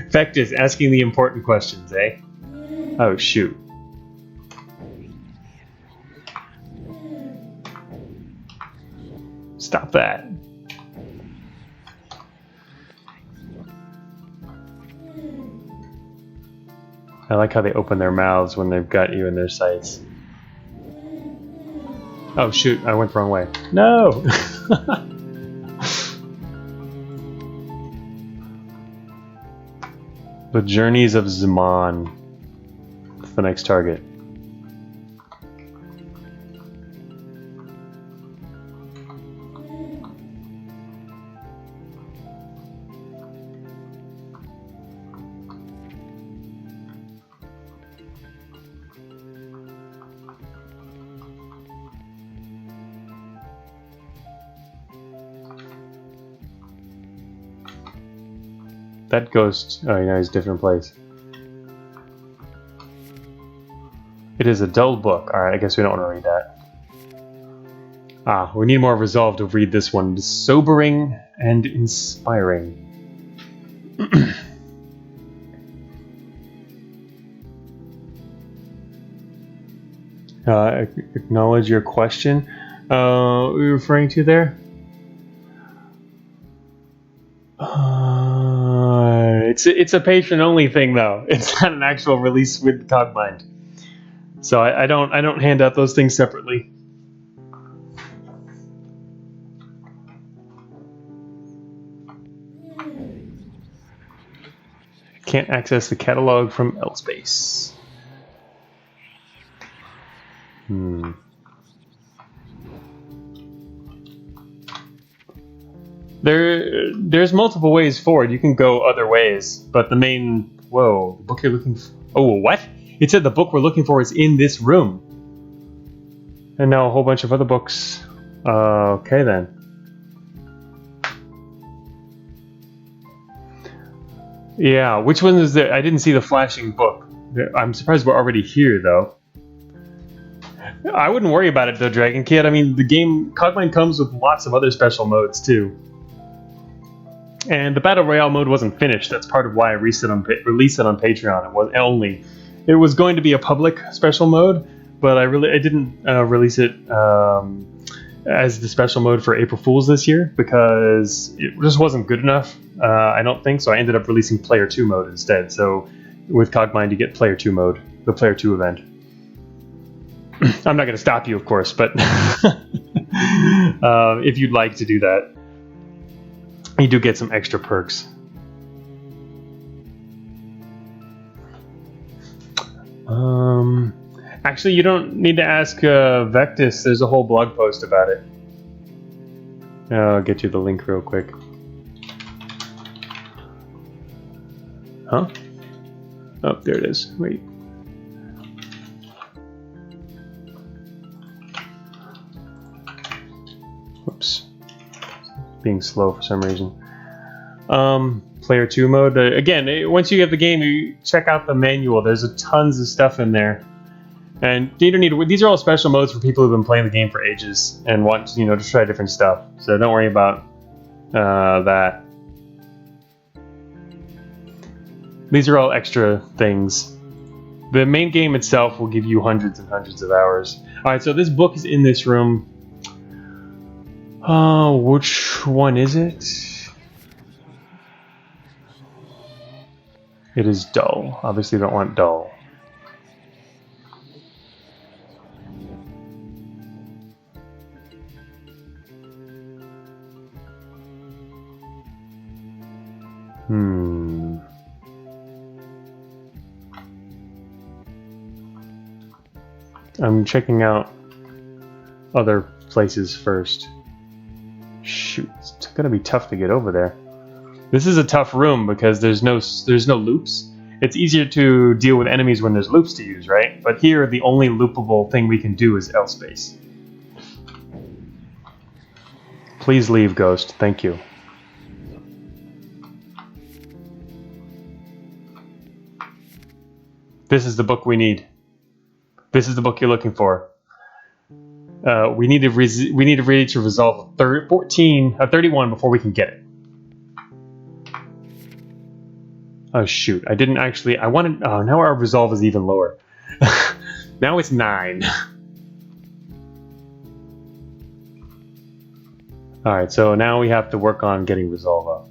Vectus asking the important questions, eh? Oh, shoot. Stop that. I like how they open their mouths when they've got you in their sights. Oh shoot, I went the wrong way. No! The Journeys of Zaman. That's the next target. That ghost, oh, yeah, he's a different place. It is a dull book. Alright, I guess we don't want to read that. Ah, we need more resolve to read this one. It's sobering and inspiring. Acknowledge your question. What are you referring to there? It's a patron-only thing, though. It's not an actual release with Cogmind. So I don't hand out those things separately. Can't access the catalog from L-Space. There's multiple ways forward. You can go other ways, but the main... Whoa, the book you're looking for... Oh, what? It said the book we're looking for is in this room. And now a whole bunch of other books. Okay then. Yeah, which one is there? I didn't see the flashing book. I'm surprised we're already here, though. I wouldn't worry about it though, Dragon Kid. I mean, the game Cogmine comes with lots of other special modes too. And the Battle Royale mode wasn't finished. That's part of why I released it on Patreon. It was going to be a public special mode, but I didn't release it as the special mode for April Fools this year because it just wasn't good enough. I don't think so. I ended up releasing Player 2 mode instead. So with Cogmind, you get Player 2 mode, the Player 2 event. I'm not going to stop you, of course, but if you'd like to do that, you do get some extra perks. Actually, you don't need to ask Vectis. There's a whole blog post about it. I'll get you the link real quick. Huh? Oh, there it is. Wait. Whoops. Being slow for some reason. Player 2 mode. Again, once you get the game, you check out the manual. There's tons of stuff in there. And you don't need to, these are all special modes for people who've been playing the game for ages and want to try different stuff. So don't worry about that. These are all extra things. The main game itself will give you hundreds and hundreds of hours. Alright, so this book is in this room. Which one is it? It is dull. Obviously, you don't want dull. I'm checking out other places first. Shoot, it's gonna be tough to get over there. This is a tough room because there's no loops. It's easier to deal with enemies when there's loops to use, right? But here, the only loopable thing we can do is L space. Please leave, Ghost. Thank you. This is the book we need. This is the book you're looking for. We need to reach a resolve of 31 before we can get it. Oh shoot! I didn't actually. I wanted. Oh, now our resolve is even lower. Now it's 9. All right, so now we have to work on getting resolve up.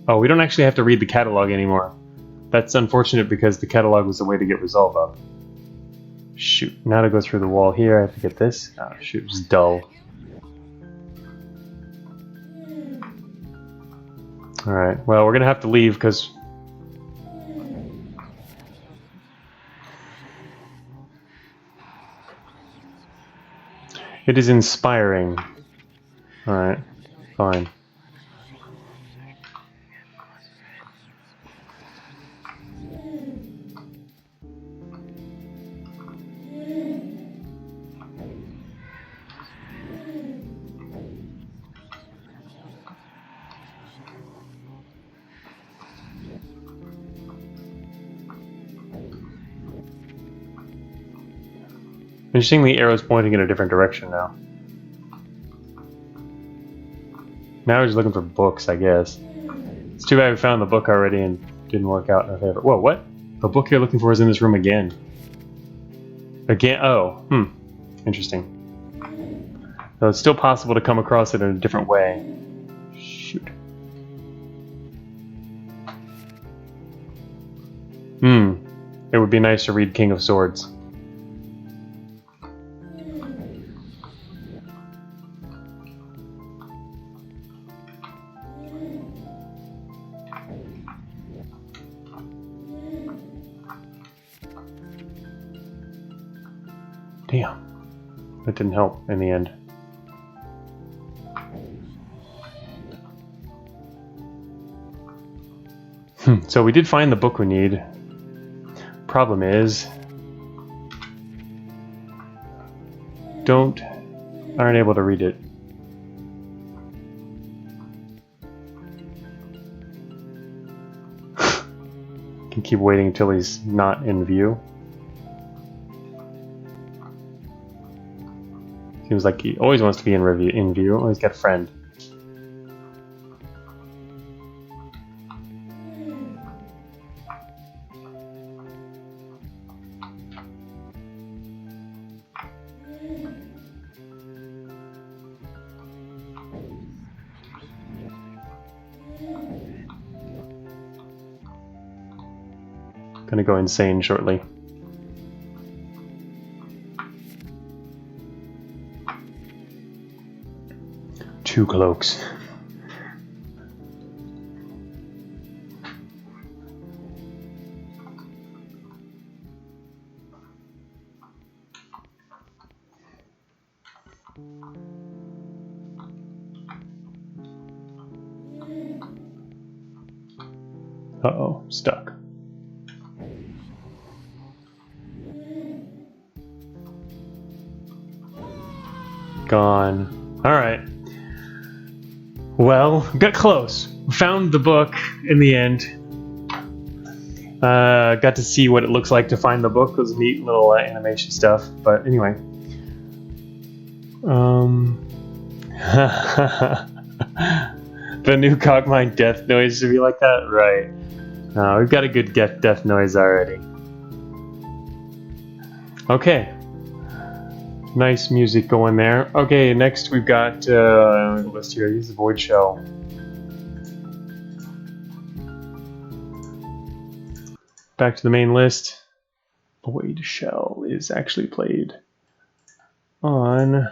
Oh, we don't actually have to read the catalog anymore. That's unfortunate because the catalog was the way to get resolve up. Shoot, now to go through the wall here, I have to get this. Oh shoot, it's dull. Alright, well, we're gonna have to leave because... It is inspiring. Alright, fine. Interesting, the arrow's pointing in a different direction now. Now we're just looking for books, I guess. It's too bad we found the book already and didn't work out in our favor. Whoa, what? The book you're looking for is in this room again. Again? Oh, interesting. So it's still possible to come across it in a different way. Shoot. It would be nice to read King of Swords. Damn, that didn't help in the end. So we did find the book we need. Problem is, aren't able to read it. Can keep waiting until he's not in view. Seems like he always wants to be in view. Oh, he's got a friend. Gonna go insane shortly. Two cloaks. Uh-oh, stuck. Gone. All right. Well, got close. Found the book in the end. Got to see what it looks like to find the book. It was neat little animation stuff. But anyway. The new Cogmine death noise should be like that? Right. We've got a good death noise already. Okay. Nice music going there. Okay, next we've got list here. Use the void shell. Back to the main list. Void shell is actually played on.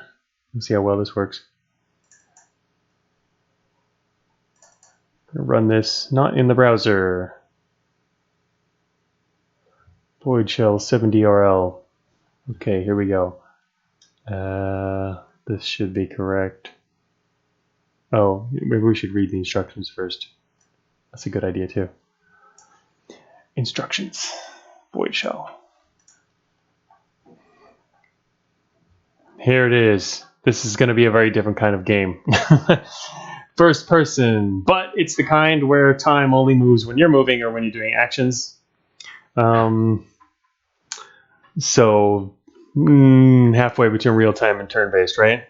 Let's see how well this works. I'm gonna run this not in the browser. Void shell 7DRL. Okay, here we go. This should be correct. Oh, maybe we should read the instructions first. That's a good idea too. Instructions. Void shell. Here it is. This is going to be a very different kind of game. First person, but it's the kind where time only moves when you're moving or when you're doing actions. So halfway between real time and turn-based, right?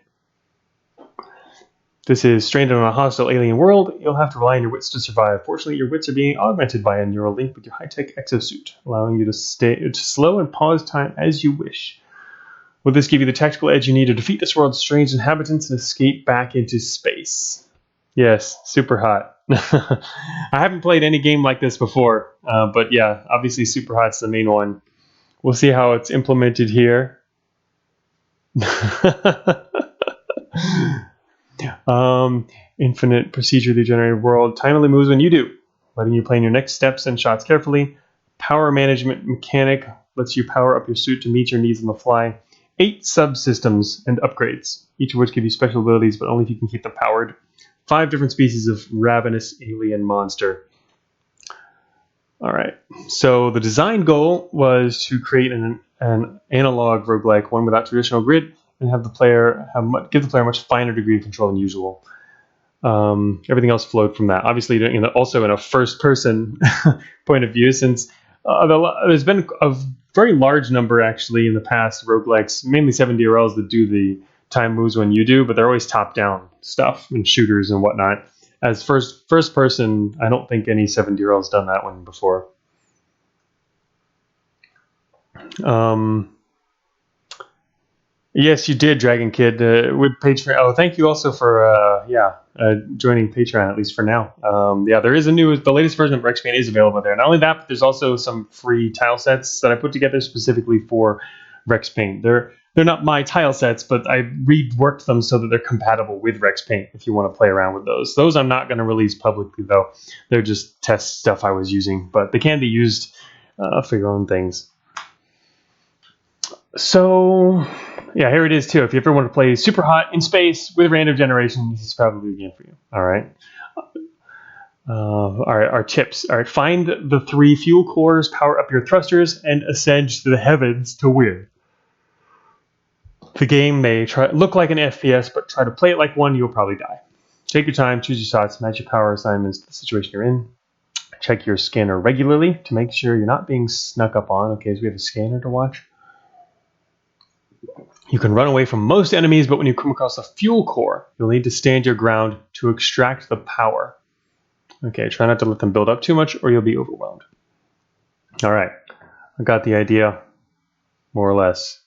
This is stranded on a hostile alien world. You'll have to rely on your wits to survive. Fortunately, your wits are being augmented by a neural link with your high-tech exosuit, allowing you to slow and pause time as you wish. Will this give you the tactical edge you need to defeat this world's strange inhabitants and escape back into space? Yes, super hot. I haven't played any game like this before, but yeah, obviously super hot's the main one. We'll see how it's implemented here. Infinite procedurally generated world. Time only moves when you do, letting you plan your next steps and shots carefully. Power management mechanic lets you power up your suit to meet your needs on the fly. 8 subsystems and upgrades, each of which give you special abilities, but only if you can keep them powered. 5 different species of ravenous alien monster. All right, so the design goal was to create an analog roguelike, one without traditional grid, and have the player give the player a much finer degree of control than usual. Everything else flowed from that. Obviously, also in a first-person point of view, since there's been a very large number actually in the past roguelikes, mainly 7DRLs that do the time moves when you do, but they're always top-down stuff and shooters and whatnot. As first person, I don't think any 7DRL's done that one before. Yes, you did, Dragon Kid, with Patreon. Oh, thank you also for joining Patreon, at least for now. There is the latest version of Rex Paint is available there. Not only that, but there's also some free tile sets that I put together specifically for Rex Paint. They're not my tile sets, but I reworked them so that they're compatible with Rex Paint if you want to play around with those. Those I'm not going to release publicly, though. They're just test stuff I was using, but they can be used for your own things. So, yeah, here it is, too. If you ever want to play super hot in space with random generation, this is probably the game for you. All right. All right, our tips. All right, find the 3 fuel cores, power up your thrusters, and ascend to the heavens to win. The game may look like an FPS, but try to play it like one, you'll probably die. Take your time, choose your shots, match your power assignments to the situation you're in. Check your scanner regularly to make sure you're not being snuck up on. Okay, so we have a scanner to watch. You can run away from most enemies, but when you come across a fuel core, you'll need to stand your ground to extract the power. Okay, try not to let them build up too much or you'll be overwhelmed. All right, I got the idea, more or less.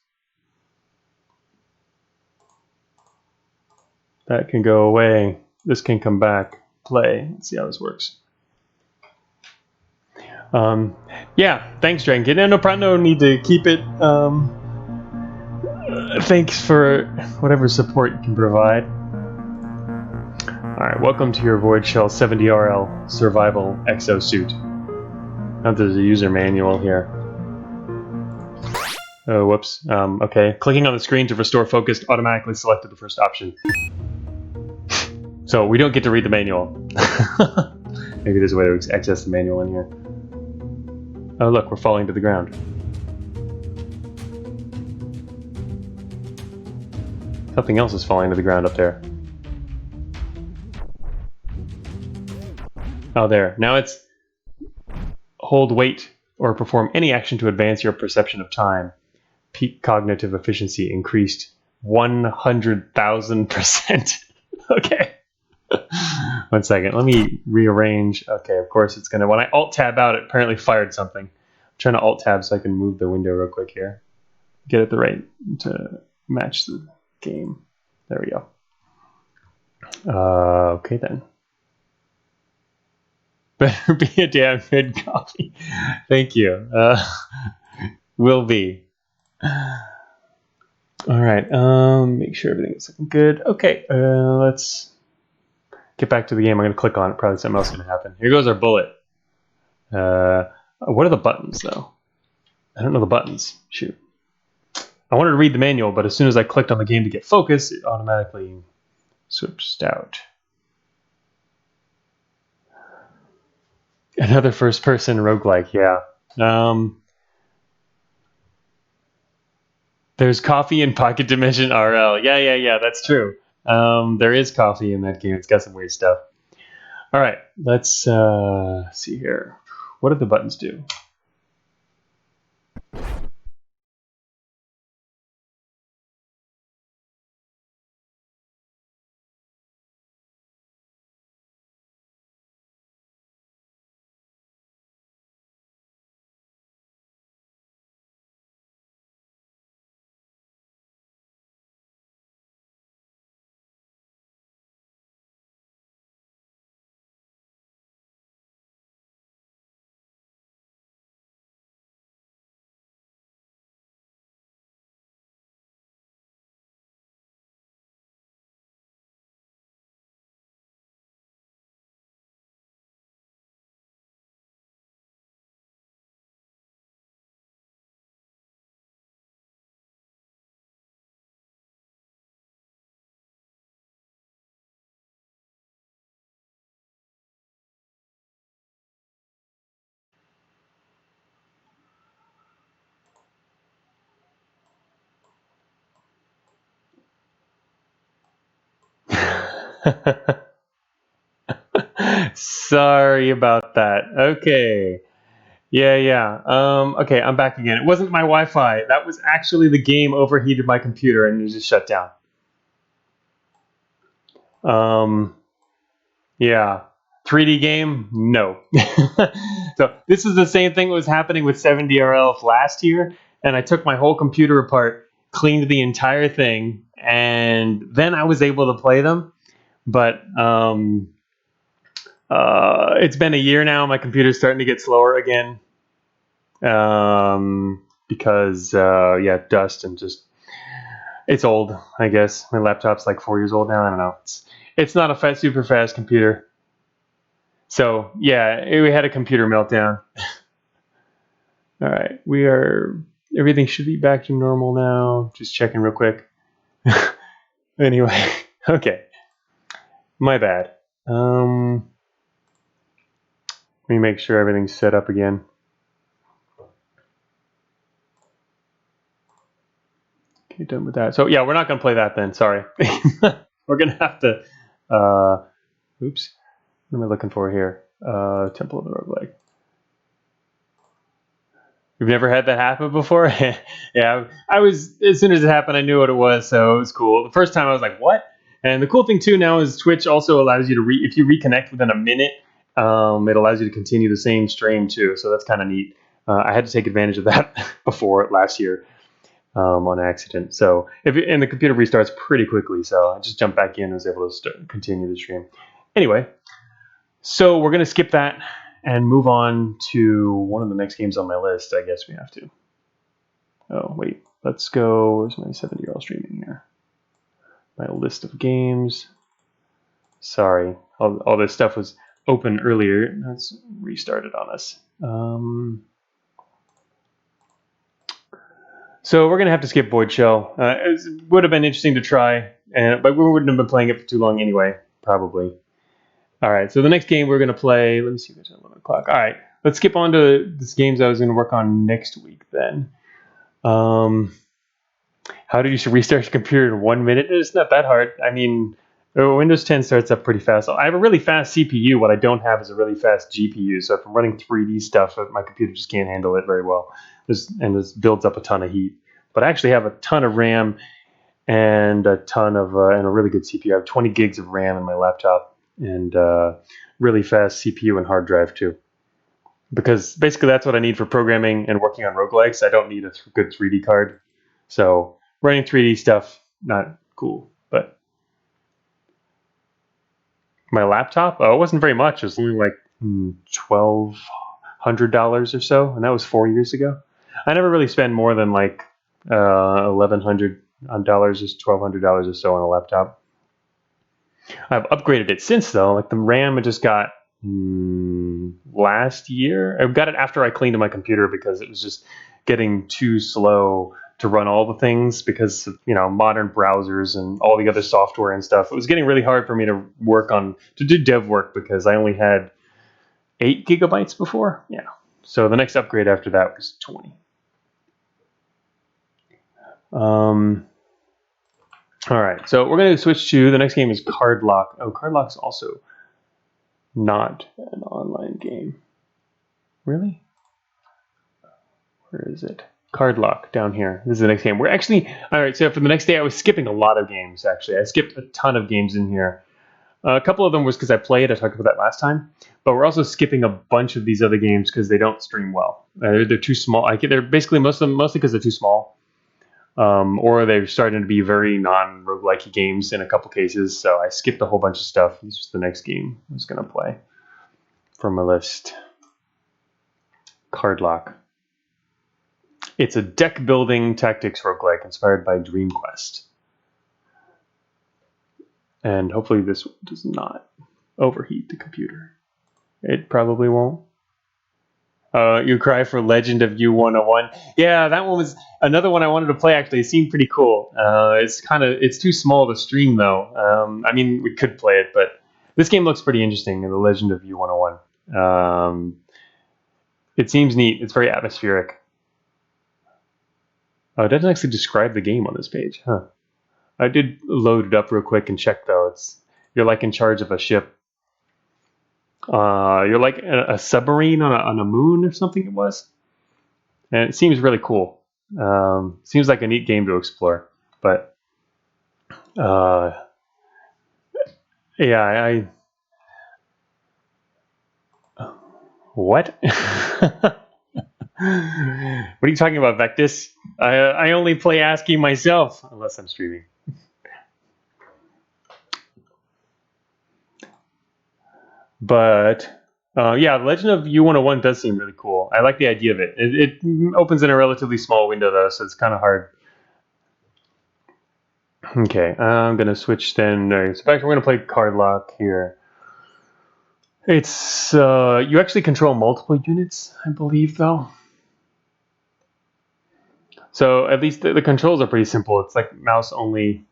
That can go away. This can come back. Play. Let's see how this works. Yeah, thanks, Dragon Kid. No problem. No need to keep it. Thanks for whatever support you can provide. Alright, welcome to your Void Shell 70RL Survival Exosuit. Now there's a user manual here. Oh, whoops. Okay. Clicking on the screen to restore focus automatically selected the first option. So we don't get to read the manual. Maybe there's a way to access the manual in here. Oh look, we're falling to the ground. Something else is falling to the ground up there. Oh, there. Now it's hold wait or perform any action to advance your perception of time. Peak cognitive efficiency increased 100,000%. Okay. 1 second. Let me rearrange. Okay, of course it's gonna. When I alt tab out, it apparently fired something. I'm trying to alt tab so I can move the window real quick here. Get it the right to match the game. There we go. Okay then. Better be a damn good coffee. Thank you. Will be. All right. Make sure everything is looking good. Okay. Let's get back to the game. I'm gonna click on it. Probably something else is gonna happen. Here goes our bullet. What are the buttons though? I don't know the buttons. Shoot. I wanted to read the manual, but as soon as I clicked on the game to get focus, it automatically switched out. Another first-person roguelike, yeah. There's coffee in Pocket Dimension RL. Yeah, that's true. There is coffee in that game. It's got some weird stuff. All right, let's see here. What do the buttons do? Sorry about that. Okay. Yeah. Okay, I'm back again. It wasn't my Wi-Fi. That was actually the game overheated my computer and it just shut down. Yeah. 3D game? No. So this is the same thing that was happening with 7DRL last year, and I took my whole computer apart, cleaned the entire thing, and then I was able to play them. But it's been a year now. My computer's starting to get slower again because dust and just it's old. I guess my laptop's like 4 years old now. I don't know. It's not a super fast computer. So yeah, we had a computer meltdown. All right, everything should be back to normal now. Just checking real quick. Anyway, okay, my bad. Let me make sure everything's set up again. Okay, done with that. So yeah, we're not gonna play that then. Sorry. We're gonna have to. Oops. What am I looking for here? Temple of the Roguelike. You've never had that happen before? Yeah, I was, as soon as it happened, I knew what it was, so it was cool. The first time I was like, what? And the cool thing too now is Twitch also allows you to, if you reconnect within a minute, it allows you to continue the same stream too, so that's kind of neat. I had to take advantage of that before last year on accident. So, and the computer restarts pretty quickly, so I just jumped back in and was able to continue the stream. Anyway, so we're going to skip that and move on to one of the next games on my list. I guess we have to. Oh, wait. Let's go. Where's my 70-year-old streaming here? My list of games. Sorry. All this stuff was open earlier. Let's restart it on us. So we're going to have to skip Void Shell. It would have been interesting to try, but we wouldn't have been playing it for too long anyway, probably. All right, so the next game we're going to play, let me see, it's 11 o'clock. All right, let's skip on to these games I was going to work on next week then. How do you restart your computer in 1 minute? It's not that hard. I mean, Windows 10 starts up pretty fast. I have a really fast CPU. What I don't have is a really fast GPU. So if I'm running 3D stuff, my computer just can't handle it very well. And this builds up a ton of heat. But I actually have a ton of RAM and a ton of and a really good CPU. I have 20 gigs of RAM in my laptop. And really fast CPU and hard drive too, because basically that's what I need for programming and working on roguelikes. I don't need a good 3D card, so running 3D stuff, not cool. But my laptop, it wasn't very much. It was only like $1,200 or so, and that was 4 years ago. I never really spend more than like $1,100 on dollars, just $1,200 or so on a laptop. I've upgraded it since though. Like the RAM I just got last year. I got it after I cleaned my computer because it was just getting too slow to run all the things because of, modern browsers and all the other software and stuff. It was getting really hard for me to do dev work because I only had 8 gigabytes before. Yeah. So the next upgrade after that was 20. All right, so we're going to switch to the next game is Cardlock. Oh, Cardlock's also not an online game. Really? Where is it? Cardlock down here. This is the next game. We're actually, all right, so for the next day, I was skipping a lot of games, actually. I skipped a ton of games in here. A couple of them was because I played. I talked about that last time. But we're also skipping a bunch of these other games because they don't stream well. They're too small. They're basically mostly because they're too small. Or they're starting to be very non-roguelike games in a couple cases, so I skipped a whole bunch of stuff. This is the next game I was going to play from my list. Cardlock. It's a deck-building tactics roguelike inspired by Dream Quest. And hopefully this does not overheat the computer. It probably won't. You Cry for Legend of You 101. Yeah, that one was another one I wanted to play, actually. It seemed pretty cool. It's too small to stream, though. I mean, we could play it, but this game looks pretty interesting, The Legend of You 101. It seems neat. It's very atmospheric. It doesn't actually describe the game on this page. Huh. I did load it up real quick and check, though. You're like in charge of a ship. You're like a submarine on a moon or something it was. And it seems really cool. Seems like a neat game to explore. But yeah, what? What are you talking about, Vectis? I only play ASCII myself, unless I'm streaming. But yeah, The Legend of U101 does seem really cool. I like the idea of it. It opens in a relatively small window, though, so it's kind of hard. Okay, I'm going to switch then. So we're going to play Cardlock here. It's you actually control multiple units, I believe, though. So at least the controls are pretty simple. It's like mouse only,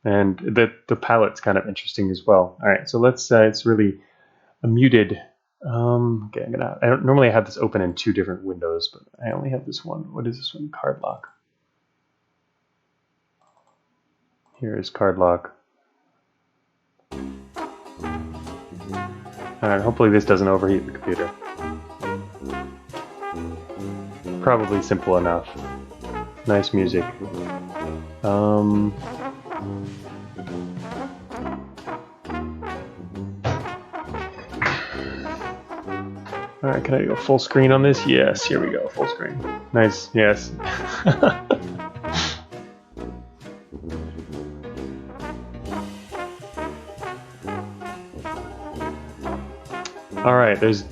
and the palette's kind of interesting as well. All right, so let's. It's really muted. Okay, I don't normally have this open in 2 different windows, but I only have this one. What is this one? Cardlock. Here is Cardlock. Alright, hopefully this doesn't overheat the computer. Probably simple enough. Nice music. Alright, can I go full screen on this? Yes, here we go, full screen. Nice, yes. Alright, there's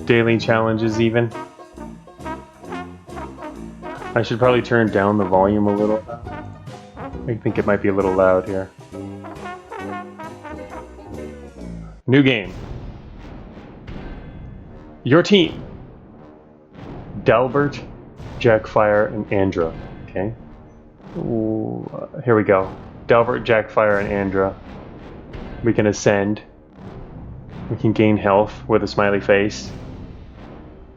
daily challenges even. I should probably turn down the volume a little. I think it might be a little loud here. New game. Your team. Delbert, Jackfire, and Andra. Okay. Ooh, here we go. Delbert, Jackfire, and Andra. We can ascend. We can gain health with a smiley face.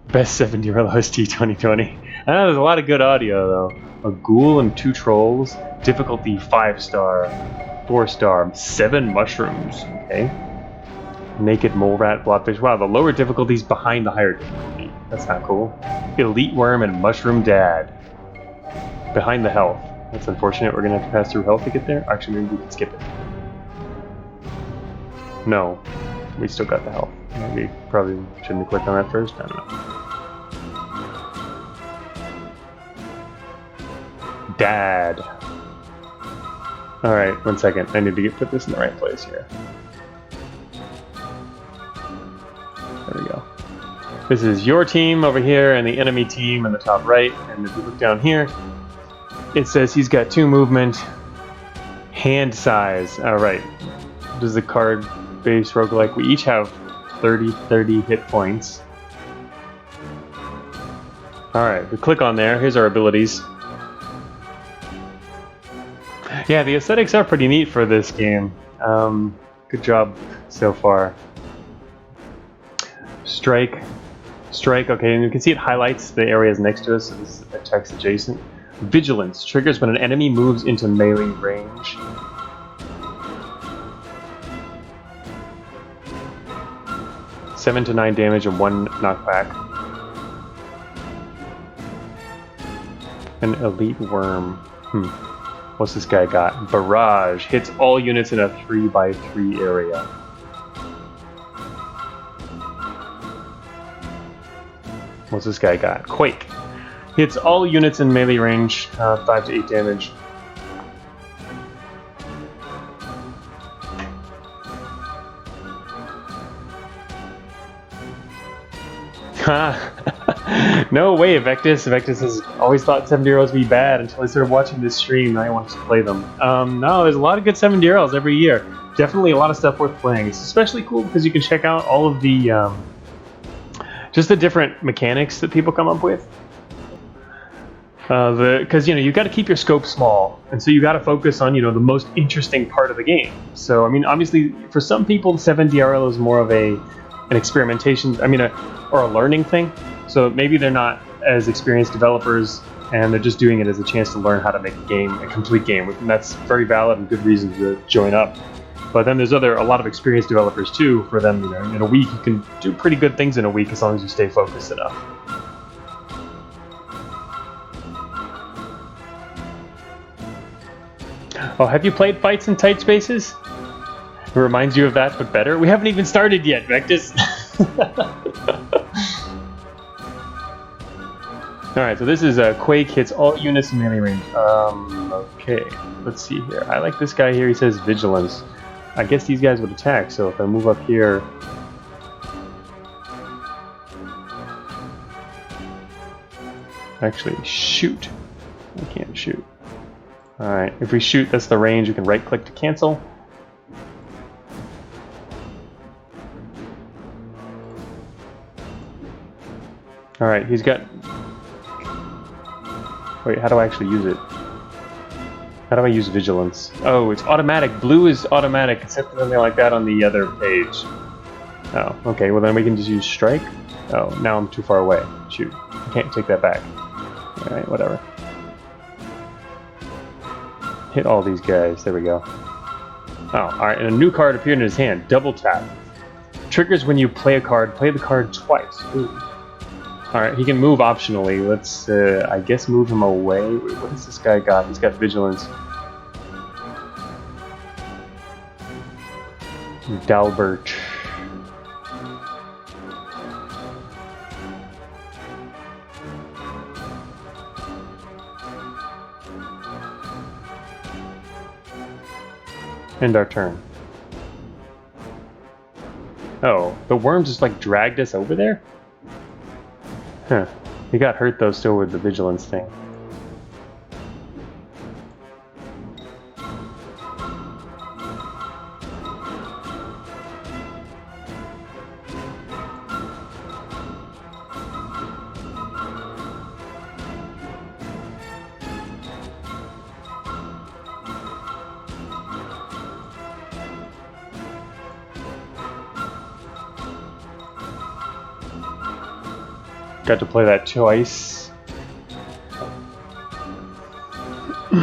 Best 7-year-old OST 2020. I know there's a lot of good audio though. A ghoul and 2 trolls. Difficulty 5-star. 4-star. 7 mushrooms. Okay. Naked mole rat, blobfish. Wow, the lower difficulty's behind the higher difficulty. That's not cool. Elite worm and mushroom dad. Behind the health. That's unfortunate. We're gonna have to pass through health to get there. Actually, maybe we can skip it. No. We still got the health. Maybe probably shouldn't have clicked on that first. I don't know. Dad. Alright, 1 second. I need to put this in the right place here. There we go. This is your team over here and the enemy team in the top right. And if you look down here, it says he's got 2 movement, hand size. Alright. This is a card-based roguelike. We each have 30 hit points. Alright, we click on there. Here's our abilities. Yeah, the aesthetics are pretty neat for this game. Good job so far. Strike, okay, and you can see it highlights the areas next to us, so this is a text adjacent. Vigilance, triggers when an enemy moves into melee range. Seven to 9 damage and 1 knockback. An elite worm. What's this guy got? Barrage, hits all units in a 3x3 area. What's this guy got? Quake. Hits all units in melee range, 5 to 8 damage. No way, Vectus. Vectus has always thought 7-year-olds would be bad until I started watching this stream. Now I want to play them. No, there's a lot of good 7-year-olds every year. Definitely a lot of stuff worth playing. It's especially cool because you can check out all of the just the different mechanics that people come up with. Because you got to keep your scope small, and so you got to focus on the most interesting part of the game. So I mean, obviously, for some people, 7DRL is more of an experimentation. Or a learning thing. So maybe they're not as experienced developers, and they're just doing it as a chance to learn how to make a complete game. And that's very valid and good reason to join up. But then there's a lot of experienced developers too. For them, in a week you can do pretty good things in a week as long as you stay focused enough. Oh, have you played Fights in Tight Spaces? It reminds you of that, but better. We haven't even started yet, Vectus. Alright, so this is Quake hits all units in melee range. Okay, let's see here. I like this guy here. He says Vigilance. I guess these guys would attack, so if I move up here... Actually, shoot. I can't shoot. Alright, if we shoot, that's the range. We can right-click to cancel. Alright, he's got... Wait, how do I actually use it? How do I use Vigilance? Oh, it's automatic. Blue is automatic, except for something like that on the other page. Oh, okay, well then we can just use Strike. Oh, now I'm too far away. Shoot, I can't take that back. Alright, whatever. Hit all these guys, there we go. Oh, alright, and a new card appeared in his hand. Double tap. Triggers when you play a card. Play the card twice. Ooh. Alright, he can move optionally. Let's, I guess, move him away. Wait, what has this guy got? He's got vigilance. Dalbert. End our turn. Oh, the worm just like dragged us over there? Huh. He got hurt though still with the vigilance thing. Got to play that twice. A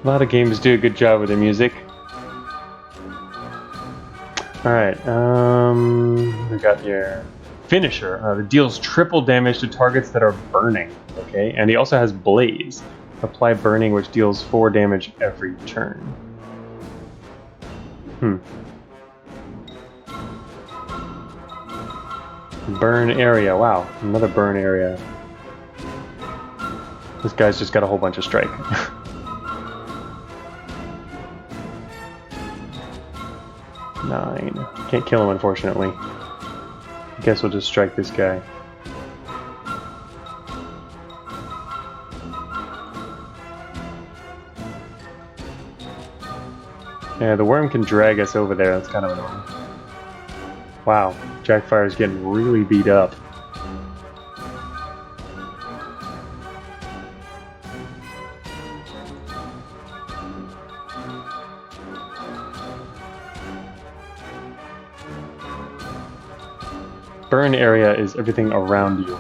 lot of games do a good job with the music. Alright, we got here. Finisher that deals triple damage to targets that are burning. Okay, and he also has Blaze. Apply burning, which deals 4 damage every turn. Burn area. Wow, another burn area. This guy's just got a whole bunch of strike. Nine. Can't kill him, unfortunately. Guess we'll just strike this guy. Yeah, the worm can drag us over there. That's kind of annoying. Wow, Jackfire's getting really beat up. Burn area is everything around you.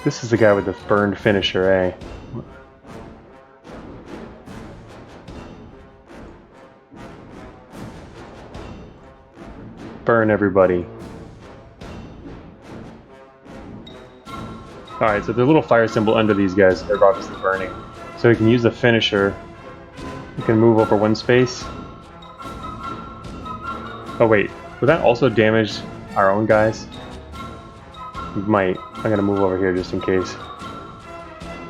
This is the guy with the burned finisher, eh? Burn everybody. Alright, so there's a little fire symbol under these guys. They're obviously burning. So we can use the finisher. We can move over one space. Oh wait, would that also damage our own guys? We might. I'm gonna move over here just in case.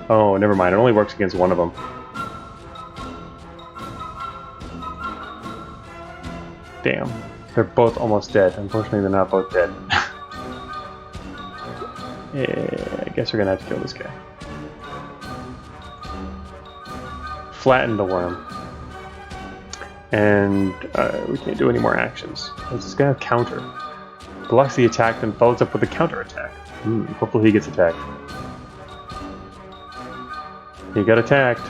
Oh, never mind. It only works against one of them. Damn. They're both almost dead. Unfortunately, they're not both dead. Yeah, I guess we're gonna have to kill this guy. Flatten the worm. And we can't do any more actions. Does this guy have counter? Blocks the attack, then follows up with a counter attack. Hopefully he gets attacked. He got attacked.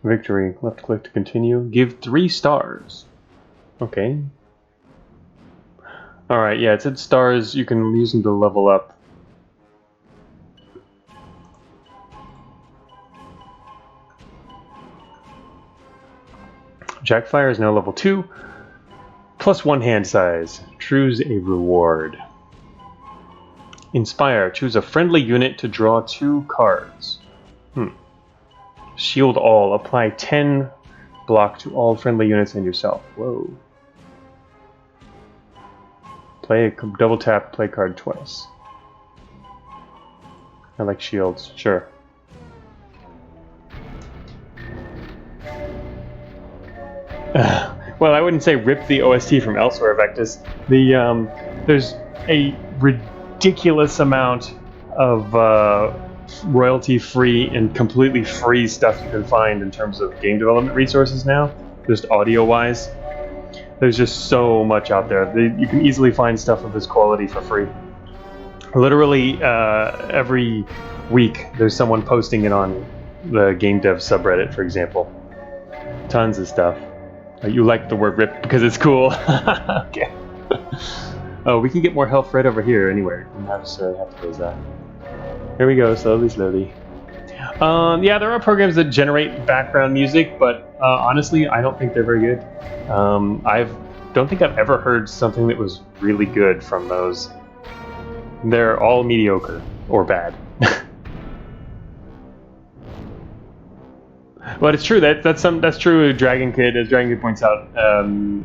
Victory. Left click to continue. Give 3 stars. Okay. Alright, yeah, it said stars. You can use them to level up. Jackfire is now level 2, plus 1 hand size. Choose a reward. Inspire. Choose a friendly unit to draw 2 cards. Shield all. Apply 10 block to all friendly units and yourself. Whoa. Play a double tap, play card twice. I like shields, sure. Well, I wouldn't say rip the OST from elsewhere, Vectus. There's a ridiculous amount of royalty-free and completely free stuff you can find in terms of game development resources now, just audio-wise. There's just so much out there. You can easily find stuff of this quality for free. Literally every week there's someone posting it on the game dev subreddit, for example. Tons of stuff. You like the word rip because it's cool. Okay. Oh, we can get more health right over here anywhere. We don't necessarily have to close that. Here we go, slowly. Yeah, there are programs that generate background music, but honestly, I don't think they're very good. I don't think I've ever heard something that was really good from those. They're all mediocre or bad. But it's true that's true. Dragon Kid, as Dragon Kid points out,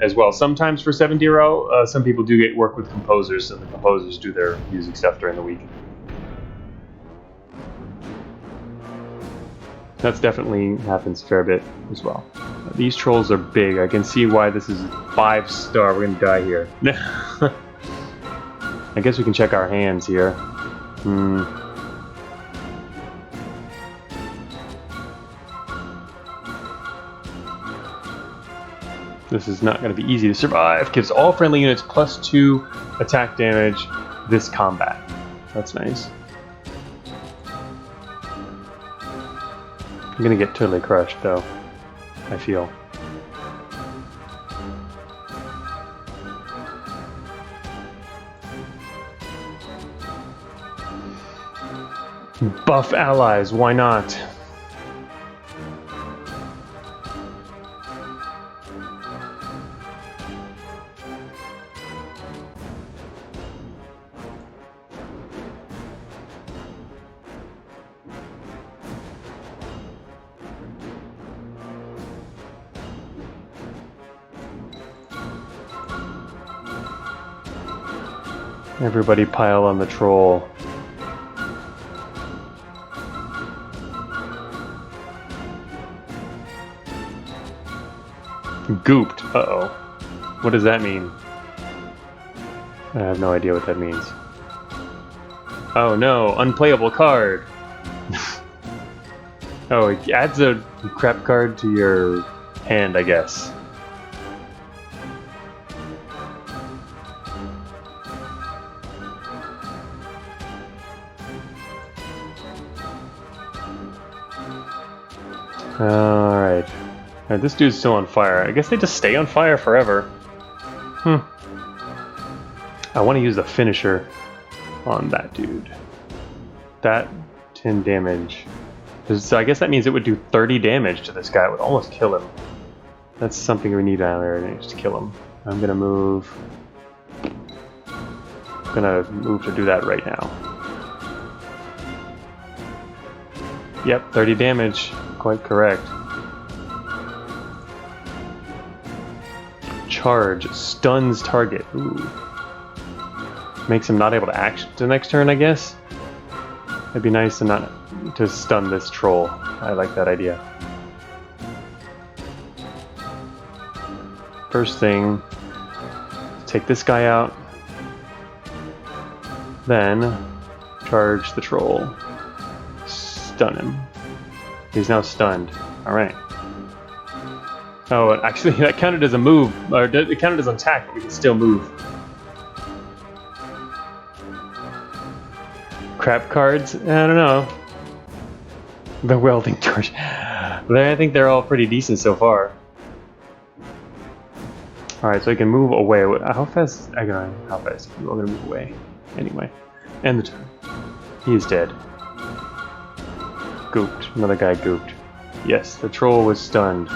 as well. Sometimes for 7.0, some people do work with composers, and the composers do their music stuff during the week. That's definitely happens a fair bit as well. These trolls are big. I can see why this is 5-star. We're gonna die here. I guess we can check our hands here. This is not going to be easy to survive. Gives all friendly units +2 attack damage this combat. That's nice. I'm going to get totally crushed, though, I feel. Buff allies, why not? Everybody pile on the troll. Gooped. Uh-oh. What does that mean? I have no idea what that means. Oh no, unplayable card. Oh, it adds a crap card to your hand, I guess. Alright. This dude's still on fire. I guess they just stay on fire forever. I want to use the finisher on that dude. That 10 damage. So I guess that means it would do 30 damage to this guy. It would almost kill him. That's something we need out there to kill him. I'm gonna move. I'm gonna move to do that right now. Yep, 30 damage. Quite correct. Charge. Stuns target. Ooh. Makes him not able to act the next turn, I guess. It'd be nice to stun this troll. I like that idea. First thing, take this guy out. Then charge the troll. Stun him. He's now stunned. Alright. Oh, actually, that counted as a move. Or it counted as an attack, but we can still move. Crap cards? I don't know. The welding torch. I think they're all pretty decent so far. Alright, so I can move away. How fast? How fast? I'm gonna move away. Anyway. End the turn. He is dead. Gooped. Another guy gooped. Yes, the troll was stunned.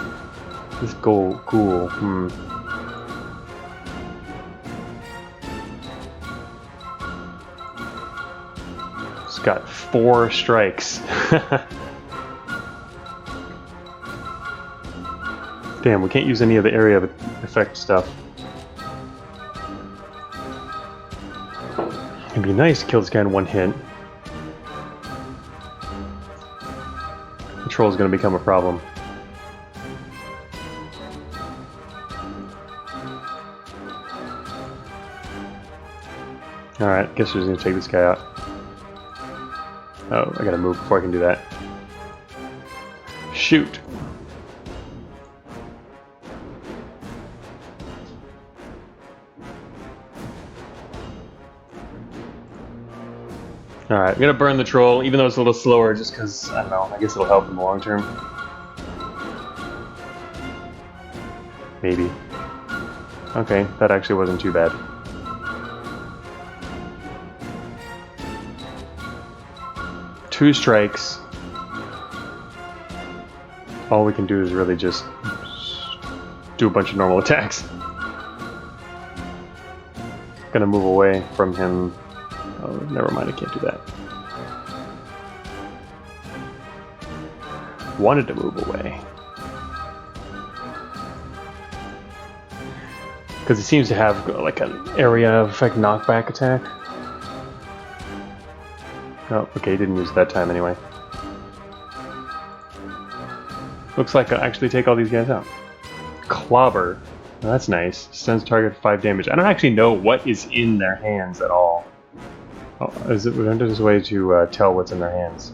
This cool. It's got 4 strikes. Damn, we can't use any of the area of effect stuff. It'd be nice to kill this guy in one hit. The troll is going to become a problem. Alright, guess we're just going to take this guy out. Oh, I gotta move before I can do that. Shoot! Alright, I'm gonna burn the troll, even though it's a little slower, just because, I don't know, I guess it'll help in the long term. Maybe. Okay, that actually wasn't too bad. Two strikes. All we can do is really just do a bunch of normal attacks. Gonna move away from him. Oh, never mind, I can't do that. Wanted to move away. Because he seems to have like an area effect knockback attack. Oh, okay, he didn't use it that time anyway. Looks like I'll actually take all these guys out. Clobber. Oh, that's nice. Sends target for 5 damage. I don't actually know what is in their hands at all. Oh, is it there's a way to tell what's in their hands?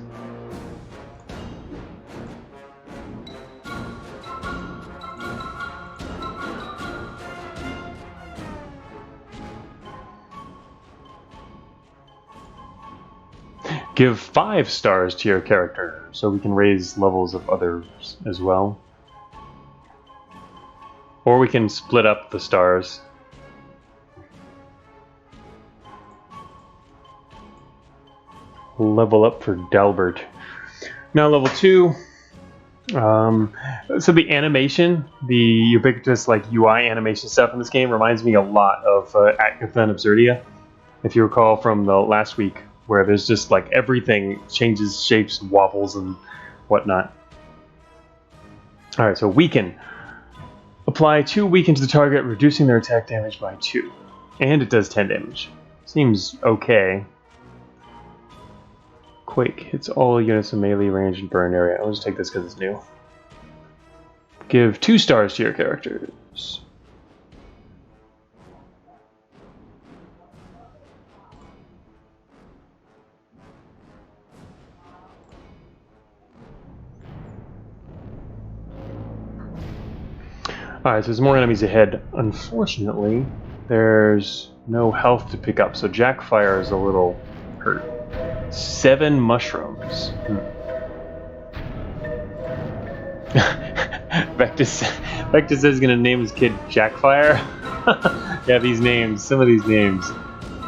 Give 5 stars to your character, so we can raise levels of others as well. Or we can split up the stars. Level up for Dalbert. Now level 2. So the animation, the ubiquitous like UI animation stuff in this game reminds me a lot of Agatha and Absurdia. If you recall from the last week, where there's just like everything changes shapes and wobbles and whatnot. Alright, so weaken. Apply 2 weaken to the target, reducing their attack damage by 2. And it does 10 damage. Seems okay. Quake hits all units in melee range and burn area. I'll just take this because it's new. Give 2 stars to your characters. Alright, so there's more enemies ahead. Unfortunately, there's no health to pick up, so Jackfire is a little hurt. 7 mushrooms. Vectus says he's gonna name his kid Jackfire. Yeah, these names, some of these names.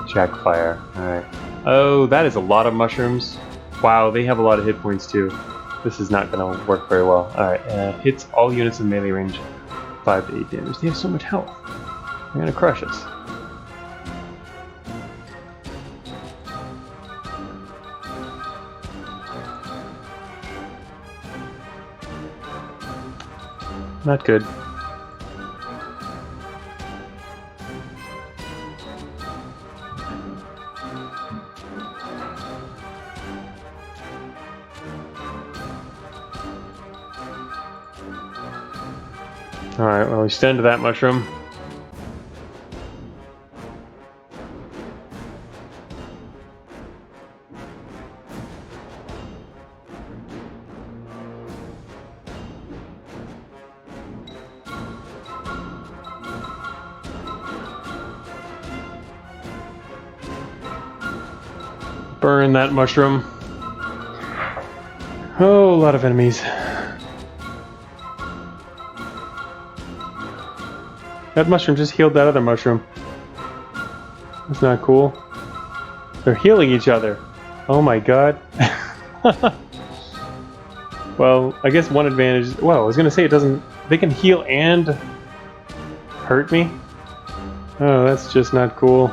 Jackfire. Alright. Oh, that is a lot of mushrooms. Wow, they have a lot of hit points too. This is not gonna work very well. Alright, hits all units in melee range. 5 to 8 damage. They have so much health. They're gonna crush us. Not good. Alright, well, we stand to that mushroom. Burn that mushroom. Oh, a lot of enemies. That mushroom just healed that other mushroom. That's not cool. They're healing each other. Oh my god. Well, I guess one advantage... Well, I was gonna say it doesn't... They can heal and hurt me? Oh, that's just not cool.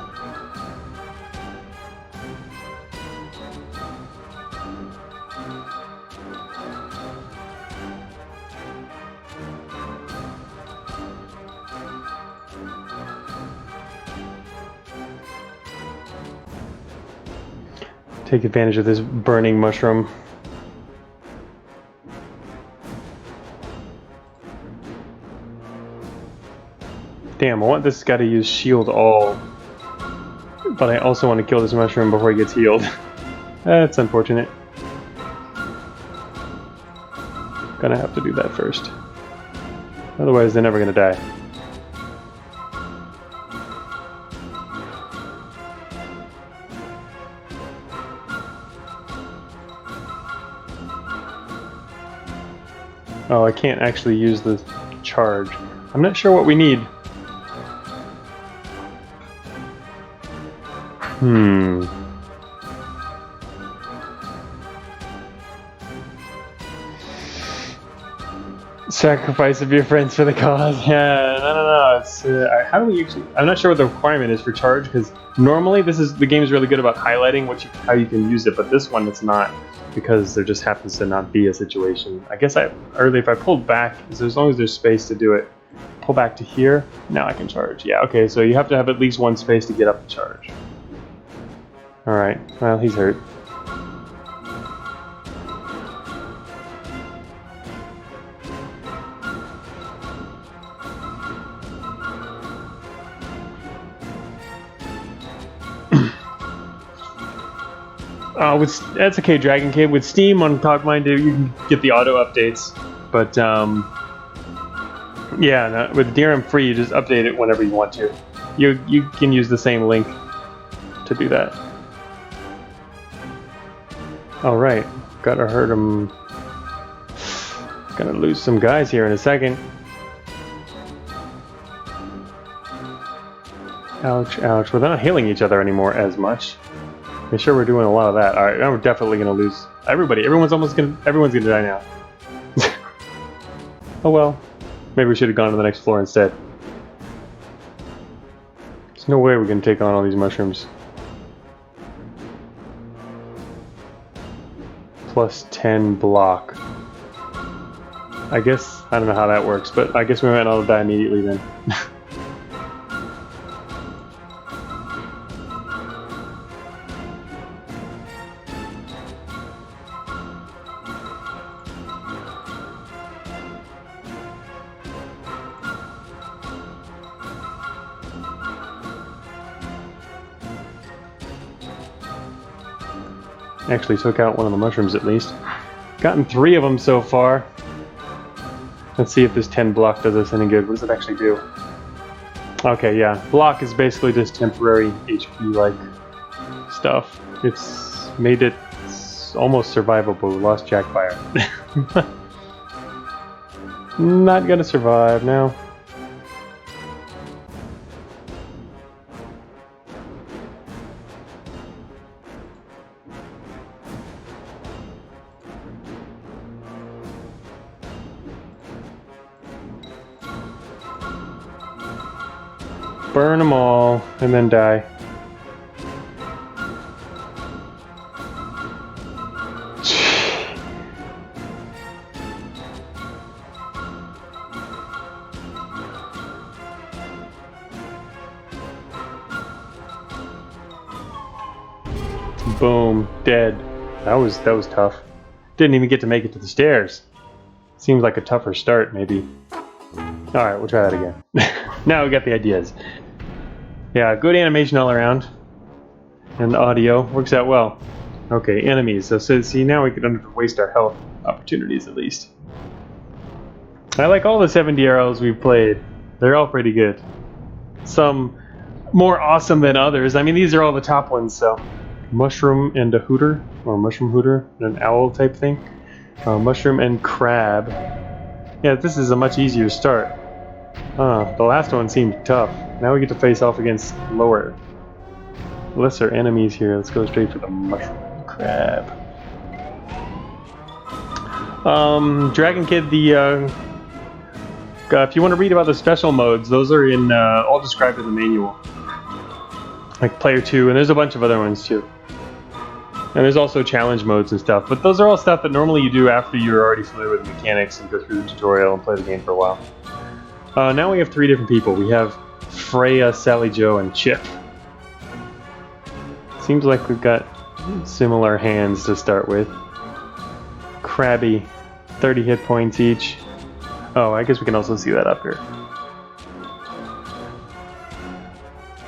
Take advantage of this burning mushroom. Damn, I want this guy to use shield all, but I also want to kill this mushroom before he gets healed. That's unfortunate. Gonna have to do that first. Otherwise, they're never gonna die. Oh, I can't actually use the charge. I'm not sure what we need. Sacrifice of your friends for the cause. Yeah, no. It's, how do we actually? I'm not sure what the requirement is for charge, because normally the game is really good about highlighting how you can use it, but this one it's not, because there just happens to not be a situation. I guess if I pulled back, as long as there's space to do it, pull back to here. Now I can charge. Yeah, okay. So you have to have at least one space to get up the charge. All right. Well, he's hurt. That's okay, Dragon Kid. With Steam on Cogmind, you can get the auto updates, but yeah, no, with DRM free, you just update it whenever you want to. You can use the same link to do that. All right, gotta hurt him. Gonna lose some guys here in a second. Ouch, ouch. We're not healing each other anymore as much. I'm sure we're doing a lot of that. All right, now we're definitely gonna lose everybody. Everyone's gonna die now. Oh well. Maybe we should have gone to the next floor instead. There's no way we can take on all these mushrooms. Plus 10 block. I guess I don't know how that works, but I guess we might not die immediately then. Actually took out one of the mushrooms at least. Gotten 3 of them so far. Let's see if this 10 block does us any good. What does it actually do? Okay, yeah. Block is basically just temporary HP-like stuff. It's made it almost survivable. Lost Jackfire. Not gonna survive now. Burn them all, and then die. Boom, dead. That was tough. Didn't even get to make it to the stairs. Seems like a tougher start, maybe. Alright, we'll try that again. Now we got the ideas. Yeah, good animation all around. And the audio works out well. Okay, enemies. So see, now we can waste our health opportunities at least. I like all the 70 arrows we've played. They're all pretty good. Some more awesome than others. I mean, these are all the top ones, so. Mushroom and a hooter, or mushroom hooter, and an owl type thing. Mushroom and crab. Yeah, this is a much easier start. The last one seemed tough. Now we get to face off against lesser enemies here. Let's go straight for the mushroom and crab. Dragon Kid, if you want to read about the special modes, those are all described in the manual. Like Player 2, and there's a bunch of other ones too. And there's also challenge modes and stuff, but those are all stuff that normally you do after you're already familiar with the mechanics and go through the tutorial and play the game for a while. Now we have 3 different people. We have Freya, Sally Joe, and Chip. Seems like we've got similar hands to start with. Krabby, 30 hit points each. Oh, I guess we can also see that up here.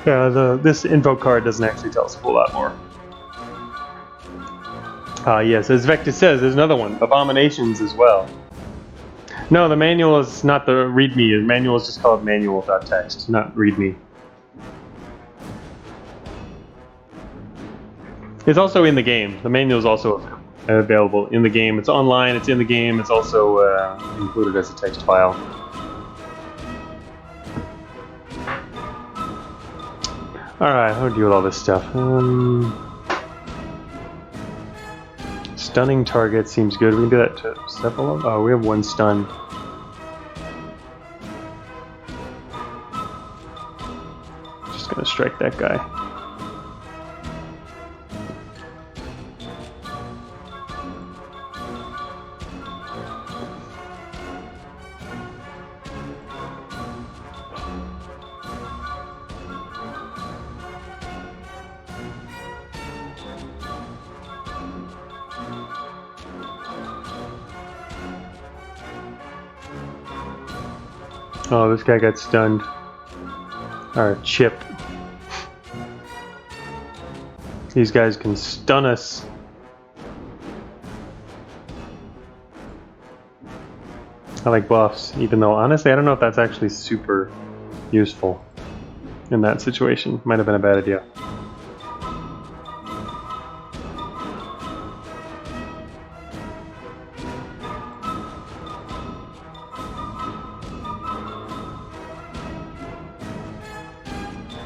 Yeah, this info card doesn't actually tell us a whole lot more. Yes, as Vector says, there's another one. Abominations as well. No, the manual is not the README. The manual is just called manual.txt, not README. It's also in the game. The manual is also available. available in the game. It's online, it's in the game, it's also included as a text file. Alright, how do we deal with all this stuff? Stunning target seems good. We can do that to several of them. Oh, we have one stun. Just gonna strike that guy. Oh, this guy got stunned. Or chipped. These guys can stun us. I like buffs, even though honestly I don't know if that's actually super useful in that situation. Might have been a bad idea.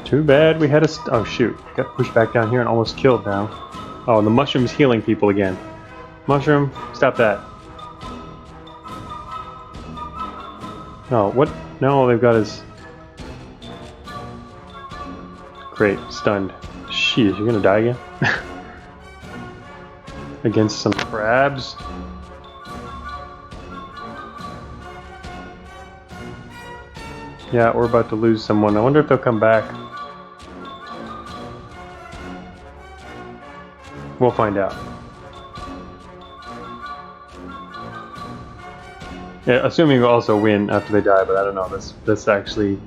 Too bad we had a oh shoot, got pushed back down here and almost killed now. Oh, the mushroom's healing people again. Mushroom, stop that. Oh, what? No, they've got his... Great, stunned. Jeez, you're gonna die again? Against some crabs? Yeah, we're about to lose someone. I wonder if they'll come back. We'll find out. Yeah, assuming we'll also win after they die, but I don't know. That's actually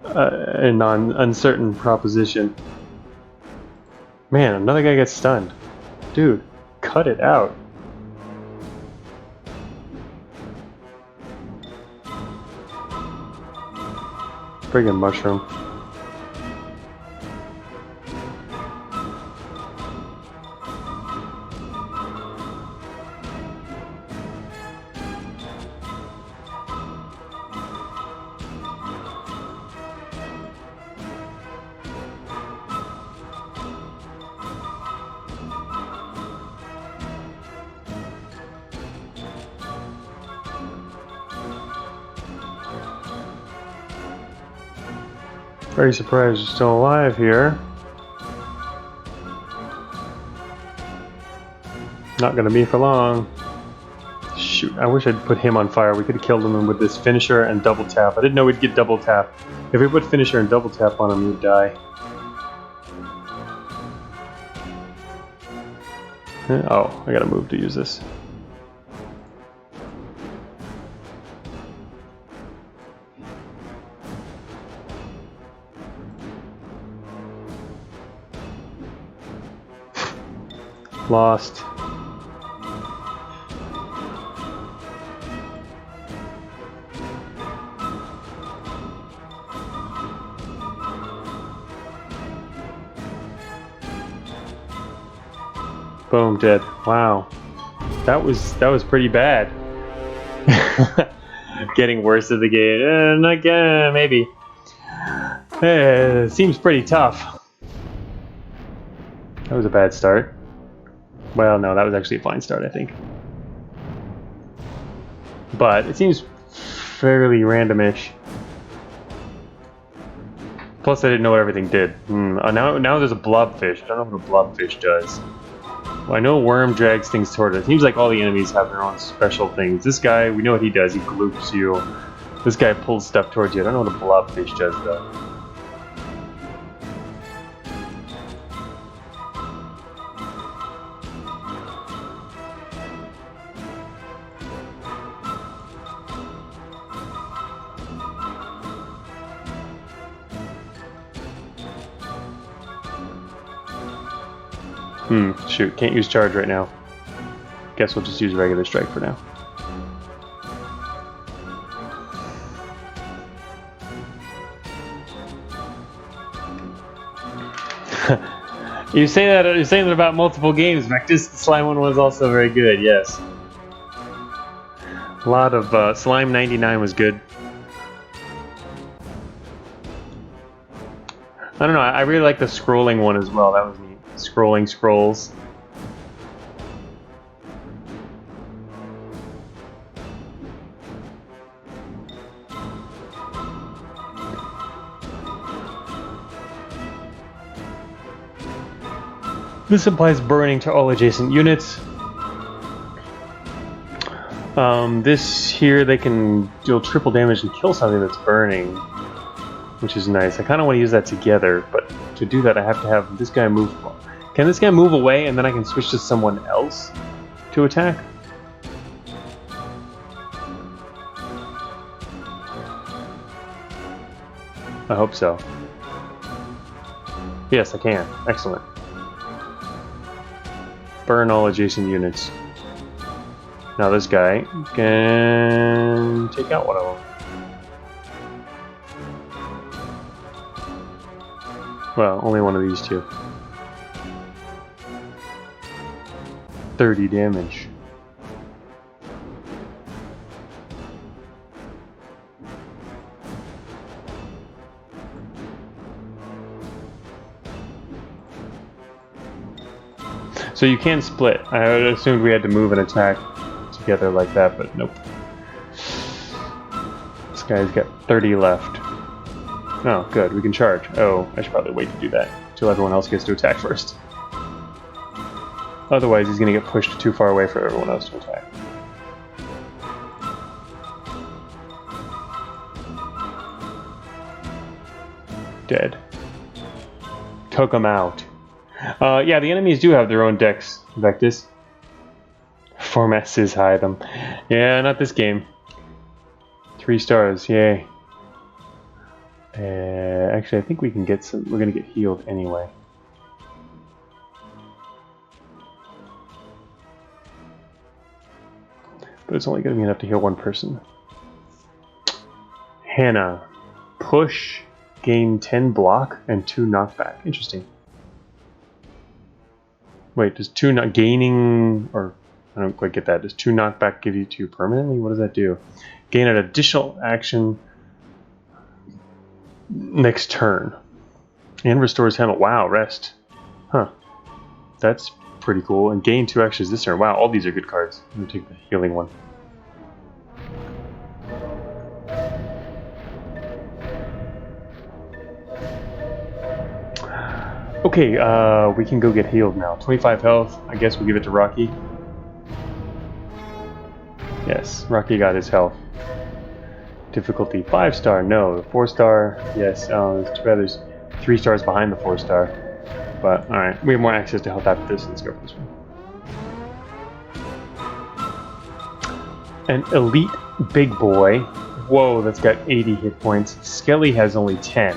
a uncertain proposition. Man, another guy gets stunned. Dude, cut it out. Friggin' mushroom. Very surprised you're still alive here. Not gonna be for long. Shoot, I wish I'd put him on fire. We could have killed him with this finisher and double tap. I didn't know we'd get double tap. If we put finisher and double tap on him, he'd die. Oh, I gotta move to use this. Lost. Boom, dead. Wow. That was pretty bad. Getting worse at the game. Again, maybe. Seems pretty tough. That was a bad start. Well, no, that was actually a fine start, I think. But it seems fairly randomish. Plus, I didn't know what everything did. Now there's a blobfish. I don't know what a blobfish does. Well, I know a worm drags things toward it. It seems like all the enemies have their own special things. This guy, we know what he does. He gloops you. This guy pulls stuff towards you. I don't know what a blobfish does, though. Shoot, can't use charge right now. Guess we'll just use regular strike for now. You say that. You're saying that about multiple games. Vectis, the slime one was also very good. Yes. A lot of Slime 99 was good. I don't know. I really like the scrolling one as well. That was neat. Scrolling scrolls. This applies burning to all adjacent units. This here, they can deal triple damage and kill something that's burning, which is nice. I kind of want to use that together, but to do that I have to have this guy move. Can this guy move away and then I can switch to someone else to attack? I hope so. Yes, I can. Excellent. Burn all adjacent units. Now this guy can take out one of them. Well, only one of these two. 30 damage. So you can split. I assumed we had to move and attack together like that, but nope. This guy's got 30 left. Oh, good. We can charge. Oh, I should probably wait to do that until everyone else gets to attack first. Otherwise, he's going to get pushed too far away for everyone else to attack. Dead. Took him out. Yeah, the enemies do have their own decks, Vectis. Formats is hide them. Yeah, not this game. 3 stars, yay. Actually, I think we can get some. We're gonna get healed anyway. But it's only gonna be enough to heal one person. Hannah. Push, gain 10 block, and 2 knockback. Interesting. Wait, does 2 not gaining, or I don't quite get that. Does 2 knockback give you 2 permanently? What does that do? Gain an additional action next turn. And restores health. Wow, rest. Huh. That's pretty cool. And gain 2 actions this turn. Wow, all these are good cards. I'm going to take the healing one. Okay, we can go get healed now. 25 health. I guess we give it to Rocky. Yes, Rocky got his health. Difficulty 5 star, no. 4 star, yes. It's too bad there's 3 stars behind the 4 star. But alright, we have more access to health after this. Let's go for this one. An elite big boy. Whoa, that's got 80 hit points. Skelly has only 10.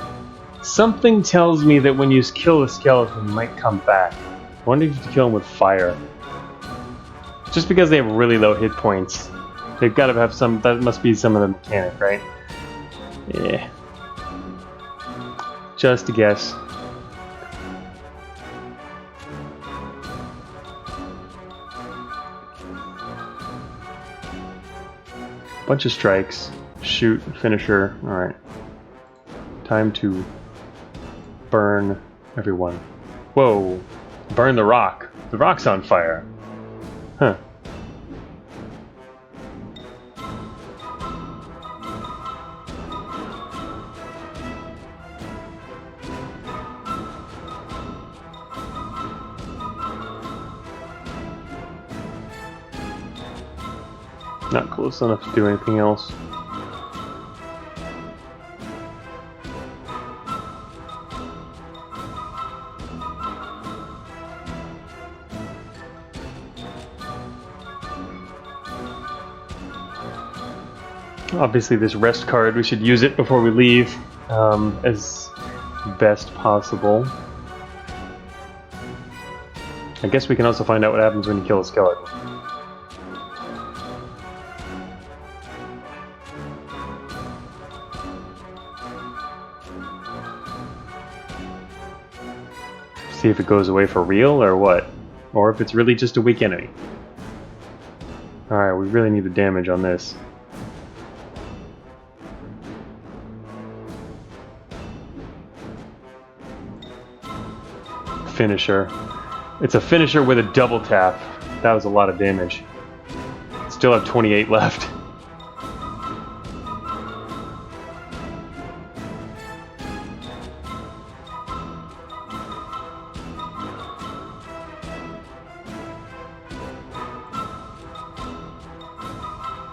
Something tells me that when you kill a skeleton, he might come back. I wonder if you have to kill him with fire. Just because they have really low hit points. They've got to have some, that must be some of the mechanic, right? Yeah. Just a guess. Bunch of strikes. Shoot, finisher. Alright. Time to burn everyone. Whoa. Burn the rock. The rock's on fire. Huh. Not close enough to do anything else. Obviously this rest card, we should use it before we leave as best possible. I guess we can also find out what happens when you kill a skeleton. See if it goes away for real or what. Or if it's really just a weak enemy. Alright, we really need the damage on this. Finisher. It's a finisher with a double tap. That was a lot of damage. Still have 28 left.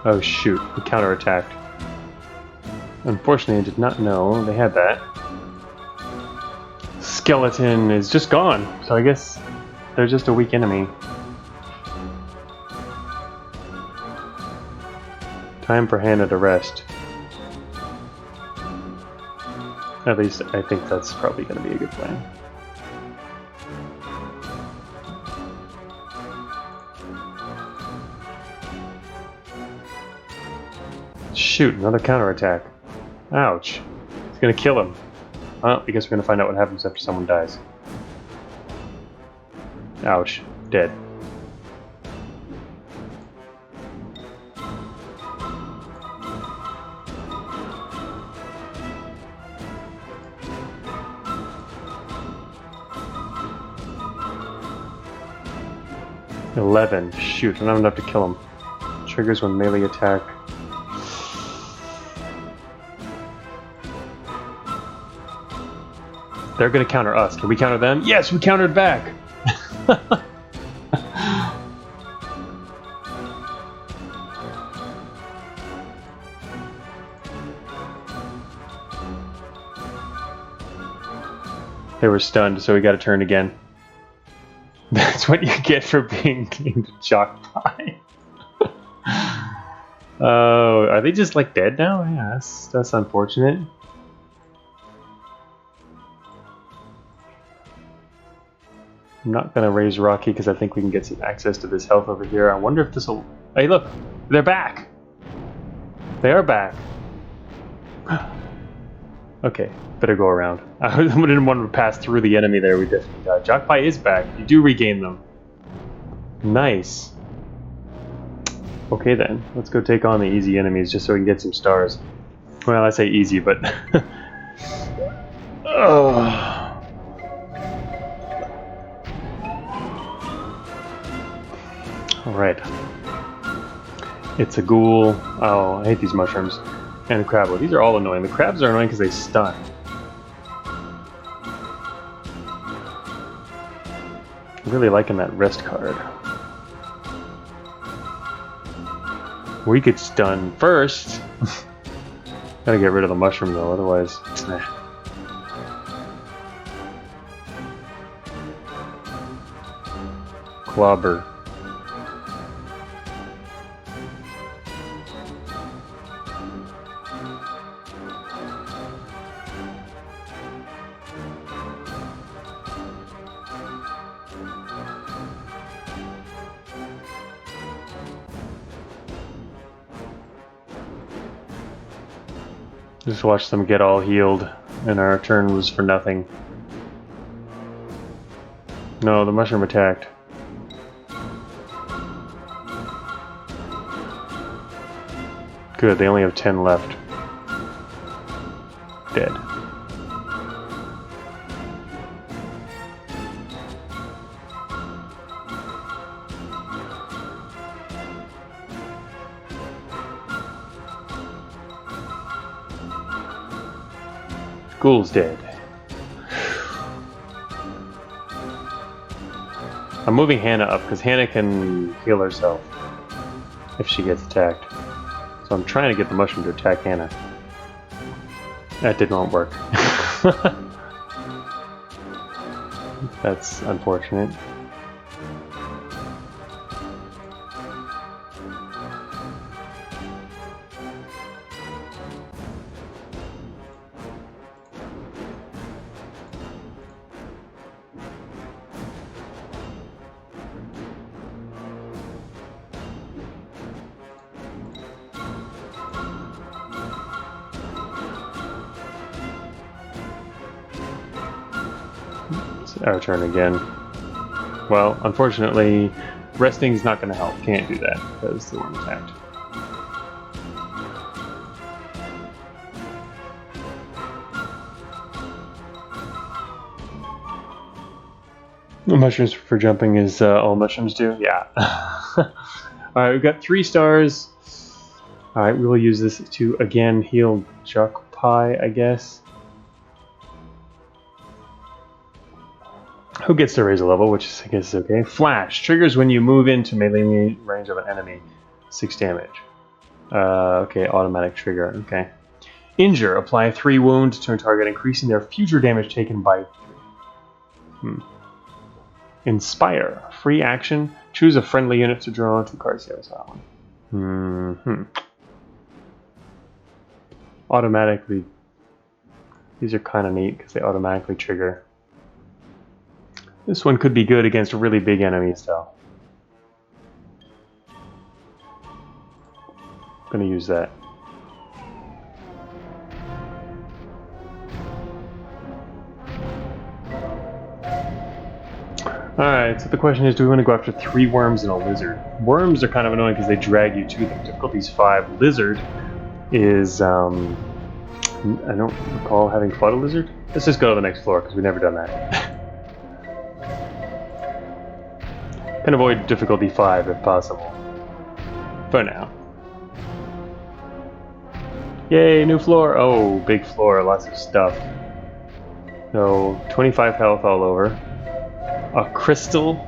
Oh shoot, we counterattacked. Unfortunately, I did not know they had that. Skeleton is just gone, so I guess they're just a weak enemy. Time for Hannah to rest. At least I think that's probably going to be a good plan. Shoot, another counterattack. Ouch. It's gonna kill him. Well, I guess we're gonna find out what happens after someone dies. Ouch. Dead. $11. Shoot, I don't have enough to kill him. Triggers when melee attack. They're gonna counter us. Can we counter them? Yes, we countered back! They were stunned, so we got to turn again. That's what you get for being named Jock Pie. Oh, are they just like dead now? Yeah, that's unfortunate. I'm not gonna raise Rocky because I think we can get some access to this health over here. I wonder if this will. Hey, look, they're back. They are back. Okay, better go around. I didn't want to pass through the enemy there. We definitely died. Jock Pie is back. You do regain them. Nice. Okay then, let's go take on the easy enemies just so we can get some stars. Well, I say easy, but oh. Alright. It's a ghoul. Oh, I hate these mushrooms. And a crab. Well, these are all annoying. The crabs are annoying because they stun. I'm really liking that rest card. We could stun first. Gotta get rid of the mushroom though, otherwise. Clobber. Just watch them get all healed, and our turn was for nothing. No, the mushroom attacked. Good, they only have 10 left. Dead. Ghoul's dead. I'm moving Hannah up because Hannah can heal herself if she gets attacked. So I'm trying to get the mushroom to attack Hannah. That did not work. That's unfortunate. Our turn again. Well, unfortunately, resting's not going to help. Can't do that because the worm attacked. Mushrooms for jumping is all mushrooms do? Yeah. Alright, we've got 3 stars. Alright, we will use this to, again, heal Chuck Pie, I guess. Who gets to raise a level, which I guess is okay. Flash. Triggers when you move into melee range of an enemy. 6 damage. Okay, automatic trigger. Okay. Injure. Apply 3 wounds to a target, increasing their future damage taken by 3. Inspire. Free action. Choose a friendly unit to draw 2 cards. Yeah, that's that one. Automatically. These are kind of neat because they automatically trigger. This one could be good against really big enemies, though. I'm going to use that. Alright, so the question is, do we want to go after 3 worms and a lizard? Worms are kind of annoying because they drag you to them. Difficulty's 5. Lizard is, I don't recall having fought a lizard. Let's just go to the next floor because we've never done that. Can avoid difficulty 5 if possible. For now. Yay, new floor! Oh, big floor, lots of stuff. So, 25 health all over. A crystal.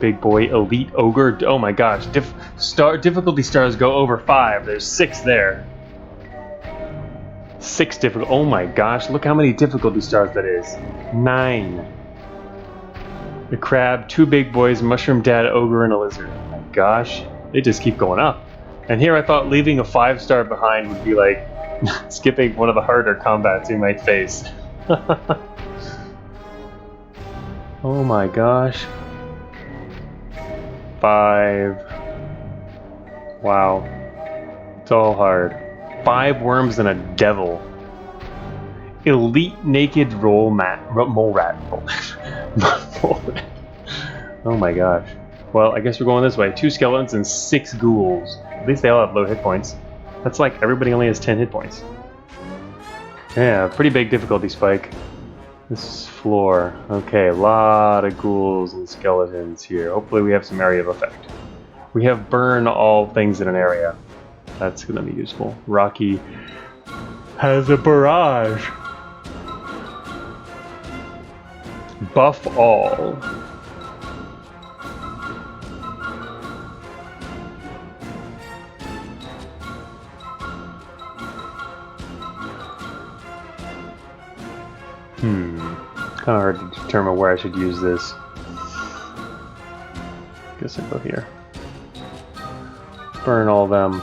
Big boy, elite ogre. Oh my gosh, difficulty stars go over 5. There's 6 there. 6 difficult. Oh my gosh, look how many difficulty stars that is. 9. The crab, 2 big boys, mushroom dad, ogre, and a lizard. Oh my gosh, they just keep going up. And here I thought leaving a 5-star behind would be like skipping one of the harder combats you might face. Oh my gosh. 5. Wow. It's all hard. 5 worms and a devil. Elite naked mole rat. Oh my gosh. Well, I guess we're going this way. 2 skeletons and 6 ghouls. At least they all have low hit points. That's like everybody only has 10 hit points. Yeah, pretty big difficulty spike. This floor. Okay, a lot of ghouls and skeletons here. Hopefully we have some area of effect. We have burn all things in an area. That's going to be useful. Rocky has a barrage. Buff all. Kind of hard to determine where I should use this. Guess I'll go here. Burn all them,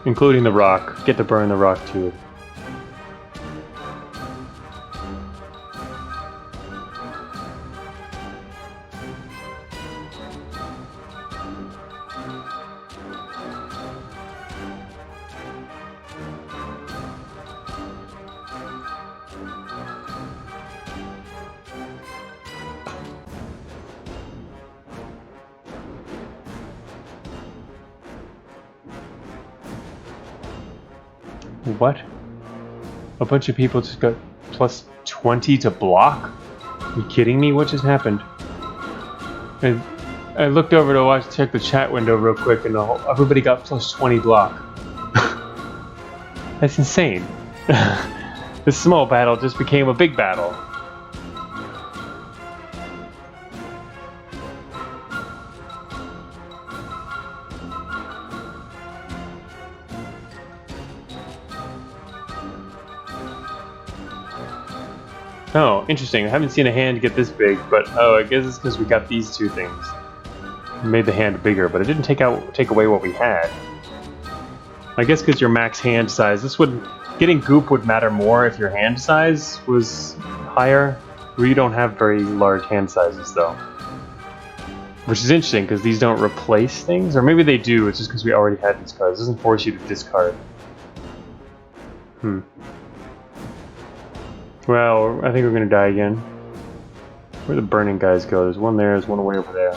including the rock. Get to burn the rock too. What? A bunch of people just got plus 20 to block? Are you kidding me? What just happened? I looked over to check the chat window real quick, and everybody got plus 20 block. That's insane. This small battle just became a big battle. Oh, interesting. I haven't seen a hand get this big, but oh, I guess it's because we got these 2 things. It made the hand bigger, but it didn't take away what we had. I guess because your max hand size, getting goop would matter more if your hand size was higher. We don't have very large hand sizes though. Which is interesting because these don't replace things, or maybe they do, it's just because we already had these cards. It doesn't force you to discard. Well, I think we're gonna die again. Where the burning guys go? There's one there, there's one way over there.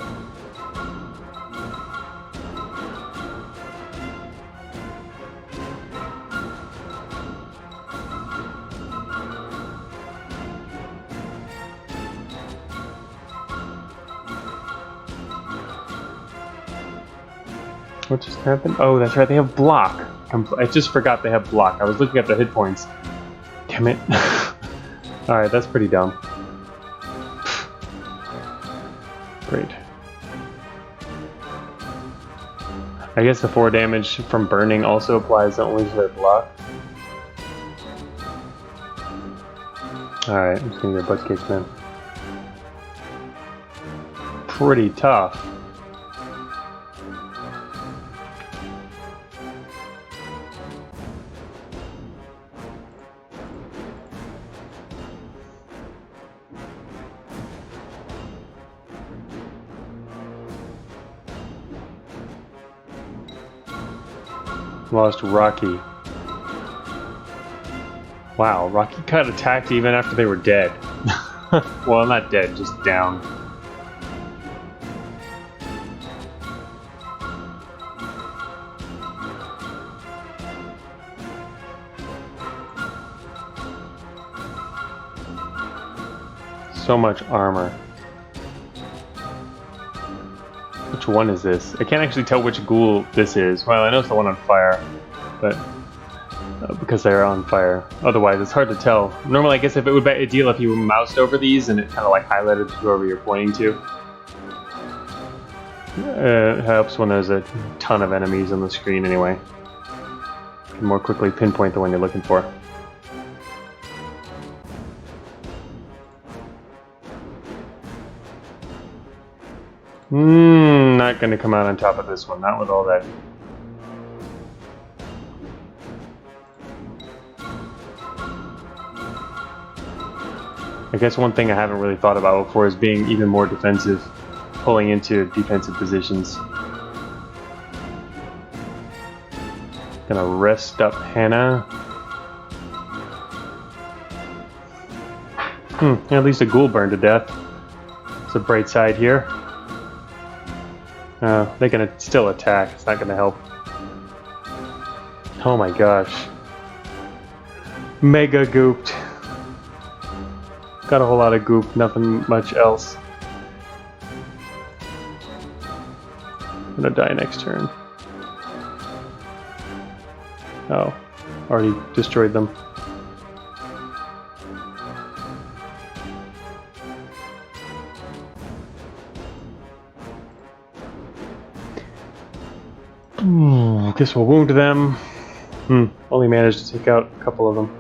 What just happened? Oh, that's right, they have block. I just forgot they have block. I was looking at the hit points. Damn it. Alright, that's pretty dumb. Great. I guess the 4 damage from burning also applies only to their block. Alright, I'm just gonna get butt kicked then. Pretty tough. Lost Rocky. Wow, Rocky got attacked even after they were dead. Well, not dead, just down. So much armor. Which one is this? I can't actually tell which ghoul this is. Well, I know it's the one on fire, but because they're on fire. Otherwise, it's hard to tell. Normally, I guess if it would be ideal if you moused over these and it kind of like highlighted whoever you're pointing to. It helps when there's a ton of enemies on the screen anyway. You can more quickly pinpoint the one you're looking for. Not gonna come out on top of this one, not with all that. I guess one thing I haven't really thought about before is being even more defensive, pulling into defensive positions. Gonna rest up Hannah. At least a ghoul burned to death. It's a bright side here. They're gonna still attack. It's not gonna help. Oh my gosh. Mega gooped. Got a whole lot of goop, nothing much else. I'm gonna die next turn. Oh, already destroyed them. Guess we'll wound them. Only managed to take out a couple of them.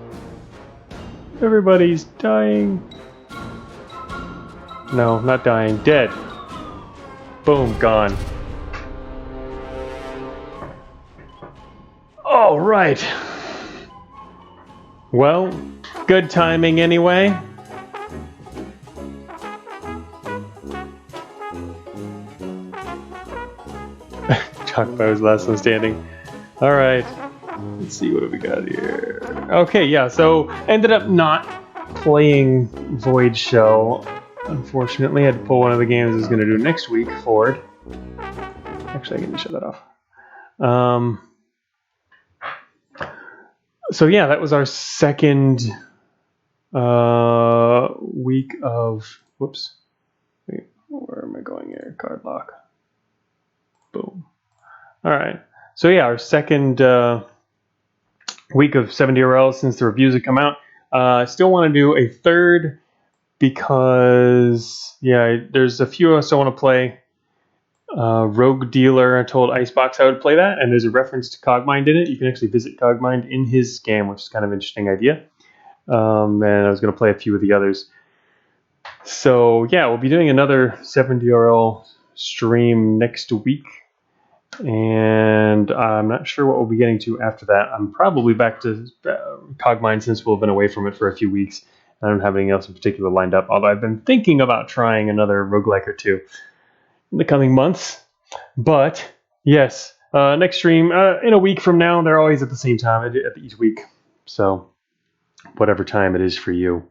Everybody's dying. No, not dying. Dead. Boom, gone. All right. Well, good timing anyway. Chalkbow's last one standing. All right. Let's see what have we got here. Okay, yeah. So ended up not playing Void Shell. Unfortunately, I had to pull one of the games I was going to do next week forward. Actually, I can shut that off. So yeah, that was our second week of. Whoops. Wait, where am I going here? Cardlock. Boom. All right. So yeah, our second week of 70 URLs since the reviews have come out. I still want to do a third because, yeah, there's a few I still want to play. Rogue Dealer, I told Icebox I would play that, and there's a reference to Cogmind in it. You can actually visit Cogmind in his scam, which is kind of an interesting idea. And I was going to play a few of the others. So yeah, we'll be doing another 70 URL stream next week. And I'm not sure what we'll be getting to after that. I'm probably back to Cogmind since we'll have been away from it for a few weeks. I don't have anything else in particular lined up, although I've been thinking about trying another roguelike or two in the coming months. But yes, next stream in a week from now. They're always at the same time at each week, so whatever time it is for you.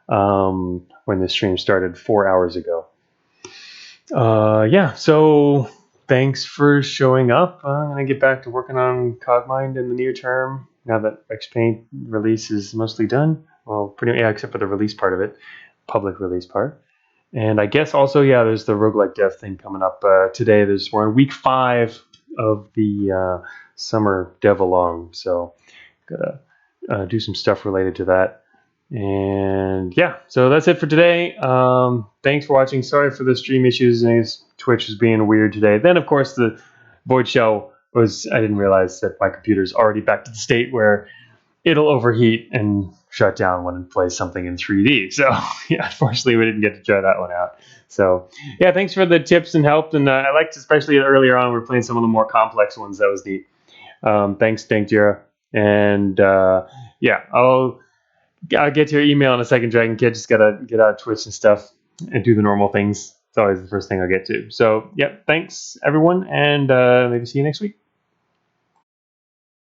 when the stream started 4 hours ago. Yeah, so thanks for showing up. I'm going to get back to working on Cogmind in the near term now that XPaint release is mostly done. Well, pretty except for the release part of it, public release part. And I guess also, there's the roguelike dev thing coming up today. We're on week 5 of the summer dev along, so gotta do some stuff related to that. And so that's it for today. Thanks for watching. Sorry for the stream issues. I guess Twitch is being weird today. Then, of course, the void shell I didn't realize that my computer's already back to the state where it'll overheat and shut down when it plays something in 3D. So, unfortunately, we didn't get to try that one out. So, thanks for the tips and help. And I liked, especially earlier on, we were playing some of the more complex ones. That was neat. Thanks, Dankjira. And I'll get to your email in a second, Dragon Kid. Just gotta get out of Twitch and stuff and do the normal things. It's always the first thing I'll get to. So, thanks, everyone. And maybe see you next week.